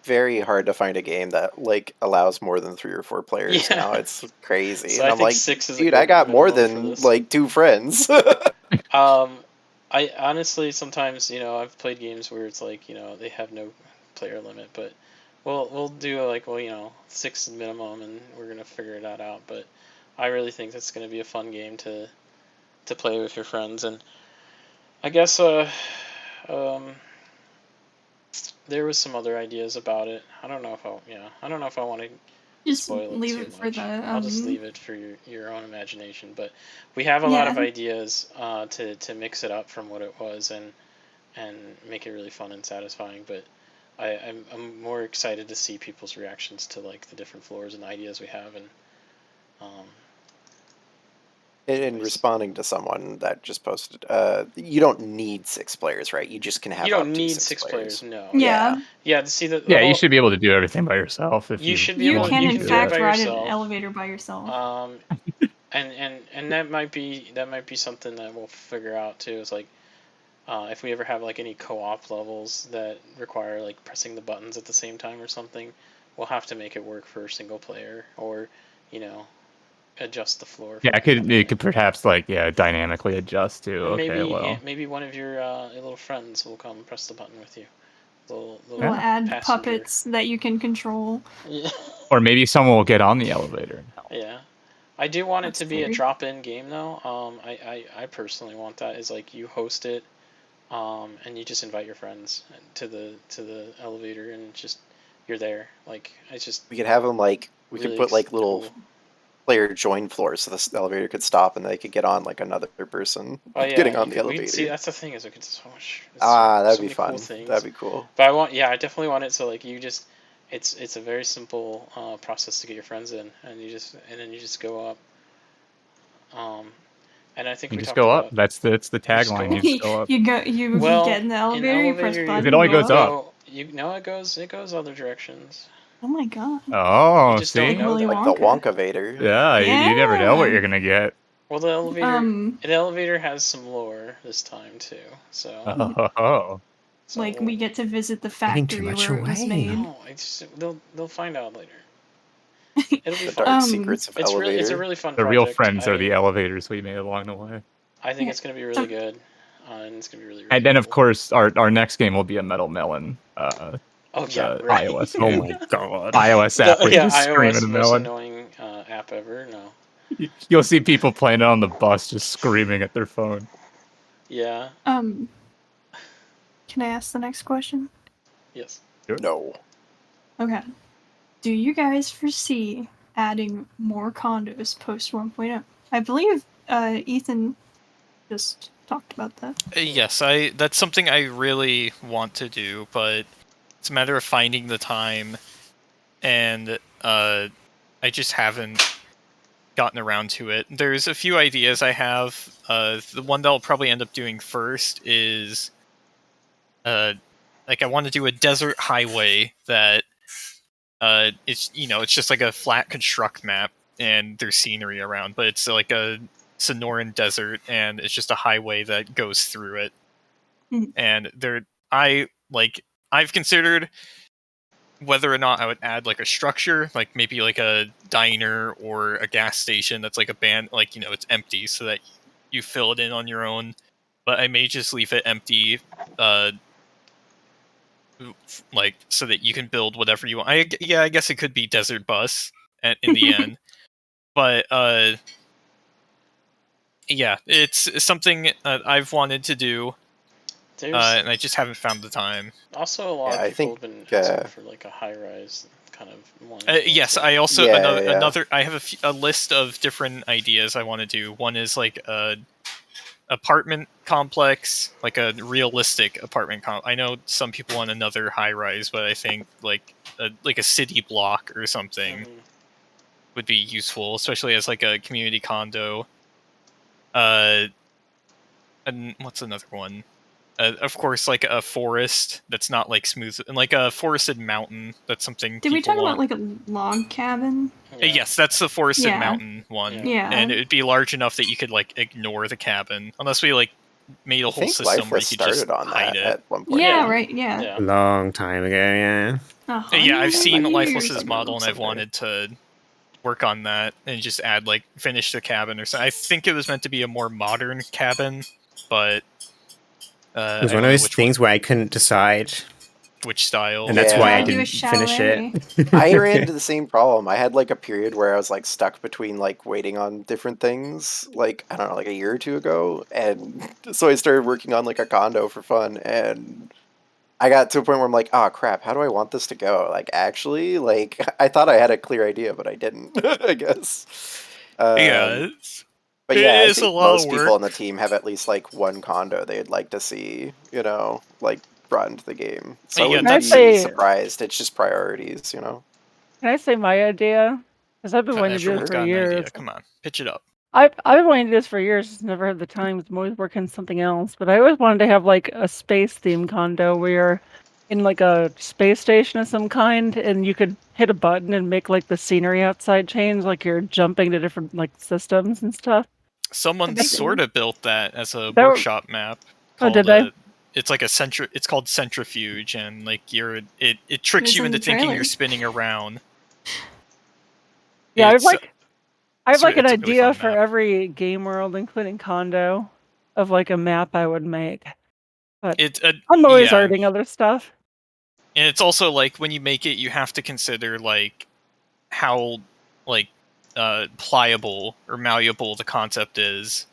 very hard to find a game that allows more than 3 or 4 players now. It's crazy. So and I I'm think like, 6 is dude, a I got more minimum than 2 friends. I honestly sometimes I've played games where it's they have no player limit, but we'll do 6 minimum, and we're gonna figure that out. But I really think that's gonna be a fun game to play with your friends, and I guess there was some other ideas about it. I don't know if I want to Just spoil it leave too it for much. the. I'll just leave it for your own imagination. But we have a lot of ideas to mix it up from what it was and make it really fun and satisfying. But I'm more excited to see people's reactions to the different floors and ideas we have, and in responding to someone that just posted, you don't need 6 players, right? You just can have. You don't up to need 6 players. No. Yeah. Yeah. See the Yeah, whole, you should be able to do everything by yourself if You should be You able. can You in can do it fact by ride an yourself. elevator by yourself. And that might be something that we'll figure out too. Is if we ever have any co-op levels that require pressing the buttons at the same time or something, we'll have to make it work for single player, or adjust the floor. Yeah, it could perhaps dynamically adjust to. And Okay, maybe one of your little friends will come press the button with you. We'll Little add passenger. puppets that you can control. Yeah. Or maybe someone will get on the elevator and help. Yeah. I do want That's it to be a scary. drop-in game though. I personally want that. Is you host it, and you just invite your friends to the elevator, and just you're there. It's just. We could have them we really could put little cool. player join floors, so the elevator could stop and they could get on another person getting on the elevator. See, that's the thing, is we could so much. That'd so be many fun. Cool things. That'd be cool. But I definitely want it so you just. It's a very simple process to get your friends in, and then you just go up. And I think You we just talked go about, up. That's the tagline. You just go up. You get in the elevator, you press button. It only goes go up. It goes other directions. Oh my god. Oh, You just don't see? know Willy that. The Wonka. Wonkavator. Yeah, you never know what you're gonna get. Well, the elevator has some lore this time too. So. Oh. We get to visit the Giving too factory much where it was away. made. No, they'll find out later. It'll be The fun. dark secrets of It's elevator. really fun. The project. real friends are the elevators we made along the way. I think it's gonna be really good, and it's gonna be really. And then, of cool. course, our next game will be a Metal Melon. Oh yeah, right. iOS. Oh my god. iOS app where you just scream iOS at a most melon. annoying app ever. No. You'll see people playing it on the bus just screaming at their phone. Yeah. Can I ask the next question? Yes. Sure. No. Okay. Do you guys foresee adding more condos post 1.0? I believe Ethan just talked about that. Yes, that's something I really want to do, but it's a matter of finding the time, and I just haven't gotten around to it. There's a few ideas I have. The one that I'll probably end up doing first is I want to do a desert highway that it's it's just like a flat construct map and there's scenery around, but it's like a Sonoran desert and it's just a highway that goes through it. Mhm. And I've considered whether or not I would add like a structure, like maybe like a diner or a gas station that's like a band, like it's empty, so that you fill it in on your own. But I may just leave it empty, like so that you can build whatever you want. I guess it could be Desert Bus in the end, but yeah, it's something I've wanted to do, There's and I just haven't found the time. also a lot Yeah, of I people think, have been asking for like a high-rise kind of one. as well, Yes, so- I also Yeah, yeah. another. I have a list of different ideas I want to do. One is like a apartment complex, like a realistic apartment I know some people want another high rise, but I think like a city block or something Mhm. would be useful, especially as like a community condo. And what's another one? Of course, like a forest that's not like smooth, and like a forested mountain. That's something Did we people talk about want. like a log cabin? Yeah. Yes, that's the forested Yeah. mountain one, Yeah. Yeah. and it would be large enough that you could like ignore the cabin, unless we like made a I whole think system where you Lifeless could just started on hide that it. at one point. Yeah, Yeah. right, yeah. Yeah. A long time ago, yeah. Yeah, I've seen 100 years Lifeless's ago, model, and I've something. wanted to work on that and just add like finish the cabin or something. I think it was meant to be a more modern cabin, but It I was don't one of know those things where I couldn't decide, which style. and that's Yeah. why I Gotta do a didn't finish it. I ran into the same problem. I had like a period where I was like stuck between like waiting on different things, like I don't know, like a year or two ago, and so I started working on like a condo for fun, and I got to a point where I'm like, oh crap, how do I want this to go? Like actually, like I thought I had a clear idea, but I didn't. I guess. Yeah, But it yeah, I is a think lot of most people on the work. team have at least like one condo they'd like to see, like brought into the game. So I Yeah, wouldn't that's- be I'd say- surprised. It's just priorities. Can I say my idea? Because I've been wanting to do Everyone's this for got an years. idea. Come on, pitch it up. I've been wanting to do this for years. Just never had the time. I'm always working on something else. But I always wanted to have like a space themed condo where you're in like a space station of some kind, and you could hit a button and make like the scenery outside change, like you're jumping to different like systems and stuff. Someone That'd be sort of built that as a That w- workshop map. Oh, did called, they? It's like it's called centrifuge, and like it tricks was you in into the thinking you're trailer. spinning around. Yeah, It's- I have like an it's a really idea fun for map. every game world, including Condo, of like a map I would make. But It's I'm always yeah. arting other stuff. And it's also like when you make it, you have to consider like how like pliable or malleable the concept is,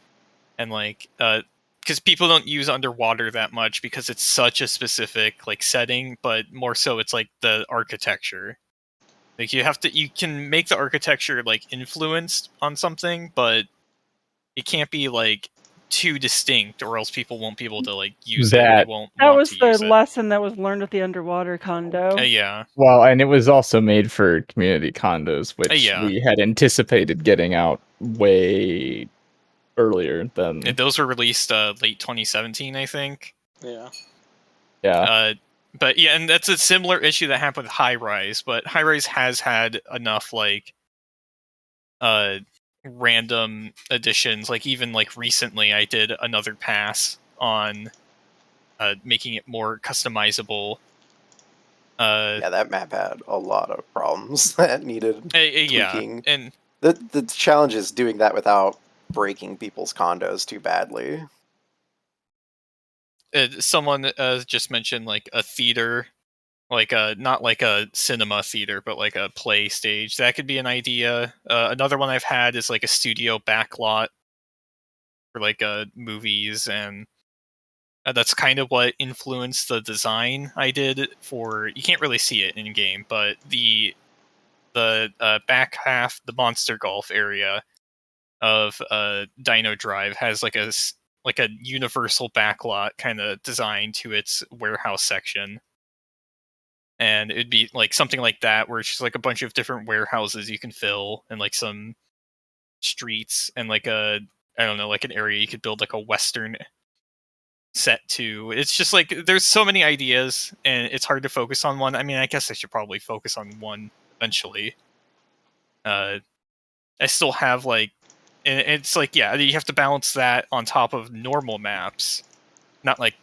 and like because people don't use underwater that much because it's such a specific like setting, but more so it's like the architecture. Like you can make the architecture like influenced on something, but it can't be like too distinct, or else people won't be able to like use it. Or they won't That want was to the use it. lesson that was learned with the underwater Condo. Yeah. Well, and it was also made for community condos, which Yeah. we had anticipated getting out way earlier than. Those were released late 2017, I think. Yeah. Yeah. But yeah, and that's a similar issue that happened with High Rise, but High Rise has had enough like random additions. Like even like recently I did another pass on making it more customizable. Yeah, that map had a lot of problems that needed Yeah, tweaking. and The challenge is doing that without breaking people's condos too badly. someone just mentioned like a theater, like not like a cinema theater, but like a play stage. That could be an idea. Another one I've had is like a studio backlot for like movies, and that's kind of what influenced the design I did for. You can't really see it in game, but the back half, the Monster Golf area of Dino Drive has like a universal backlot kind of design to its warehouse section. And it'd be like something like that, where it's just like a bunch of different warehouses you can fill, and like some streets, and like I don't know, like an area you could build like a western set to. It's just like there's so many ideas, and it's hard to focus on one. I mean, I guess I should probably focus on one eventually. I still have like, and it's like, yeah, you have to balance that on top of normal maps, not like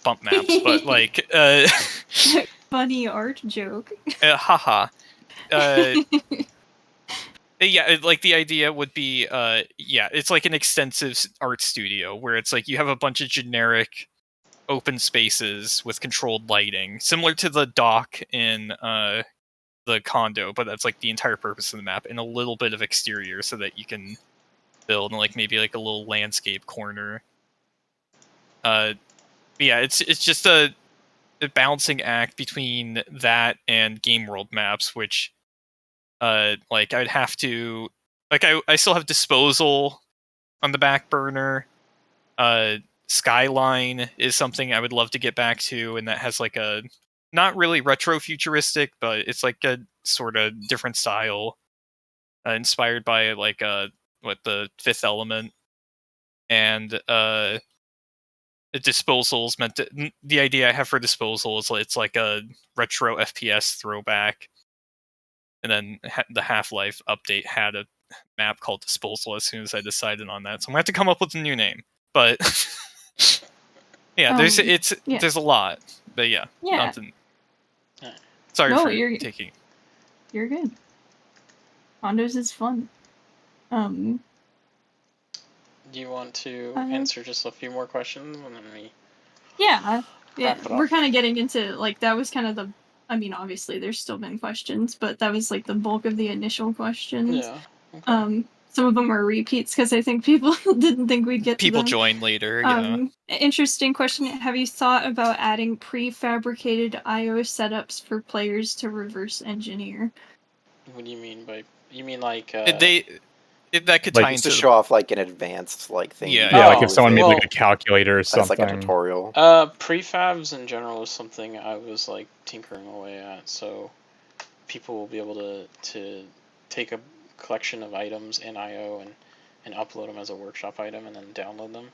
bump maps, but like Funny art joke. haha. Yeah, like the idea would be, yeah, it's like an extensive art studio where it's like you have a bunch of generic open spaces with controlled lighting, similar to the dock in the condo, but that's like the entire purpose of the map, and a little bit of exterior so that you can build like maybe like a little landscape corner. Yeah, it's just a balancing act between that and game world maps, which like I'd have to, like, I still have Disposal on the back burner. Skyline is something I would love to get back to, and that has like a not really retro futuristic, but it's like a sort of different style, inspired by like the Fifth Element. And Disposal's meant to, the idea I have for Disposal is it's like a retro FPS throwback. And then the Half-Life update had a map called Disposal as soon as I decided on that. So I'm gonna have to come up with a new name. But yeah, there's a lot. But yeah. Nothing. Sorry for taking. You're good. Condos is fun. Do you want to answer just a few more questions and then we? Yeah. We're off? kind of getting into like that was kind of the. I mean, obviously, there's still been questions, but that was like the bulk of the initial questions. Yeah. Okay. Some of them were repeats because I think people didn't think we'd get people to them. join later. Yeah. Interesting question. Have you thought about adding prefabricated I/O setups for players to reverse engineer? What do you mean by? You mean like? That could Like, tie Just into to show off like an advanced like thing. Yeah. you Yeah, can like do if with someone it. made like a calculator or That's something. like a tutorial. Prefabs in general is something I was like tinkering away at, so people will be able to take a collection of items in I/O and upload them as a workshop item and then download them.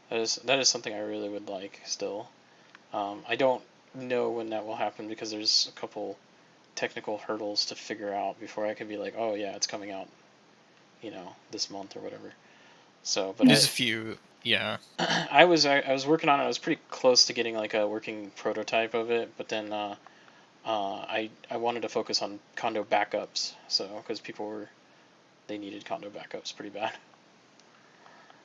That is something I really would like still. I don't know when that will happen because there's a couple technical hurdles to figure out before I could be like, oh yeah, it's coming out, this month or whatever. So, but there's a few, yeah. I was working on it. I was pretty close to getting like a working prototype of it, but then I wanted to focus on condo backups, so because they needed condo backups pretty bad.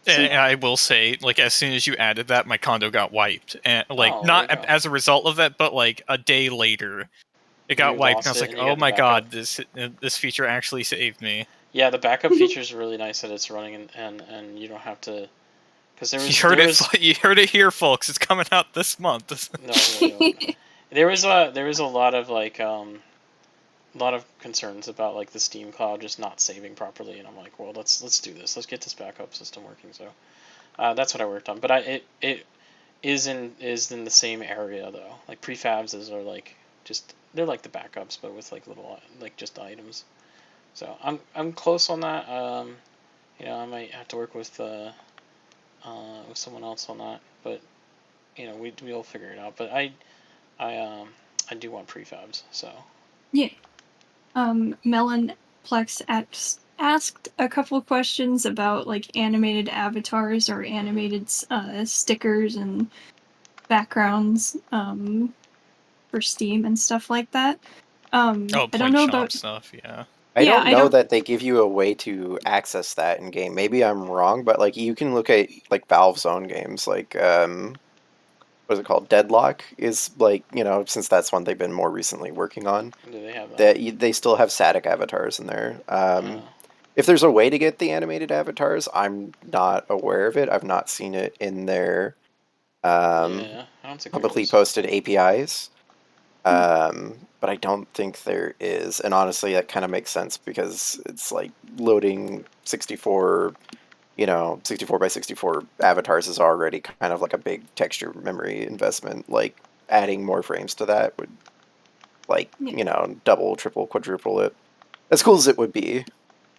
And I will say, like, as soon as you added that, my condo got wiped, and like not as a result of that, but like a day later, it got wiped, and I was like, "Oh my god, this feature actually saved me." Yeah, the backup feature is really nice that it's running, and you don't have to. Because You heard it here, folks. It's coming out this month. No. There was a lot of like lot of concerns about like the Steam Cloud just not saving properly, and I'm like, well, let's do this. Let's get this backup system working. So that's what I worked on. But it is in the same area though. Like prefabs are like they're like the backups, but with like little like just items. So I'm close on that. I might have to work with someone else on that, but we'll figure it out. But I do want prefabs. So yeah. Melonplex asked a couple questions about like animated avatars or animated stickers and backgrounds for Steam and stuff like that. I don't know about stuff. Yeah. I don't know that they give you a way to access that in game. Maybe I'm wrong, but like you can look at like Valve's own games, like what is it called? Deadlock is like, since that's one they've been more recently working on. Do they have that? They still have static avatars in there. If there's a way to get the animated avatars, I'm not aware of it. I've not seen it in their publicly posted APIs. But I don't think there is. And honestly, that kind of makes sense because it's like loading 64 by 64 avatars is already kind of like a big texture memory investment. Like adding more frames to that would double, triple, quadruple it. As cool as it would be.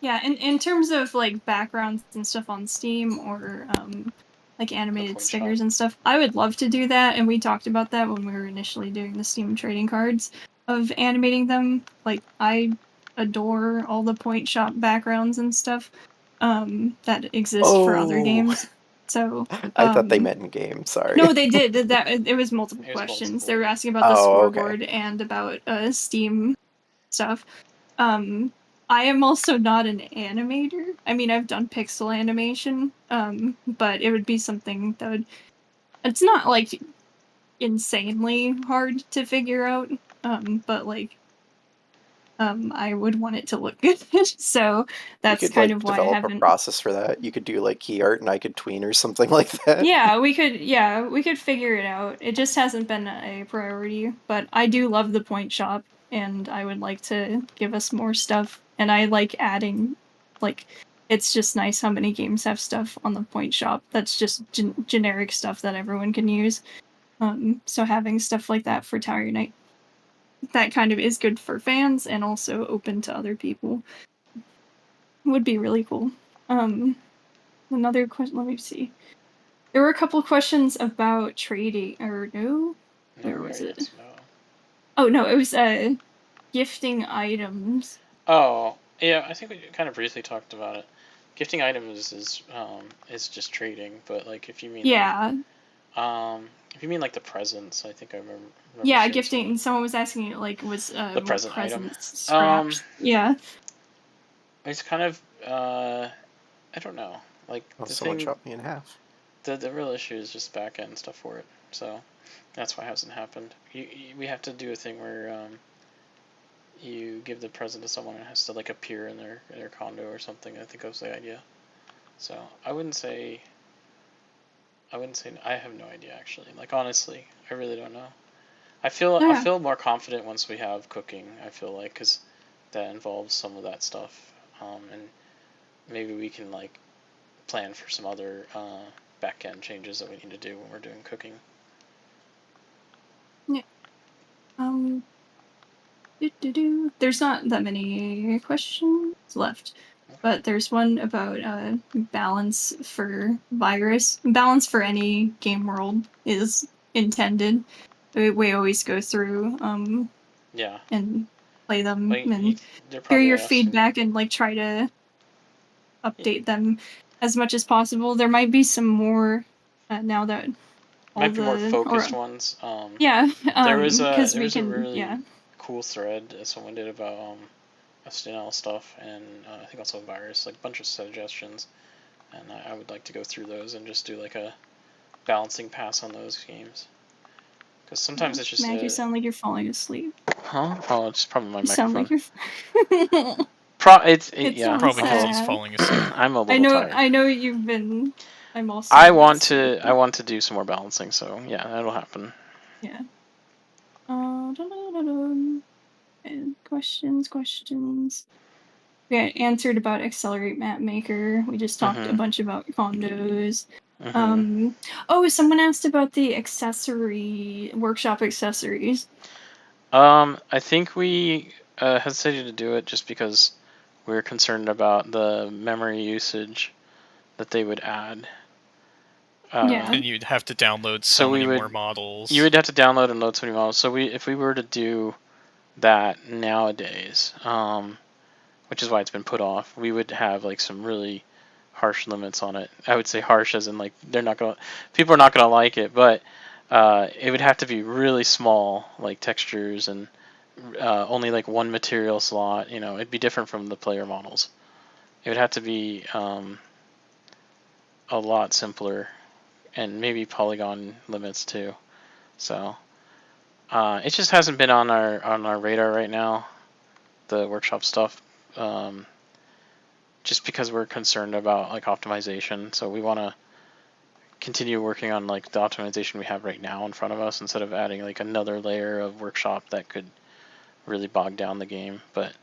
Yeah, in terms of like backgrounds and stuff on Steam or like animated stickers and stuff, I would love to do that, and we talked about that when we were initially doing the Steam trading cards. of animating them. Like, I adore all the point shop backgrounds and stuff that exist for other Oh, games. So I thought they meant in game. Sorry. no, they did that. It was multiple It was questions. multiple, They were yeah. asking about the Oh, okay. scoreboard and about Steam stuff. I am also not an animator. I mean, I've done pixel animation, but it would be something that would. It's not like insanely hard to figure out, but like, I would want it to look good. So You that's could kind like of why I develop a haven't. process for that. You could do like key art and I could tween or something like that. Yeah, we could. Yeah, we could figure it out. It just hasn't been a priority, but I do love the point shop, and I would like to give us more stuff. And I like adding, like, it's just nice how many games have stuff on the point shop that's just generic stuff that everyone can use. So having stuff like that for Tower Unite, that kind of is good for fans and also open to other people. Would be really cool. Another question. Let me see. There were a couple questions about trading, or no? Where was it? Oh no, it was gifting items. Oh, yeah, I think we kind of briefly talked about it. Gifting items is just trading, but like if you mean Yeah, if you mean like the presents, I think I remember yeah, seeing gifting. someone- Someone was asking like was the what present item. presents scraps? Yeah, It's kind of I don't know. Like Oh, the someone thing, chopped me in half. the real issue is just back end stuff for it. So that's why it hasn't happened. We have to do a thing where you give the present to someone and it has to like appear in their condo or something. I think that was the idea. So I wouldn't say I have no idea actually. Like honestly, I really don't know. I feel more confident once we have cooking. I feel like because that involves some of that stuff, and maybe we can like plan for some other back end changes that we need to do when we're doing cooking. yeah. There's not that many questions left, but there's one about balance for virus. Balance for any game world is intended. We always go through Yeah. and play them Like and they're hear probably your asking. feedback and like try to update them as much as possible. There might be some more now that all Might be more the focused ones. yeah there was because a we can really cool thread that someone did about SNL stuff and I think also virus, like a bunch of suggestions, and I would like to go through those and just do like a balancing pass on those games. Because sometimes it's just Mac, you sound like you're falling asleep. Huh? Oh, it's probably my You sound like microphone. you're. It's really Probably because he's sad. falling asleep. I'm a little tired. I know you've been. I'm also. I want to do some more balancing, so yeah, that'll happen. Yeah. And questions. We got answered about Accelerate Map Maker. We just talked a bunch about condos. Oh, someone asked about the workshop accessories. I think we hesitated to do it just because we were concerned about the memory usage that they would add. Yeah. And you'd have to download so many more models. You would have to download and load so many models. So if we were to do that nowadays, which is why it's been put off, we would have like some really harsh limits on it. I would say harsh as in like people are not gonna like it, but it would have to be really small, like textures and only like one material slot. You know, it'd be different from the player models. It would have to be a lot simpler, and maybe polygon limits too. So it just hasn't been on our radar right now, the workshop stuff. Just because we're concerned about like optimization, so we want to continue working on like the optimization we have right now in front of us instead of adding like another layer of workshop that could really bog down the game. But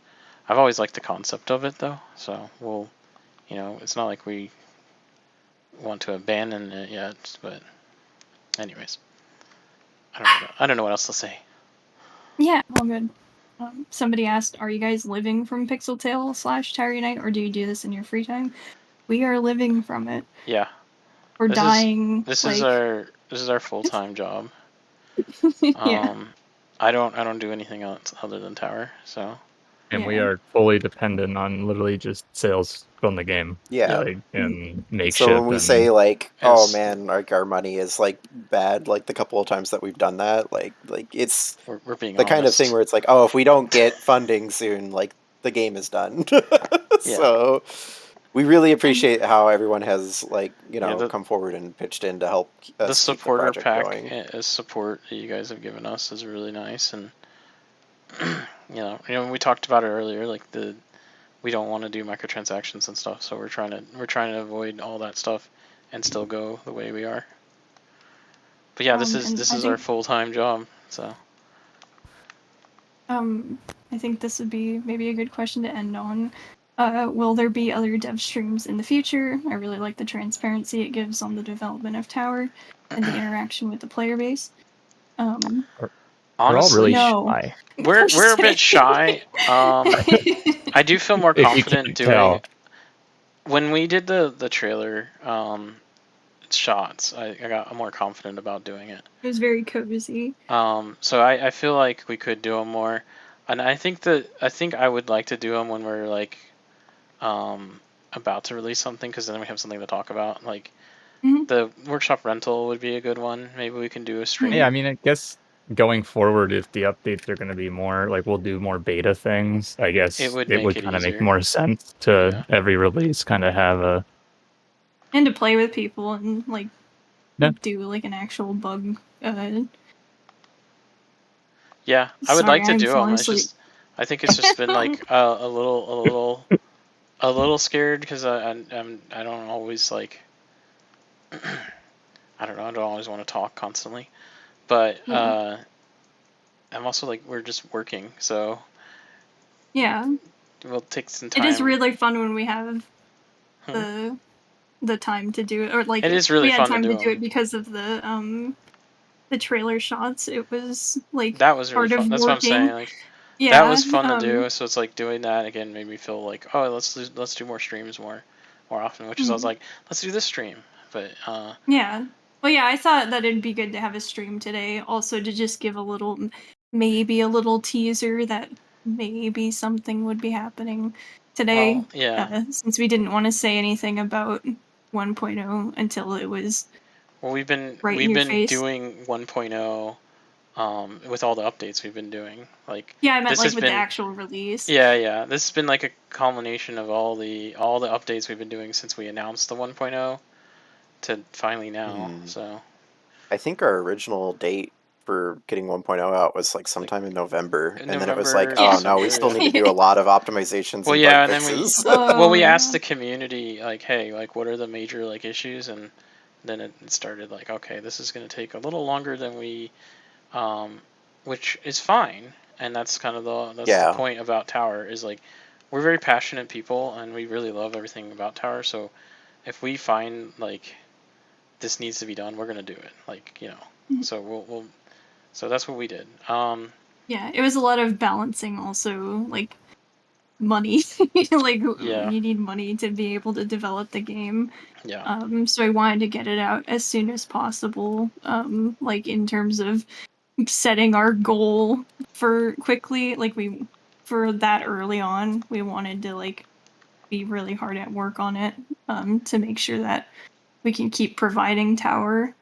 I've always liked the concept of it though, so we'll, it's not like we want to abandon it yet. But anyways, I don't know what else to say. Yeah, all good. Somebody asked, "Are you guys living from Pixel Tail / Tower Unite, or do you do this in your free time?" We are living from it. Yeah. We're dying. This is our full-time job. Yeah. I don't do anything else other than tower. So And we Yeah. are fully dependent on literally just sales from the game. Yeah. Like, and So makeshift when we and say like, oh Yes. man, like our money is like bad, like the couple of times that we've done that, like it's we're being the kind of thing honest. where it's like, oh, if we don't get funding soon, like the game is done. So we really appreciate how everyone has like, you know, come forward and pitched in to help The us keep the supporter project pack going. support that you guys have given us is really nice, and you know, we talked about it earlier, like we don't want to do microtransactions and stuff, so we're trying to avoid all that stuff and still go the way we are. But yeah, this and is I our think full-time job, so I think this would be maybe a good question to end on. Will there be other dev streams in the future? I really like the transparency it gives on the development of Tower and the interaction with the player base. we're all honestly, really No. shy. we're I'm just a bit shy. kidding. I do feel more If you confident can't doing tell. when we did the trailer shots. I got more confident about doing it. It was very cozy. So I feel like we could do them more, and I think I would like to do them when we're like about to release something, because then we have something to talk about. Like Mhm. the workshop rental would be a good one. Maybe we can do a stream. Yeah, I mean, I guess going forward, if the updates are going to be more like we'll do more beta things, I guess It would it make would it kind of make easier. more sense to Yeah. every release kind of have a And to play with people and like Yeah. do like an actual bug. Yeah, I would Sorry, like to I'm do them. falling It's asleep. just I think it's just been like a little scared, because I don't always like I don't know, I don't always want to talk constantly, but Yeah. I'm also like, we're just working, so Yeah. we'll take some It time. is really fun when we have Hmm? the time to do it, or like It is really we had fun to time do to do them. it because of the trailer shots. It was like That was really part of fun. That's what I'm saying. working. Like that Yeah. was fun to do. So it's like doing that again made me feel like, oh, let's do more streams more often. Which is I was like, let's do this stream. But yeah. Well, yeah, I thought that it'd be good to have a stream today, also to just give maybe a little teaser that maybe something would be happening today. well, yeah. Since we didn't want to say anything about 1.0 until it was Well, we've been right in your face. doing 1.0 with all the updates we've been doing. Like Yeah, I meant this like has with the been actual release. yeah. This has been like a culmination of all the updates we've been doing since we announced the 1.0 to finally now. So I think our original date for getting 1.0 out was like sometime in November, and then it was like, November, oh no, we December, still yeah. need to do a lot of optimizations Well, and yeah, bug and then we fixes. we asked yeah. the community like, hey, like what are the major like issues, and then it started like, okay, this is going to take a little longer than we, which is fine, and that's kind of the point about Tower is like we're very passionate people and we really love everything about Tower. So if we find like this needs to be done, we're gonna do it. Like, you know, so we'll so that's what we did. Yeah, it was a lot of balancing also, like money. Like Yeah. you need money to be able to develop the game. Yeah. So I wanted to get it out as soon as possible. Like in terms of setting our goal for quickly, like for that early on, we wanted to like be really hard at work on it, to make sure that we can keep providing Tower.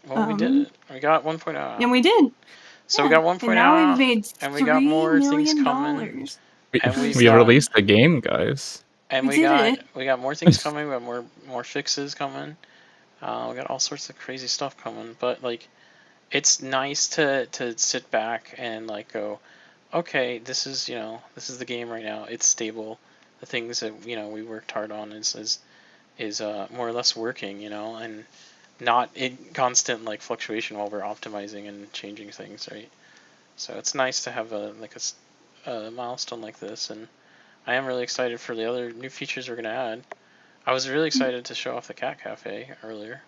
Well, we did it. We got 1.0 out. And we did. So Yeah. we got 1.0 And now we've out, made and we got $3 more things million. coming. And we've we got released the game, guys. and We did it. we got more things coming. We got more fixes coming. We got all sorts of crazy stuff coming. But like, it's nice to sit back and like go, okay, this is the game right now. It's stable. The things that we worked hard on is more or less working, and not in constant like fluctuation while we're optimizing and changing things, right? So it's nice to have a milestone like this, and I am really excited for the other new features we're gonna add. I was really excited to show off the cat cafe earlier.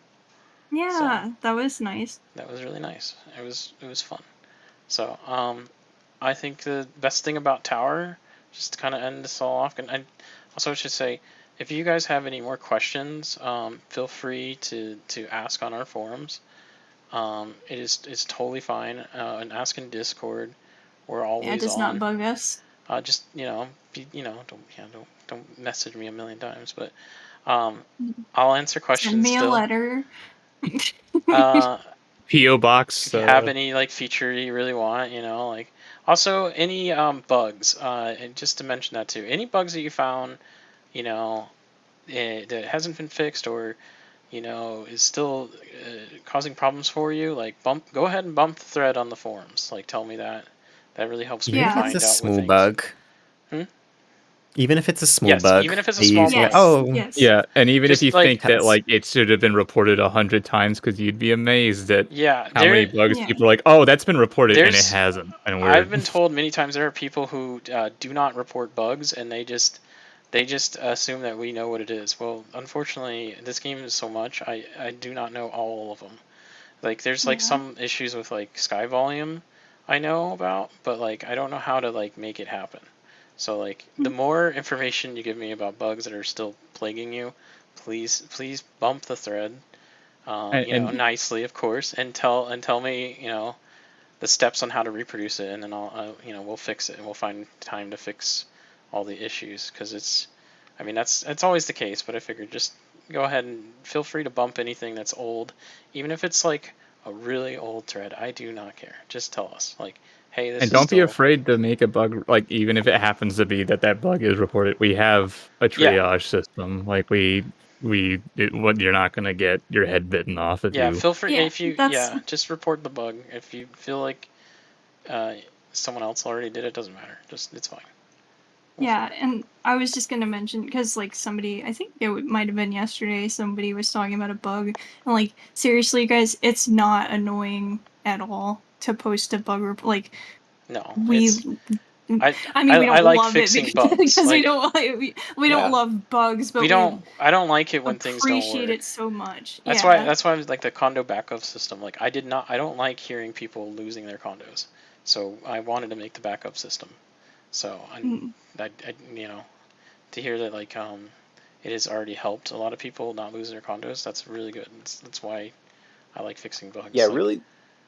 Yeah, that was nice. That was really nice. It was fun. So I think the best thing about Tower, just to kind of end this all off, and I also should say, if you guys have any more questions, feel free to ask on our forums. It's totally fine. And ask in Discord. We're Yeah, it always does on. not bug us. Just don't message me a million times, but I'll answer Send questions me a still. letter. PO box. If you have any like feature you really want, like also any bugs, and just to mention that too, any bugs that you found, that hasn't been fixed or is still causing problems for you, like go ahead and bump the thread on the forums. Like tell me that. That really helps me Even if find it's a out what small things. bug. Hmm? even if it's a small Yes, bug, even if it's a they small usually bug. go, oh, yes. Yeah, and even if Just you like think that That's- like it should have been reported 100 times, because you'd be amazed at yeah, how many bugs Yeah. people are like, oh, that's been reported, and it there's hasn't. And I've been told many times there are people who do not report bugs and they just assume that we know what it is. Well, unfortunately, this game is so much. I do not know all of them. Like there's like Yeah. some issues with like sky volume I know about, but like I don't know how to like make it happen. So like the more information you give me about bugs that are still plaguing you, please bump the thread, And- nicely of course, and tell me the steps on how to reproduce it, and then we'll fix it and we'll find time to fix all the issues, because that's always the case. But I figured just go ahead and feel free to bump anything that's old, even if it's like a really old thread. I do not care. Just tell us like, hey, this And is don't be still afraid to make a bug, like even if it happens to be that bug is reported. We have a triage system. Like what you're not gonna get your head bitten off if you. feel free Yeah, if you that's just report the bug if you feel like someone else already did it. Doesn't matter. Just it's fine. yeah, and I was just gonna mention, because like somebody, I think it might have been yesterday, somebody was talking about a bug, and like seriously, guys, it's not annoying at all to post a bug report. Like No, we, I mean, we don't like love it fixing bugs. because we Like, don't we Yeah. don't love bugs, but I don't like it when things don't appreciate work. it so much. That's Yeah. why I was like the condo backup system. Like I don't like hearing people losing their condos, so I wanted to make the backup system. So I to hear that like it has already helped a lot of people not lose their condos. That's really good. That's why I like fixing bugs. Yeah, Like, really,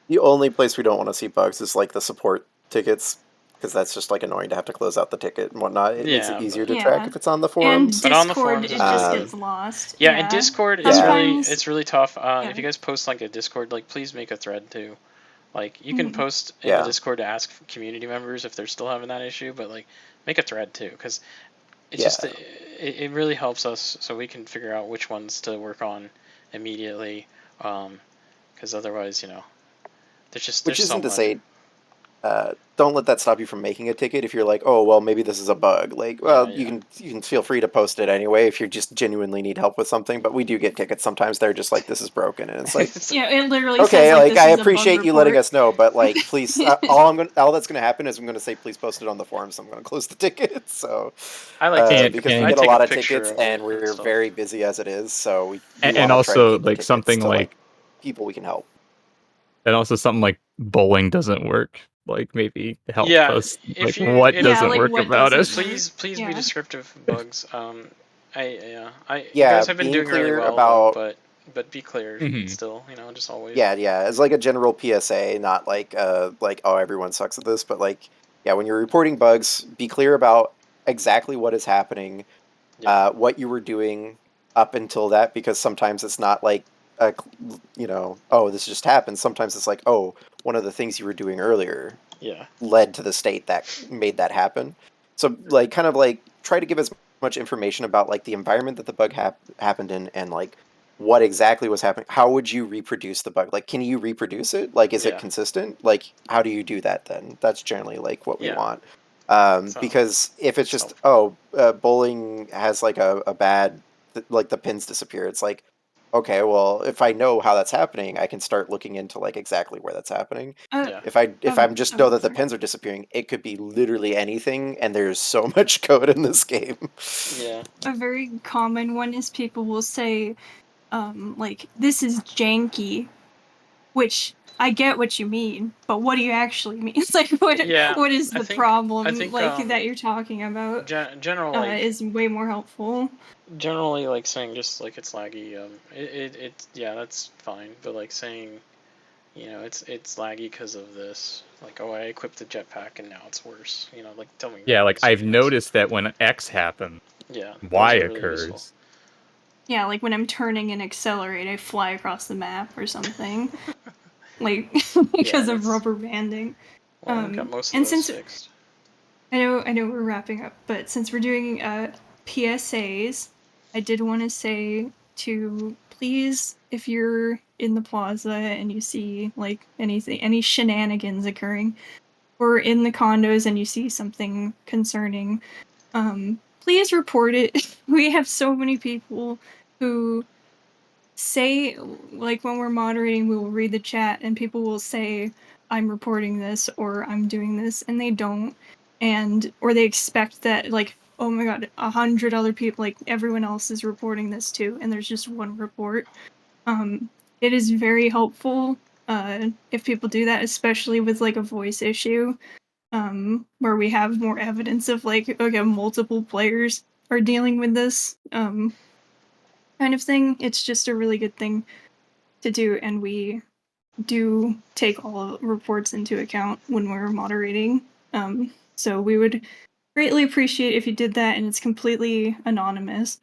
the only place we don't want to see bugs is like the support tickets, because that's just like annoying to have to close out the ticket and whatnot. It makes it Yeah, easier but- to track Yeah. if it's on the And forums. But on the Discord, forums, it it's just really gets lost. Yeah, and Discord is Sometimes, it's really tough. Yeah. If you guys post like a Discord, like please make a thread too. Like you can Mhm. post in Yeah. the Discord to ask community members if they're still having that issue, but like make a thread too, because it's Yeah. just it really helps us so we can figure out which ones to work on immediately. Because otherwise, there's Which so isn't to much. say, don't let that stop you from making a ticket if you're like, oh well, maybe this is a bug. Like, well, Yeah. you can feel free to post it anyway if you just genuinely need help with something. But we do get tickets sometimes. They're just like, this is broken, and it's like, yeah, it literally okay, says like, like this I is a bug appreciate you letting report. us know, but like, please, all that's gonna happen is I'm gonna say, please post it on the forums. So I'm gonna close the ticket. So I like to because and we I get a take lot of picture tickets of and it we're stuff. very busy as it is. So we And want to try to also keep the like tickets something to like people we can help. and also something like bowling doesn't work. Like maybe help Yeah, us. if Like you what if, doesn't like, work what about it. doesn't work? please Yeah. be descriptive of bugs. You Yeah, guys have been being doing really clear well about- though, but be clear Mhm. still, just always. Yeah, as like a general PSA, not like oh, everyone sucks at this, but like, yeah, when you're reporting bugs, be clear about exactly what is happening, Yeah. what you were doing up until that, because sometimes it's not like oh, this just happened. Sometimes it's like, oh, one of the things you were doing earlier Yeah. led to the state that made that happen. So like kind of like try to give as much information about like the environment that the bug happened in, and like what exactly was happening. How would you reproduce the bug? Like, can you reproduce it? Like, is it Yeah. consistent? Like, how do you do that then? That's generally like what we Yeah. want. So, Because if it's it's just, bowling has like a bad, like the pins disappear. It's like, okay, well, if I know how that's happening, I can start looking into like exactly where that's happening. Yeah. If I'm just know that the pins are disappearing, it could be literally anything, and there's so much code in this game. Yeah. A very common one is people will say, like, this is janky, which I get what you mean, but what do you actually mean? It's like, what is the problem I think, like that you're talking about? General like is way more helpful. generally like saying just like it's laggy. That's fine, but like saying you know, it's laggy because of this. Like, oh, I equipped the jetpack and now it's worse. You know, like tell me. Yeah, like stuff I've this. noticed that when X happens, Yeah, Y those are really useful. occurs. Yeah, like when I'm turning and accelerate, I fly across the map or something. Like because of that's- rubber banding. Well, we got most of And those since fixed. I know we're wrapping up, but since we're doing PSAs, I did want to say to please, if you're in the plaza and you see like any shenanigans occurring, or in the condos and you see something concerning, please report it. We have so many people who say, like when we're moderating, we will read the chat and people will say, I'm reporting this or I'm doing this, and they don't. And, or they expect that, like, oh my god, 100 other people, like everyone else is reporting this too, and there's just one report. It is very helpful if people do that, especially with like a voice issue, where we have more evidence of like, okay, multiple players are dealing with this kind of thing. It's just a really good thing to do, and we do take all reports into account when we're moderating. So we would greatly appreciate if you did that, and it's completely anonymous.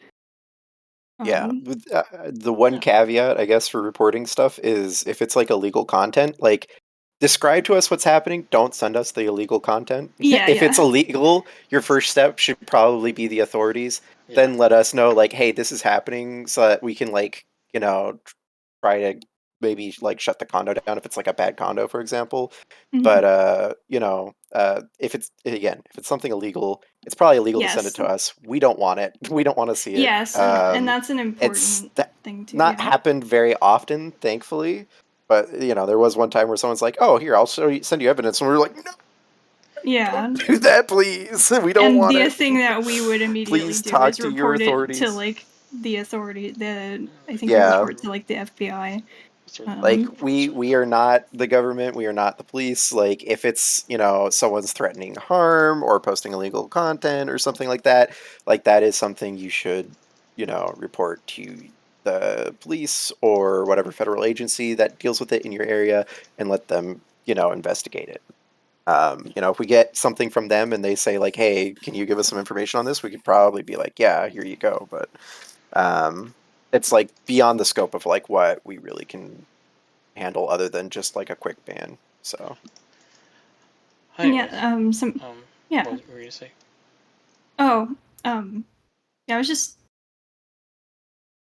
Yeah, with, the one caveat, I guess, for reporting stuff is if it's like illegal content, like describe to us what's happening. Don't send us the illegal content. Yeah, If it's yeah. illegal, your first step should probably be the authorities. Yeah. Then let us know, like, hey, this is happening, so that we can, like, you know, try to maybe like shut the condo down if it's like a bad condo, for example. Mhm. But you know, if it's something illegal, it's probably illegal to send it Yes. to us. We don't want it. We don't want to see it. Yes, and that's an It's important thing too. not Yeah. happened very often, thankfully. But you know, there was one time where someone's like, "Oh, here, I'll send you evidence," and we were like, "No, Yeah. don't do that, please. We don't And want the it. thing that we would immediately Please do talk is to your report it to authorities." like the authority. I think Yeah. you report to like the FBI. Like we are not the government, we are not the police. Like if it's, you know, someone's threatening harm or posting illegal content or something like that is something you should, you know, report to the police or whatever federal agency that deals with it in your area and let them, you know, investigate it. You know, if we get something from them and they say like, "Hey, can you give us some information on this?" We could probably be like, "Yeah, here you go." But it's like beyond the scope of like what we really can handle other than just like a quick ban. So Yeah. Yeah. What were you gonna say? Oh. Yeah. I was just.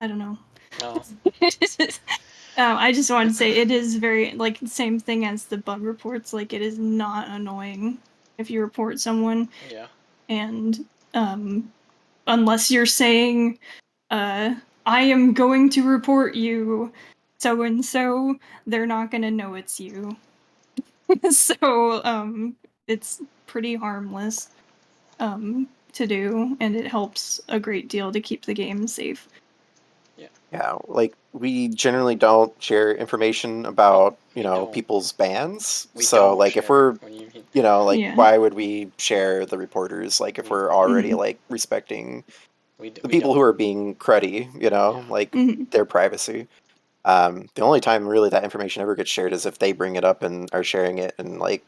I don't know. No. I just wanted to say it is very like same thing as the bug reports. Like it is not annoying if you report someone. Yeah. And unless you're saying, I am going to report you, so and so, they're not gonna know it's you. So it's pretty harmless to do, and it helps a great deal to keep the game safe. yeah, like we generally don't share information about, you know, people's bans. So like if we're, you know, like Yeah. why would we share the reporters? Like if we're already like respecting the people who are being cruddy, you know, like their privacy. The only time really that information ever gets shared is if they bring it up and are sharing it, and like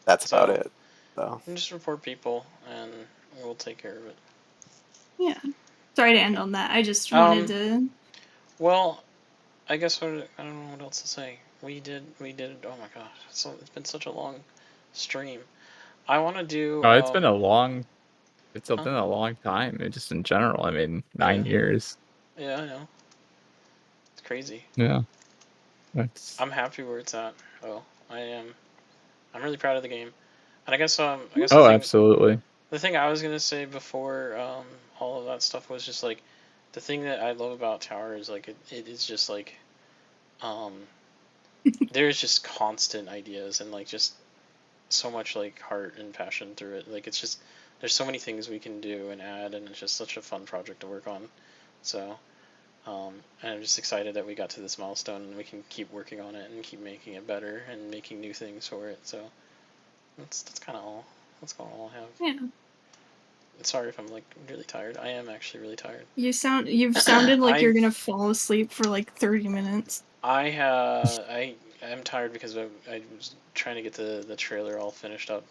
that's about it. So just report people and we'll take care of it. Yeah. Sorry to end on that. I just wanted to. Well, I guess I don't know what else to say. We did. Oh my gosh, it's been such a long stream. I want to do. Oh, it's been a long. It's been a long time. Just in general, I mean, 9 years. Yeah, I know. It's crazy. Yeah. I'm happy where it's at. Oh, I am. I'm really proud of the game, and I guess Oh, the thing, absolutely. The thing I was gonna say before all of that stuff was just like, the thing that I love about Tower is like it is just like, there's just constant ideas and like just so much like heart and passion through it. Like it's just there's so many things we can do and add, and it's just such a fun project to work on. So, and I'm just excited that we got to this milestone and we can keep working on it and keep making it better and making new things for it. So that's kind of all. That's all I have. Yeah. Sorry if I'm like really tired. I am actually really tired. You've sounded like you're gonna fall asleep for like 30 minutes. I I'm tired because I was trying to get the trailer all finished up,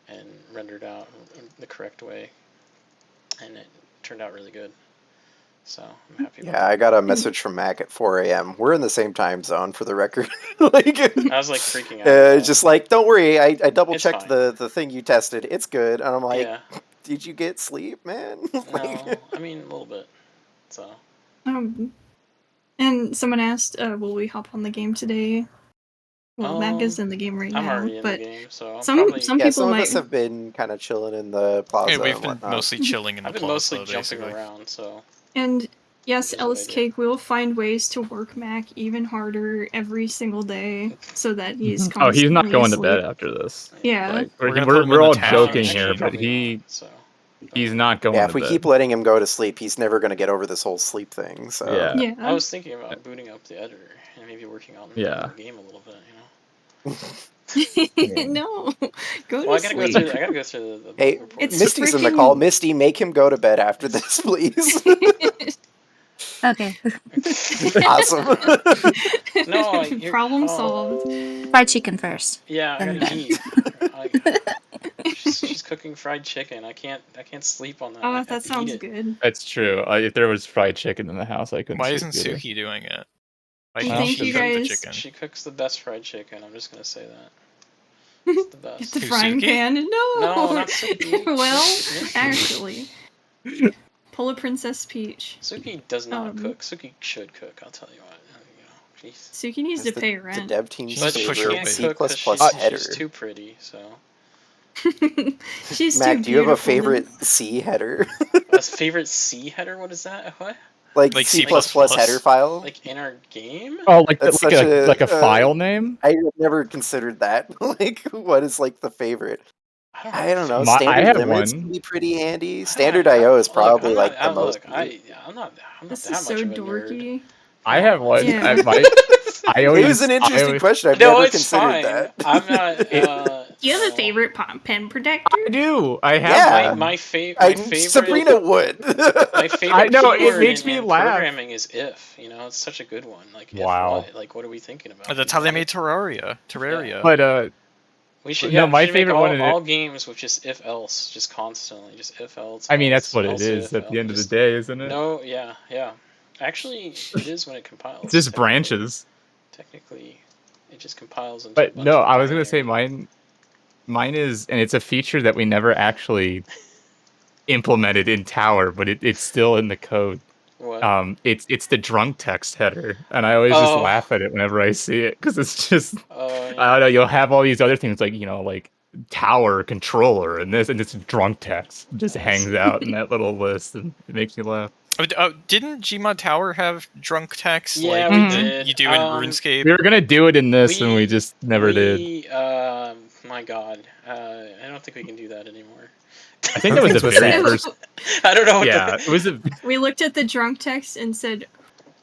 and rendered out the correct way, and it turned out really good. So I'm happy about Yeah, I got a message from Mac at 4 a.m. We're in the same time zone for the record. Like, I was like freaking out. just like, don't worry, I double It's checked fine. the thing you tested. It's good. And I'm like, Yeah. did you get sleep, man? No, I mean a little bit. So. And someone asked, will we hop on the game today? Well, Mac is in the game right I'm now, already in but the game, so I'll some probably... some yeah, people some of might. us have been kind of chilling in the plaza. Yeah, we've and been whatnot. mostly chilling in the I've been plaza, mostly jumping basically. around, so... And yes, Which is what Ellis I do. Cake will find ways to work Mac even harder every single day, so that he's Oh, constantly he's not going to asleep. bed after this. Yeah. Like, We're gonna put him in we're the all town. joking Actually, here, but probably not, so... he's not going Yeah, to if we bed. keep letting him go to sleep, he's never going to get over this whole sleep thing. So Yeah. Yeah. I was thinking about booting up the editor and maybe working on Yeah. the game a little bit, you know. No, go Well, I to gotta sleep. go through. I gotta go through the hey, reports. It's Misty's in the freaking- call. Misty, make him go to bed after this, please. Okay. Awesome. No, problem solved. Fried chicken first. Yeah, I Then gotta bed. eat. She's cooking fried chicken. I can't sleep on that. I Oh, have that to sounds eat it. good. That's true. If there was fried chicken in the house, I couldn't. Why sleep isn't either. Suki doing it? Why Well, can't thank she you cook the guys. chicken? She cooks the best fried chicken. I'm just gonna say that. It's the Get best. the Who, frying Suki? pan. No, No, not Suki. Well, Misty. actually, pull a Princess Peach. Suki does not Um, cook. Suki should cook. I'll tell you what. You know, she's Suki needs to That's pay the rent. dev team's She's a she pusher favorite can't C++ cook because header. she's too pretty. So She's Mac, too do you have a beautiful. favorite C header? a favorite C header. What is that? What? Like Like C++ C++? header file? Like in our game? Oh, like That's like such a file name. I have never considered that. Like, what is like the favorite? I don't know. I Standard have limits one. can be pretty handy. I don't- Standard I- IO is look, probably I'm like not, the most. I'm not This that is much so of a nerd. dorky. I have one. Yeah. I always. It was an interesting I always, question. I've No, never it's considered fine. that. I'm not. Do you have a favorite pen protector? I do. I have Yeah. one. My favorite. Sabrina would. My favorite know, it keyword makes in, me in laugh. programming is if. You know, it's such a good one. Like, Wow. if what? Like, what are we thinking about? That's how they made Terraria. Terraria. But We should. no, Yeah, my we should make favorite all, one in it- all games with just if else, just constantly, just if else. I mean, that's else, what else it is if, at the end of the just- day, isn't it? No, yeah. Actually, it is when it compiles. It's just technically. branches. Technically, it just compiles into. a But bunch no, of I was gonna say binary. mine is, and it's a feature that we never actually implemented in Tower, but it's still in the code. What? It's the drunk text header, and I always just Oh. laugh at it whenever I see it because it's just Oh, I yeah. don't know. You'll have all these other things like like Tower controller and this, and it's drunk text just hangs out in that little list, and it makes me laugh. Didn't Gmod Tower have drunk text Yeah, like we Mhm. did. you do in RuneScape? We were gonna do it in this, and we just never did. My God, I don't think we can do that anymore. I think that was the Things were very said. first. I don't know. What Yeah, it was. We looked at the drunk text and said,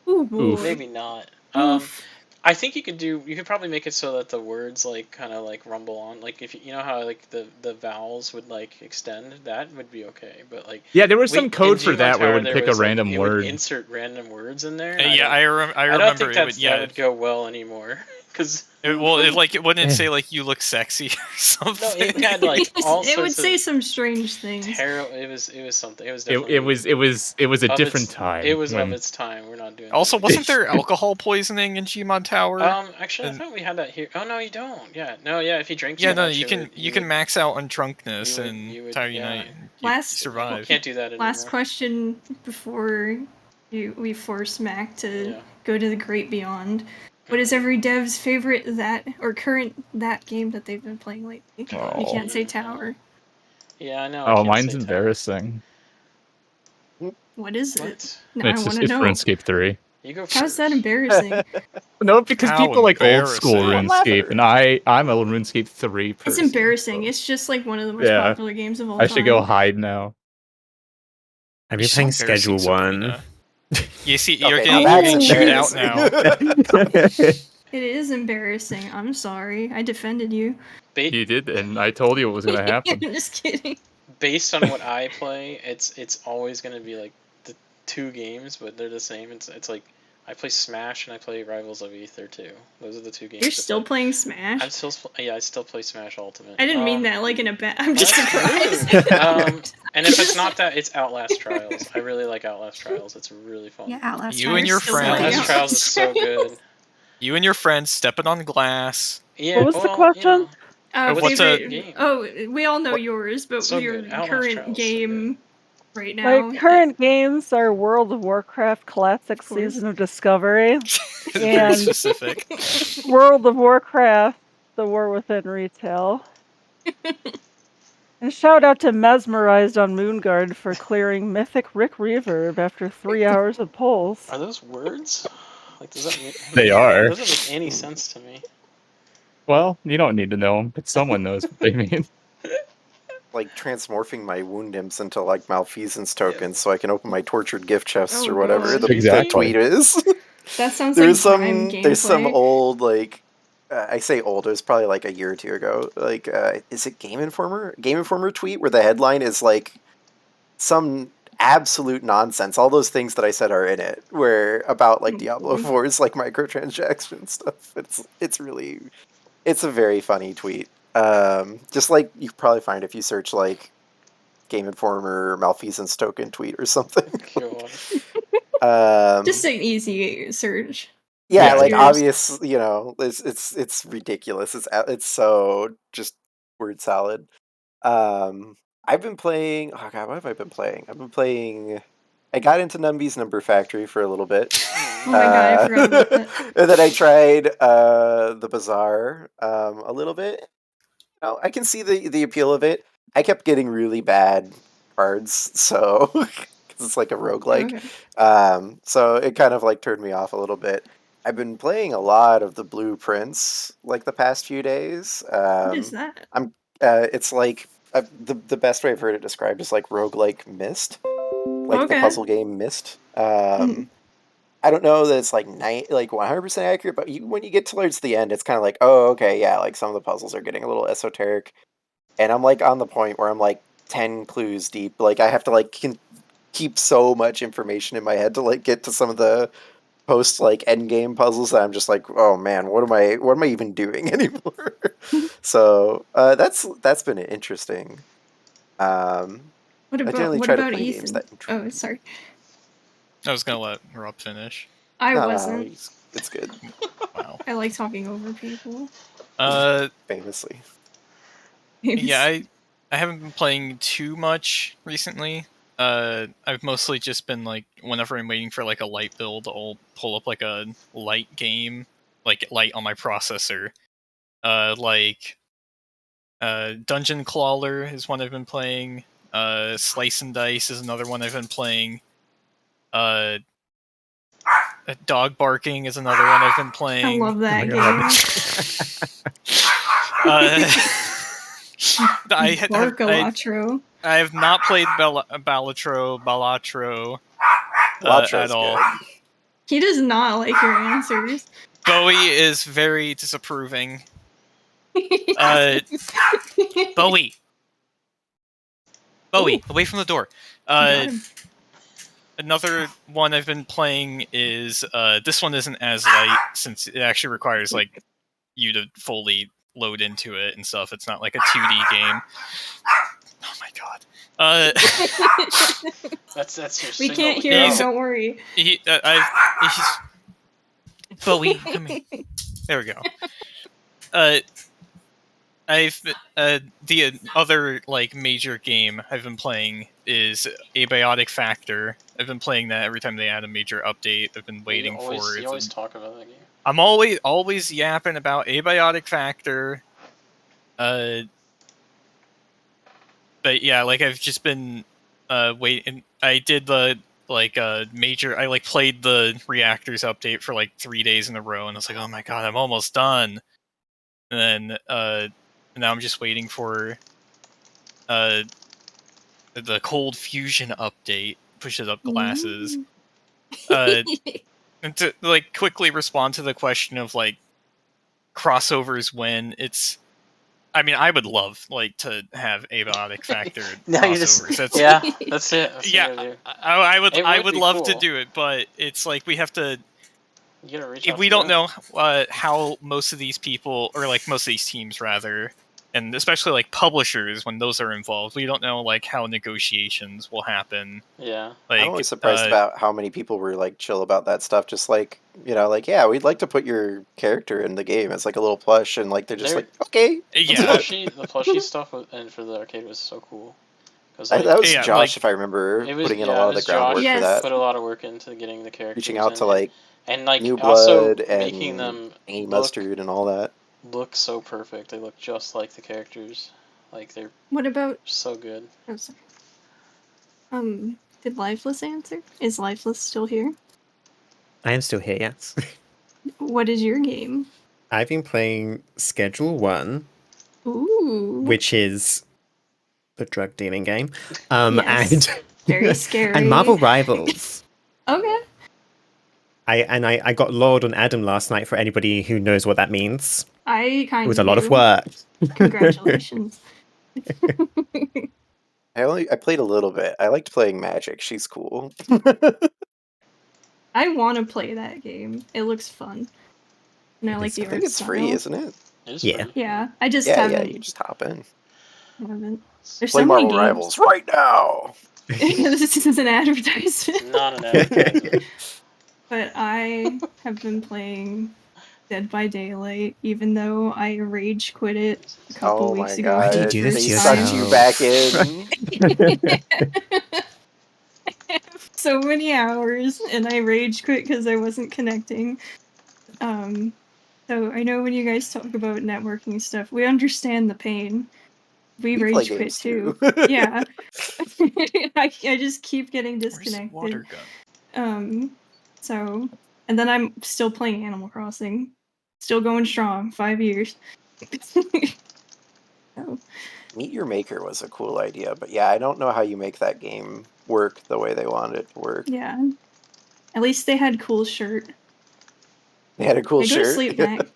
"Ooh, boy. Maybe not. Oof." I think you could probably make it so that the words like kind of like rumble on, like if you know how like the vowels would like extend, that would be okay. But like Yeah, there was some in code for Gmod that where it Tower, would there pick a was, like, random it word. would insert random words in there. and Yeah, I I remember don't think it that would, yeah. would go well anymore because It wouldn't it say like you look sexy or something? no, it had like all it would sorts say of some strange things. terrible. It was something. It was definitely It was a of different its- time. It was of when- its time. We're not doing. Also, that. wasn't there alcohol poisoning in Gmod Tower? Actually, I And- thought we had that here. Oh no, you don't. Yeah, no, yeah. If you drink, yeah, too no, much, you it can would- you can max out on drunkness you would- and you would- Tower yeah. Unite. You Last- survive. Can't do that anymore. Last question before we force Mac to Yeah. go to the great beyond. What is every dev's favorite current game that they've been playing lately? You can't say Tower. Yeah, I know. I Oh, can't mine's say embarrassing. What is it? What? Now It's I just want to know. RuneScape 3. You go. How's that first. embarrassing? No, because How people like old school embarrassing. RuneScape, and I'm a RuneScape 3 person. It's embarrassing. so It's just like one of the most Yeah. popular games of all I time. should go hide now. I've You're been so playing embarrassing, Schedule 1. Sabrina. You see, you're Okay, getting, now you're that's getting chewed out now. embarrassing. It is embarrassing. I'm sorry. I defended you. You did, and I told you what was gonna happen. I'm just kidding. Based on what I play, it's always gonna be like the two games, but they're the same. It's like I play Smash and I play Rivals of Aether too. Those are the 2 games. You're I still play. playing Smash? I'm still, I still play Smash Ultimate. I didn't mean that like in a bad. I'm just that's surprised. rude. And if it's not that, it's Outlast Trials. I really like Outlast Trials. It's really fun. Yeah, Outlast. You and your Still playing friends. Outlast Trials is so good. You and your friends stepping on glass. Yeah. What was the well, question? What's a favorite game? Oh, we all know What- yours, but so your good. Outlast current Trials, so game right now. My current games are World of Warcraft Classic Of course. Season of Discovery very and specific. World of Warcraft The War Within Retail. And shout out to Mesmerized on Moonguard for clearing Mythic Rick Reverb after 3 hours of polls. Are those words? Like, does that mean? They are. It doesn't make any sense to me. Well, you don't need to know them, but someone knows what they mean. Like transmorphing my wound imps into like malfeasance tokens so I can open my tortured gift chests Oh, or whatever God. the Exactly. tweet is. That sounds There's like Prime there's some gameplay. old like I say old, it was probably like a year or two ago. Like is it Game Informer? Game Informer tweet where the headline is like some absolute nonsense. All those things that I said are in it. Where about like Diablo 4's like microtransaction stuff. It's a very funny tweet. Just like you probably find if you search like Game Informer malfeasance token tweet or something. God. Just an easy search. Yeah, like Yours. obvious, you know, it's ridiculous. It's so just word salad. I've been playing. Oh god, what have I been playing? I got into Numby's Number Factory for a little bit. Oh my god, I forgot about that. And then I tried the Bazaar a little bit. You know, I can see the appeal of it. I kept getting really bad cards, so because it's like a roguelike. Okay. So it kind of like turned me off a little bit. I've been playing a lot of the Blueprints like the past few days. What is that? It's like the best way I've heard it described is like roguelike Myst, like the Okay. puzzle game Myst. Mhm. I don't know that it's like 100% accurate, but when you get towards the end, it's kind of like, oh, okay, yeah, like some of the puzzles are getting a little esoteric, and I'm like on the point where I'm like 10 clues deep. Like I have to like keep so much information in my head to like get to some of the post like end game puzzles that I'm just like, oh man, what am I even doing anymore? So that's been interesting. What I about generally try to Ethan? play games that intrigue. Oh, sorry. I was gonna let Rob finish. I No, wasn't. it's good. Wow. I like talking over people. Famously. Yeah, I haven't been playing too much recently. I've mostly just been like, whenever I'm waiting for like a light build, I'll pull up like a light game, like light on my processor. Dungeon Crawler is one I've been playing. Slice and Dice is another one I've been playing. Dog Barking is another one I've been playing. I love that Oh my game. Barcalatro. I have not played Balatro Latro's at all. good. He does not like your answers. Bowie is very disapproving. Bowie, Ooh. away from the door. Got him. Another one I've been playing is this one isn't as light since it actually requires like you to fully load into it and stuff. It's not like a 2D game. Oh my god. That's your We signal. can't hear you, He's- don't worry. Bowie, come here. There we go. The other like major game I've been playing is Abiotic Factor. I've been playing that every time they add a major update. I've been waiting for it. You always talk about that game. I'm always yapping about Abiotic Factor. But yeah, like I've just been waiting. I did the major. I like played the Reactors update for like 3 days in a row, and I was like, oh my god, I'm almost done. And then now I'm just waiting for the Cold Fusion update. Pushes up glasses. And to like quickly respond to the question of like crossovers when it's. I mean, I would love like to have Abiotic Factor No, you crossovers. just yeah, that's it. That's what you gotta Yeah, do. I It would would be love to cool. do it, but it's like we have to You gotta reach out we to don't them. know how most of these people, or like most of these teams rather, and especially like publishers when those are involved, we don't know like how negotiations will happen. Yeah. Like I'm always surprised about how many people were like chill about that stuff. Just like, like, yeah, we'd like to put your character in the game. It's like a little plush, and like they're just like, okay. The yeah, plushie stuff and for the arcade was so cool. Cause like, That was Yeah, Josh, like- if I remember, it was putting in a lot of the groundwork Yes. for that. put a lot of work into getting the characters. Reaching out to like and like New also Blood making and them Honey look Mustard and all that. so perfect. They look just like the characters. Like they're What about? so good. Oh, sorry. Did Lifeless answer? Is Lifeless still here? I am still here, yes. What is your game? I've been playing Schedule 1, Ooh. which is the drug dealing game. Yes. And Very scary. and Marvel Rivals. Okay. I got Lord on Adam last night for anybody who knows what that means. I kind of It was a lot of work. Congratulations. I played a little bit. I liked playing Magic. She's cool. I want to play that game. It looks fun. And I like the I art think it's free, style. isn't it? It is Yeah. free. Yeah, I just Yeah, haven't. you can just hop in. There's Play so Marvel many games. Rivals right now. This is an advertisement. Not an advertisement. But I have been playing Dead by Daylight, even though I rage quit it a couple Oh my weeks ago. god. Why do you do this They to sucked you yourself? back in. I have so many hours, and I rage quit because I wasn't connecting. So I know when you guys talk about networking stuff, we understand the pain. We We play rage quit games too. too. Yeah. I just keep getting Where's the disconnected. water gun? So, and then I'm still playing Animal Crossing. Still going strong, 5 years. So, Meet Your Maker was a cool idea, but yeah, I don't know how you make that game work the way they wanted it to work. yeah. At least they had cool shirt. They had a cool Hey, go to shirt. sleep, Mac.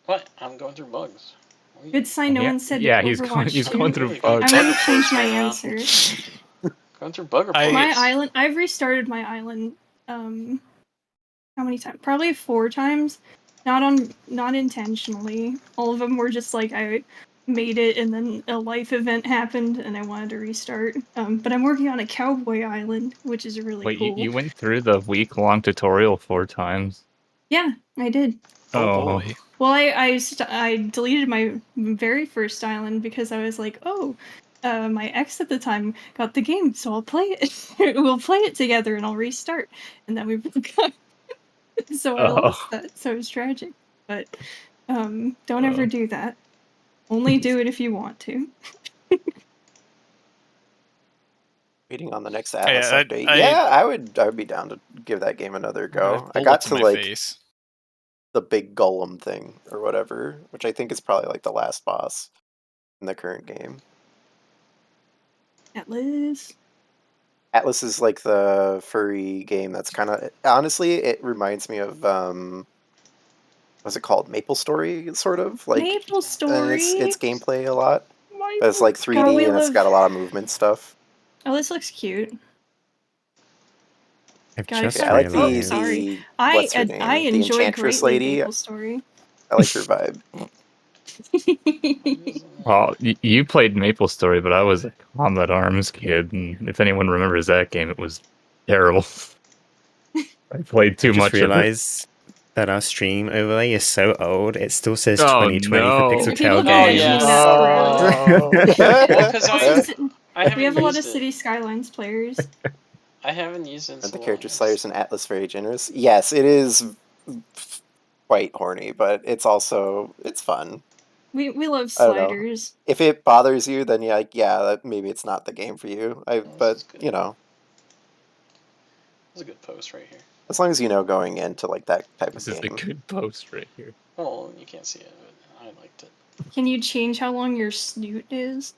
What? I'm going through bugs. What are you Good sign no Yeah, one said yeah, he's Overwatch going 2. through I'm bugs. I'm gonna Bug change my reports right now. answer. Going through bug I- reports. My island, I've restarted my island, how many times? Probably 4 times. Not intentionally. All of them were just like I made it and then a life event happened and I wanted to restart. But I'm working on a cowboy island, which is really Wait, cool. you went through the week-long tutorial 4 times? Yeah, I did. Oh boy. Well, I deleted my very first island because I was like, oh, my ex at the time got the game, so I'll play it. We'll play it together and I'll restart. And then we broke up. So I lost that. So it's tragic. But don't ever do that. Only do it if you want to. Waiting on the next Atlas I- update. I- Yeah, I would be down to give that game another go. I got Bullet to my like face. the big golem thing or whatever, which I think is probably like the last boss in the current game. Atlas. Atlas is like the furry game that's kind of honestly it reminds me of what's it called? Maple Story, sort of like Maple and Story. it's gameplay a lot, but it's like 3D and it's got a lot of movement stuff. Oh, this looks cute. I've Guys, just Yeah, I like oh, realized. sorry. what's her name? I The enjoyed Enchantress greatly lady. Maple Story. I like her vibe. Well, you played Maple Story, but I was a Combat Arms kid, and if anyone remembers that game, it was terrible. I played too I just much of it. realized that our stream overlay is so old, it still says Oh, 2020 no. for Pixel People Tail don't games. yeah. use that, Well, because bro. I haven't We have a lot of used it. City Skylines players. I haven't used it in Aren't so the character long. sliders in Atlas very generous? Yes, it is quite horny, but it's also it's fun. We love I don't know. sliders. If it bothers you, then yeah, maybe it's not the game for you. This But is good. you know, That's a good post right here. as long as you know going into like that type This of is a game. good post right here. Well, you can't see it, but I liked it. Can you change how long your snoot is?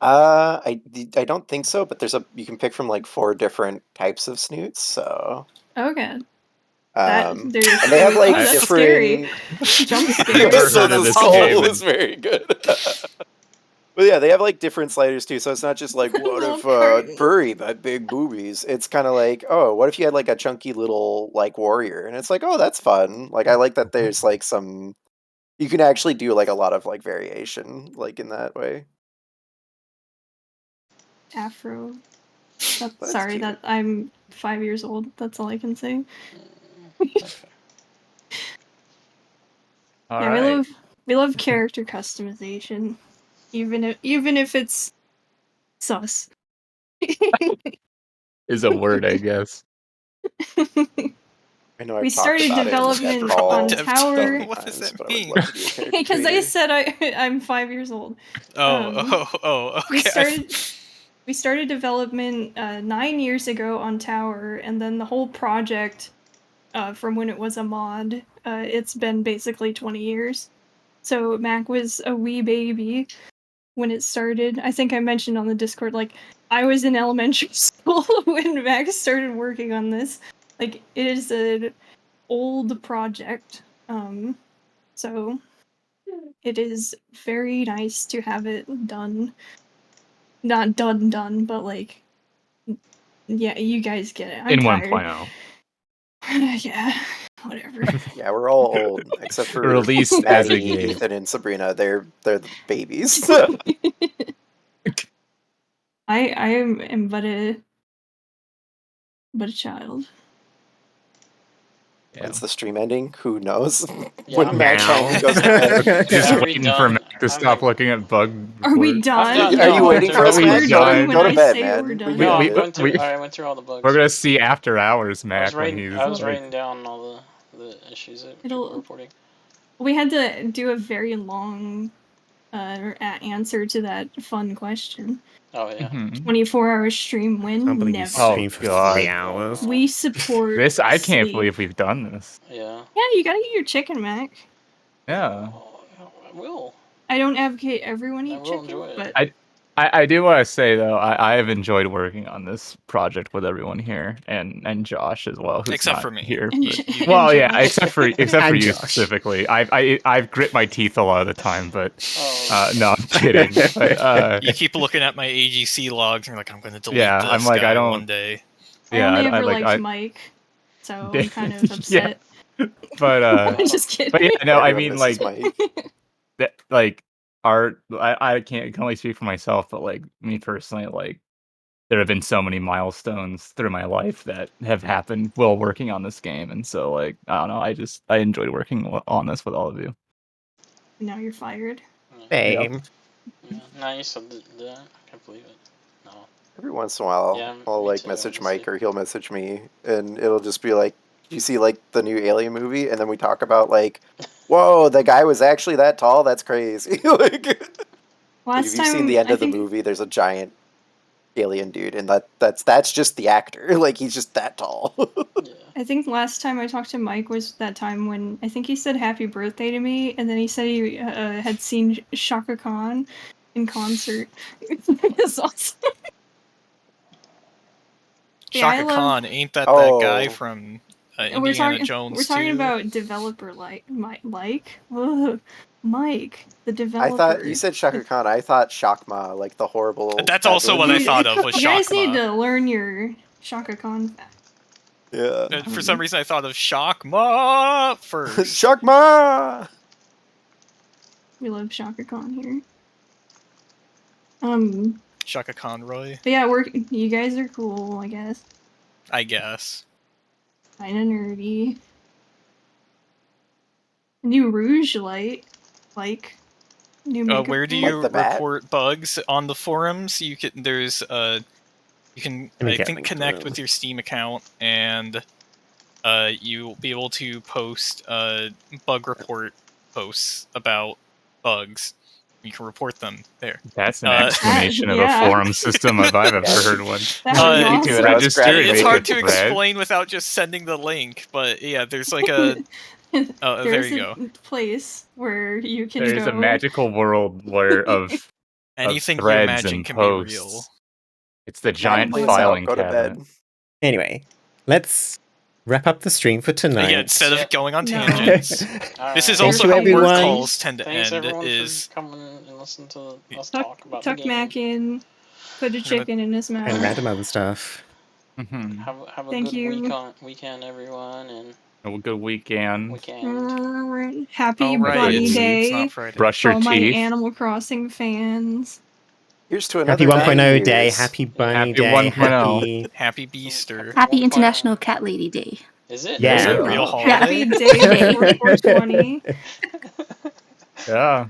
I don't think so, but you can pick from like 4 different types of snoots. So Okay. and There's they have like that's different. scary. Jump Never scare. heard of this whole game. was very good. But yeah, they have like different sliders too, so it's not just like what Little if curtain. Furry had big boobies. It's kind of like, oh, what if you had like a chunky little like warrior, and it's like, oh, that's fun. Like I like that there's like some, you can actually do like a lot of like variation like in that way. Afro. That's Sorry cute. that I'm 5 years old. That's all I can say. All Yeah, right. we love character customization, even if it's sus. Is a word, I guess. I know I've We talked started about development it in the call on Dev Tower team, what does times, that but I would mean? love to be a character because I creator. said I'm 5 years old. Okay. We started development 9 years ago on Tower, and then the whole project from when it was a mod, it's been basically 20 years. So Mac was a wee baby when it started. I think I mentioned on the Discord, like, I was in elementary school when Mac started working on this. Like, it is an old project. So it is very nice to have it done. Not done, but like, yeah, you guys get it. I'm In tired. 1.0. Yeah, whatever. Yeah, we're all old except for Released as a Maddie, game. Ethan, and Sabrina. They're the babies. I am but a child. Yeah. When's the stream ending? Who knows? Yeah, When I'm Mac now. finally goes to bed. Just Are we waiting for done? Mac to I'm stop like- looking at bug Are we reports. done? done. Are you No, waiting for us, Are we Mac? done? Go to I bed, say man. we're done. We No, get I'm it. going through. I went through all the bugs. We're gonna see after hours, I Mac, was when writing. he's I was like, writing down all the issues that people were reporting. We had to do a very long answer to that fun question. Oh yeah. mhm. 24-hour stream win? Can't believe you Never. Oh, stream for God. 3 hours. We support This I can't sleep. believe we've done this. Yeah. Yeah, you gotta eat your chicken, Mac. Yeah. Oh, I will. I don't advocate everyone I eat will chicken, enjoy it. but I do want to say though, I have enjoyed working on this project with everyone here and Josh as well, who's Except not for me. here. And but- J- well, and yeah, Josh. except for And you Josh. specifically. I've grit my teeth a lot of the time, but Oh. no, I'm kidding. But You keep looking at my AGC logs and you're like, I'm gonna delete Yeah, this I'm like, guy I don't- one day. I yeah, only I ever like liked Mike, so I'm kind of Yeah. upset. but I'm just kidding. but yeah, no, I Everyone mean misses like Mike. that, like art. I can only speak for myself, but like me personally, like there have been so many milestones through my life that have happened while working on this game, and so like I don't know, I enjoyed working on this with all of you. Now you're fired. Same. Yeah. Nah, you said that. I can't believe it. No. Every once in a while, Yeah, I'll me like too, message honestly. Mike or he'll message me, and it'll just be like, "You see like the new Alien movie?" And then we talk about like, "Whoa, the guy was actually that tall? That's crazy!" like Last if you've time seen the end I of the think movie, there's a giant alien dude, and that's just the actor. Like he's just that tall. Yeah. I think last time I talked to Mike was that time when I think he said happy birthday to me, and then he said he had seen Shaka Khan in concert. It's awesome. Yeah, I Shaka love- Khan, ain't that guy Oh. from We're Indiana talking. Jones We're talking 2? about developer Ugh. Mike, the I developer. thought you said Shaka Khan. I thought Shakma, like the horrible. That's also what I Dude, thought of was You guys need Shakma. to learn your Shaka Khan fact. Yeah. For some reason, I thought of Shakma first. Shakma. We love Shaka Khan here. Shaka Conroy, But yeah, you guys are cool, I guess. I guess. Kinda nerdy. New Rouge light, like new makeup. Where do light. you Like the bat? report bugs on the forums? You can. There's you can Let me I get think linked to connect them. with your Steam account and you'll be able to post bug report posts about bugs. You can report them there. That's an Uh, explanation of yeah. a forum system if I've ever heard one. That Uh, was You awesome. can So I was register, grabbing make it's it. hard a to thread. explain without just sending the link, but yeah, there's like a there There's you a go. place where you can There's go. a magical world where of Anything you threads imagine and can posts. be real. It's the giant Play us out. filing Go to cabinet. bed. Anyway, let's wrap up the stream for tonight. Yeah, instead of Yep. going on No. tangents. All This is right. also you, how everyone. work calls tend to Thanks end. everyone Is for coming and listening to us Tuck, talk about Tuck the game. Mac in, put a gonna- chicken in his mouth. And random other stuff. Mm-hmm. Have a Thank good you. weekend, everyone, and Have a good weekend. Happy Oh, right, Bunny it's Day not Friday. Brush for your all my teeth. Animal Crossing fans. Here's to Happy another 1.0 day. years. Happy Bunny Happy Day. 1.0. Happy. Happy Beaster. Happy 1.0. International Cat Lady Day. Is it? Yeah. Is it a Ooh. real Happy holiday? day before 420. Yeah.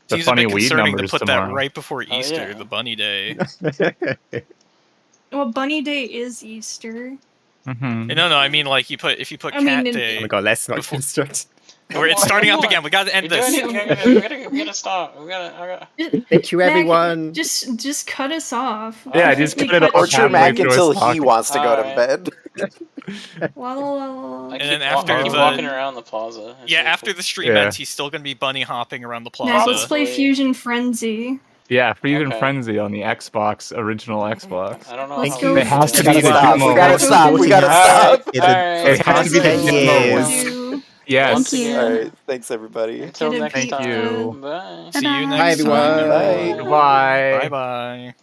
The Seems a funny bit weed concerning to numbers put tomorrow. that right before Oh, Easter, yeah. the Bunny Day. Well, Bunny Day is Easter. Mm-hmm. No, I mean like if you put I mean, Cat it- Day, Oh my god, let's not Before- construct. or it's starting up again. We gotta end You're this. doing it. We gotta stop. We gotta. Thank you, Mac, everyone. just cut us off. Yeah, Okay. just We cut it off. Torture halfway Mac through us until he talking. wants to go to Alright. bed. La, la, la, la. I And keep, then after I keep the- walking around the plaza. It's Yeah, really after cool. the stream Yeah. ends, he's still gonna be bunny hopping around the Mac, plaza. let's play Probably. Fusion Frenzy. Yeah, Fusion Okay. Frenzy on the Xbox, original Xbox. I don't know. Let's how go. we It has do to that. be the Stop. demo. We gotta Let's go stop. We Fusion. gotta stop. Yeah, Alright. It has to be the Thanks, demo. years. Do Yes. Once Thank you. again. All right. Thanks, everybody. Until Get a next beat time. you. Bye. See you Bye-bye. next Bye, time, everyone. everyone. Goodbye. Bye bye.